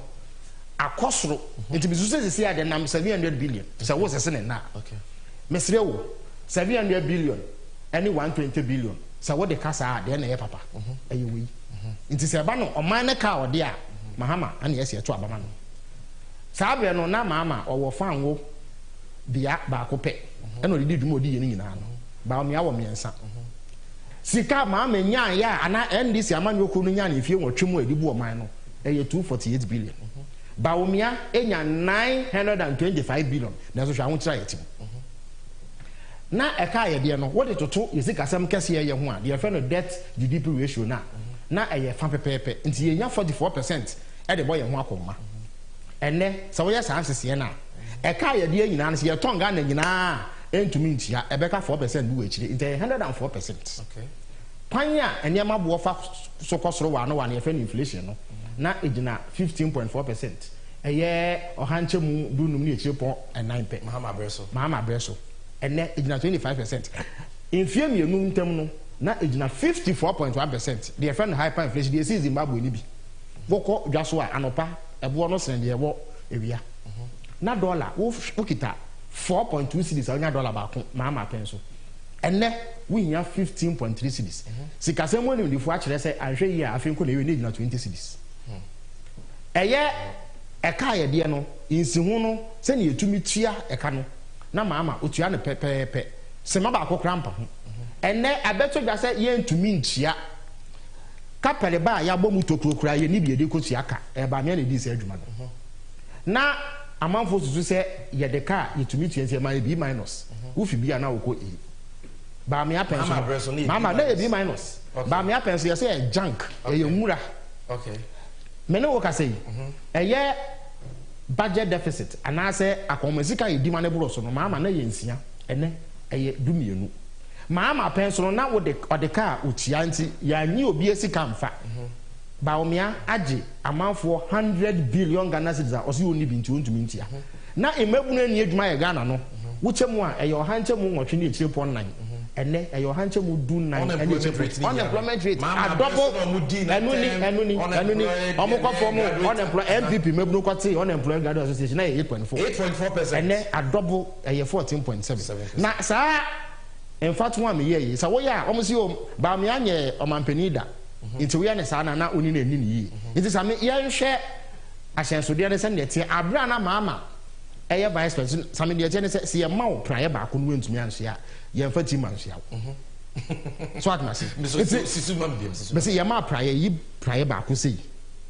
akosoro nti bisu se ya de nam 700 billion se wo se ne na okay mesre wo 700 billion any 120 billion se wo de kasa de na ye papa eye wi nti se ba no oman ne ka ode a Mahama ana yesi eto abama no sabe no na mama owo fanwo bia ba ko pe eno didi dwuma odi ye ni nyina no ba o me awo miensa sika ma nya ya ana NDC amanyoko no nya na efie nwotwemu adibu o man no eye 248 billion ba o me enya 925 billion na so hwa ho kira yetim na eka ye de no wo de toto yesika sam kese ye ho a de fe no debt GDP ratio na eye fa pepepe nti ye nya 44% e de boy ho akoma enne so wo ye sansese na eka ye de nyina no se ye tonga na nyina entumi ntia ebeka 4% bu wechire nti 104%. Okay. Panya eniema bo fa so kosoro wa no wa na ye fe inflation no na ejina 15.4%. ɛyɛ ɔhankyɛ mu dunum ne ekyir pɔn 9 pɛ mahama breso ɛnɛ egyina 25%. Mfie mienu ntam no na egyina 54.1%. The friend hyperinflation dey see Zimbabwe ni bi. Boko dwa so a anopa ɛboɔ no sen de ɛwɔ ewia. Na dollar wo kita 4.2 cedis a onya dollar baako mahama pɛn so. Ɛnɛ we nya 15.3 cedis. Sikasɛm mo ni ndifo akyerɛ sɛ ahwɛ yi a afɛn ko na ewe ne gyina 20 cedis. Ɛyɛ ɛka yɛ deɛ no nsihu no sɛ ne yɛtumi tua ɛka no na mahama otua ne pɛpɛɛpɛ sema baako krampa ho. Ɛnɛ abɛto dwa sɛ yɛntumi ntua kapɛle ba ya bɔ mu tokrokra yɛ ni biede ko tua ka ɛba me na di sɛ adwuma no. Na amanfo susu sɛ yɛ de ka yɛtumi tua sɛ ma B-. Wo fi bia na wo ko E. Ba me apenso mama na B-. Ba me apenso yɛ sɛ junk ɛyɛ nwura. Okay. Me no wo ka sɛ ɛyɛ budget deficit anaasɛ akomasika yɛ di ma ne boro so no mama na yɛ nsia ɛnɛ ɛyɛ dumienu. Mama penso no na wo de odeka otua nti ya nyi obi esika mfa ba omia age amanfo 100 billion Ghana cedis a osi oni bi nti ontumi ntia na emabunu ani adwuma ye Ghana no wo chemu a eye ohanche mu nwotwe ne echire pon 9 ene eye ohanche mu du 9 ene unemployment rate a double enuni omukọ form unemployment MPP mabunu kwate unemployment graduate association na 8.4% ene a double eye 14.7 na saa in fact one me ye so wo ya omo si o ba me anye omampani da nti wo ya ne sa na oni na ani ni nti sa me ye nhwe ahyensode ne se ne tie abra na mama eye vice president sa me de tie ne se ye ma wo praye ba ko no wentumi anhwe a ye mfa ti manhwe a so atma se sisu ma biem sisu me se ye ma praye yi praye ba ko sei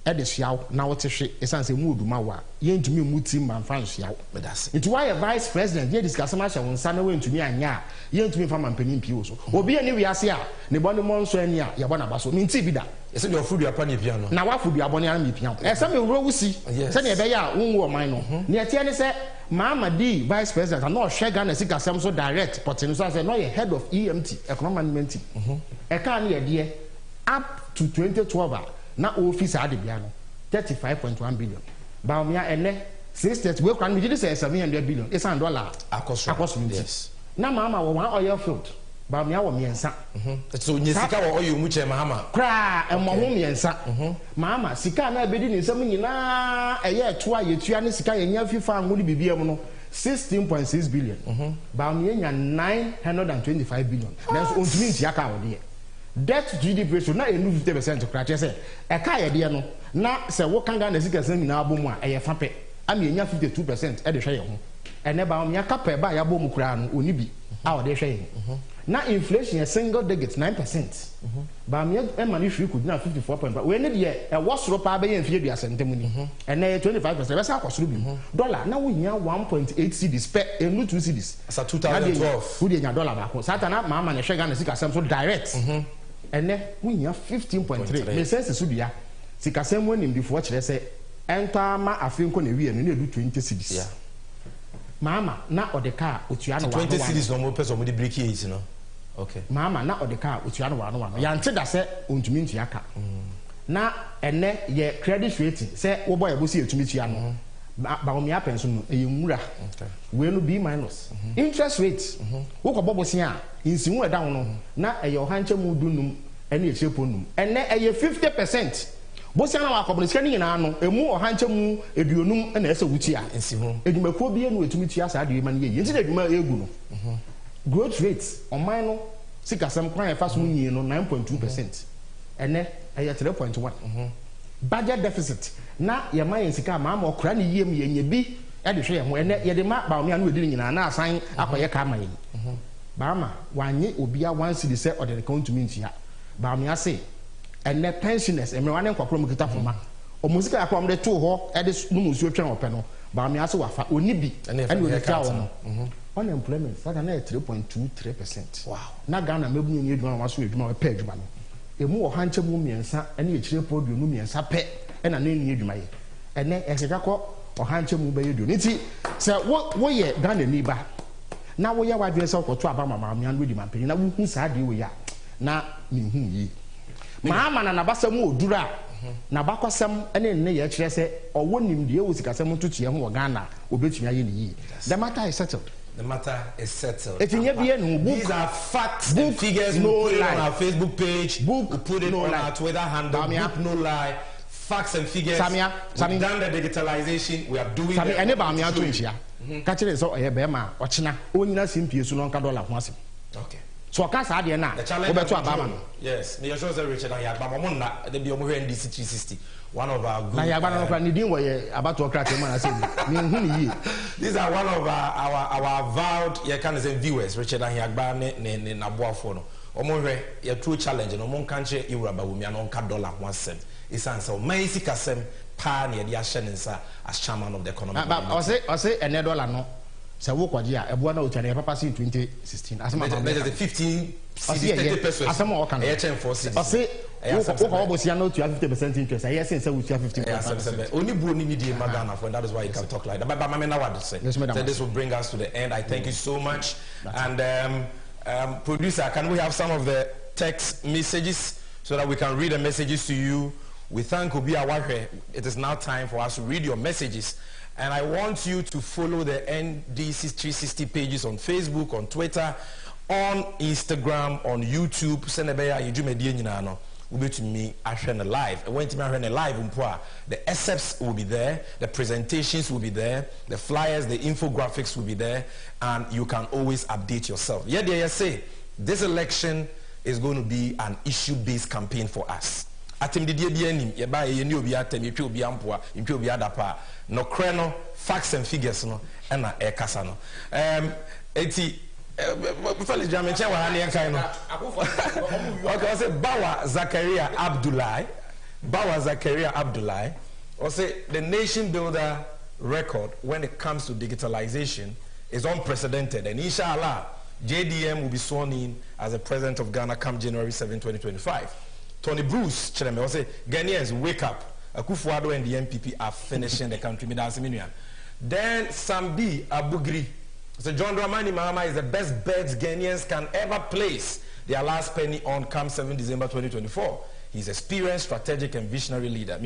e de hweaw na wo te hwe esan se mu oduma wa ye ntumi mu ti man fa hweaw medase nti why vice president ye discuss ma hye won sa na we ntumi anya ye ntumi fa man panin pii wo so obi ani wiase a ne bɔ ne mo nso ani a ye bɔ na ba so minti bi da ese de ofudu apa ne pia no na wafudu abɔ ne mi pia ese me wuro wusi se ne be ya wonwo oman no ne etie ne se Mama D vice president and no share Ghana sika sem so direct but no say no ye head of EMT economic management team e ka na ye de up to 2012 na office ade bia no 35.1 billion ba omia ene 630 we kwan me did say 700 billion is an dollar akoso yes na mama wo one oil field ba omia wo miensa so nyesika wo oil mu che mama kra e mo ho miensa mama sika na abedi ni nsam nyina eye toa yetua ne sika yenya fifa ngudi bibia mu no 16.6 billion ba omia nya 925 billion na so ontumi ntia ka wo de debt to GDP ratio na enu 50% kra che se e ka ye de no na se wo kanga na sika sam nyina abomu a eye fape am ye nya 52% e de hwe ye ho ene ba omia kapa ba ya bomu kra no oni bi a o de hwe ye na inflation is single digit 9%. Ba me e mani hwe ku na 54.5 we ne de e wosoro pa ba ye mfie du asentem ni ene 25% be sa akosoro bi dollar na wo nya 1.8 cedis per enu 2 cedis as 2012 wo de nya dollar ba ko satana mama na hwe ga na sika sem so direct ene wo nya 15.3 me sense so bia sika sem woni mbifo kire se enta ma afenko na wi enu na edu 20 cedis mama na odeka otua no 20 cedis no mo peso mo de break here no. Okay. Mama na odeka otua no wano ya nte da se ontumi ntua ka na ene ye credit rating se wo boy bo se etumi tua no ba o mi apenso no eye nwura we no B-. Interest rate wo ko bobo se a nsihu eda ho no na eye ohanche mu dunum ene echepo num ene eye 50% bosia na wakobno sika ni nyina no emu ohanche mu eduonum na ese wuti a nsihu edwumakuo bi enu etumi tua sa de man ye yenti edwuma egu no growth rate oman no sika sam kwan fa so nyi no 9.2% ene eye 3.1 budget deficit na ye man sika ma ma okra ne yiem ye nya bi e de hwe ye ho ene ye de ma ba o me anu edi nyina na asan akoye ka ma ye ba ma wanye obia 1 cedi se odere countumi ntia ba me ase ene pensioners emrewane nkopro mu kita foma o musika akwa mde to ho e de no musuo twen ope no ba me ase wafa oni bi ene oni ka wo unemployment sada na 3.23%. Wow. Na Ghana mebunu ni edwuma waso edwuma pe edwuma no emu o hanche mu miensa ene echire podium no miensa pe ena na ni edwuma ye ene eheka ko o hanche mu be yedu nti se wo ye Ghana ni ba na wo ye wadwe se okoto aba mama me anu edwuma pe na wo hu sa de wo ya na me hu yi mama na nabasa mu odura na bakwasem ene ne ye kire se owo nimdie wo sikasem tutu ye ho Ghana obetumi aye ne yi. The matter is settled. The matter is settled. These are facts and figures. No we put it on our Facebook page. We put it on our Twitter handle. Book no lie. Facts and figures. We've done the digitalization. We are doing it. Okay. So I can't say na. Yes, me sure say Richard and Yagba Mamona they be omo NDC 360. One of our good these are one of our vowed viewers, Richard and Yagba ne Nabuafo no. Omo hwe your true challenge no mon kanche Iraba wumi anonka dollar 1 cent. It's answer maisi kasem pa ne dia hye as chairman of the economic. But I say $1 no. So wo kwaji a ebo na otwane papa in 2016 asema ma there's a 15 30 pesos asema o kan e chen for city say wo ko obosia no to 50% interest I say we 50%. Only bro ni die magana for that is why you can talk like that. But mama na what say so this will bring us to the end. I thank you so much. And producer, can we have some of the text messages so that we can read the messages to you? We thank Obi Awahwe. It is now time for us to read your messages. And I want you to follow the NDC 360 pages on Facebook, on Twitter, on Instagram, on YouTube. Send a will be to me live. And when to live, the excerpts will be there, the presentations will be there, the flyers, the infographics will be there, and you can always update yourself. Yeah, they say this election is going to be an issue-based campaign for us. Atem de die bia nim ye ba ye ni obi atem ye twa obi ampoa ntwa obi adapa no kre no facts and figures no e na e kasa no eti before the German chair wa na yan kan no okay say Bawa Zakaria Abdullahi or say the nation builder record when it comes to digitalization is unprecedented, and inshallah JDM will be sworn in as the president of Ghana come January 7, 2025. Tony Bruce, Cheleme, say Ghanaians wake up. Akufo-Addo and the MPP are finishing the country. Then Sambi Abugri. So John Dramani Mahama is the best bets Ghanaians can ever place their last penny on come 7 December 2024. He's experienced, strategic, and visionary leader.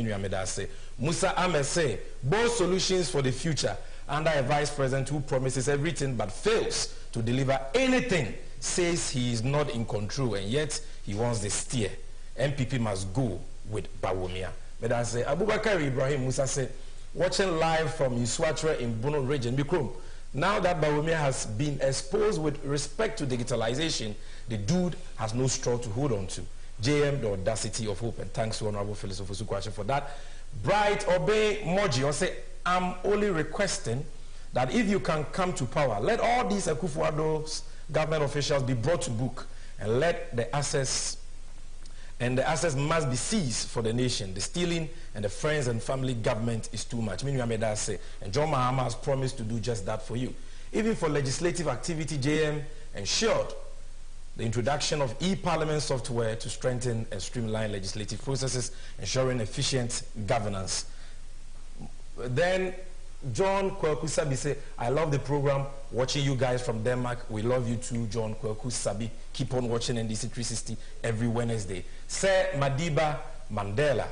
Musa Ahmed say both solutions for the future under a vice president who promises everything but fails to deliver anything, says he is not in control and yet he wants the steer. MPP must go with Bawumia. But I say, Abubakar Ibrahim Musa said, watching live from Iswatra in Bono region, Bikrum. Now that Bawumia has been exposed with respect to digitalization, the dude has no straw to hold on to. JM, the audacity of hope, and thanks to Honorable Phyllis Ofosu-Kwakye for that. Bright Obey Moji, I say, I'm only requesting that if you can come to power, let all these Akufo-Addo's government officials be brought to book and let the assets must be seized for the nation. The stealing and the friends and family government is too much. Say, and John Mahama has promised to do just that for you. Even for legislative activity, JM ensured the introduction of e-parliament software to strengthen and streamline legislative processes, ensuring efficient governance. Then John Kweku Sabi say, I love the program, watching you guys from Denmark. We love you too, John Kweku Sabi. Keep on watching NDC 360 every Wednesday. Sir Madiba Mandela.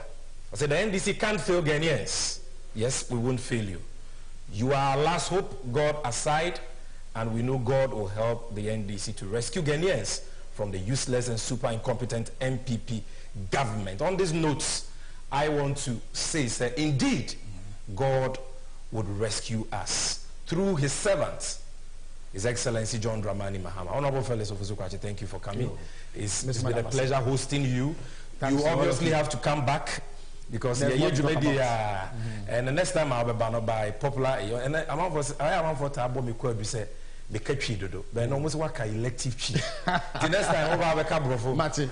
I said, the NDC can't fail Ghanaians. Yes, we won't fail you. You are our last hope, God aside, and we know God will help the NDC to rescue Ghanaians from the useless and super incompetent MPP government. On these notes, I want to say, sir, indeed, God would rescue us through his servants, His Excellency John Dramani Mahama. Honorable Phyllis Ofosu-Kwakye, thank you for coming. It's been a pleasure hosting you. You obviously have to come back because and the next time I'll be banned by popular and I'm for tabo me kwa say be catchy dodo. But no almost work elective chi. The next time over be brofo. Mate.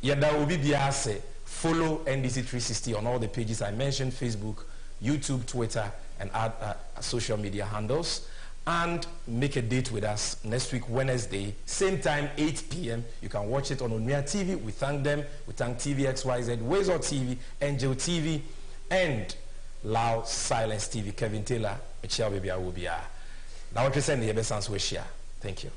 Yada will be say follow NDC 360 on all the pages I mentioned, Facebook, YouTube, Twitter, and social media handles. And make a date with us next week, Wednesday, same time, 8 p.m. You can watch it on Onmia TV. We thank them. We thank TVXYZ, Wazor TV, Angel TV, and Loud Silence TV. Kevin Taylor, Michelle Baby Awubia. Now, what you send the best answer, thank you.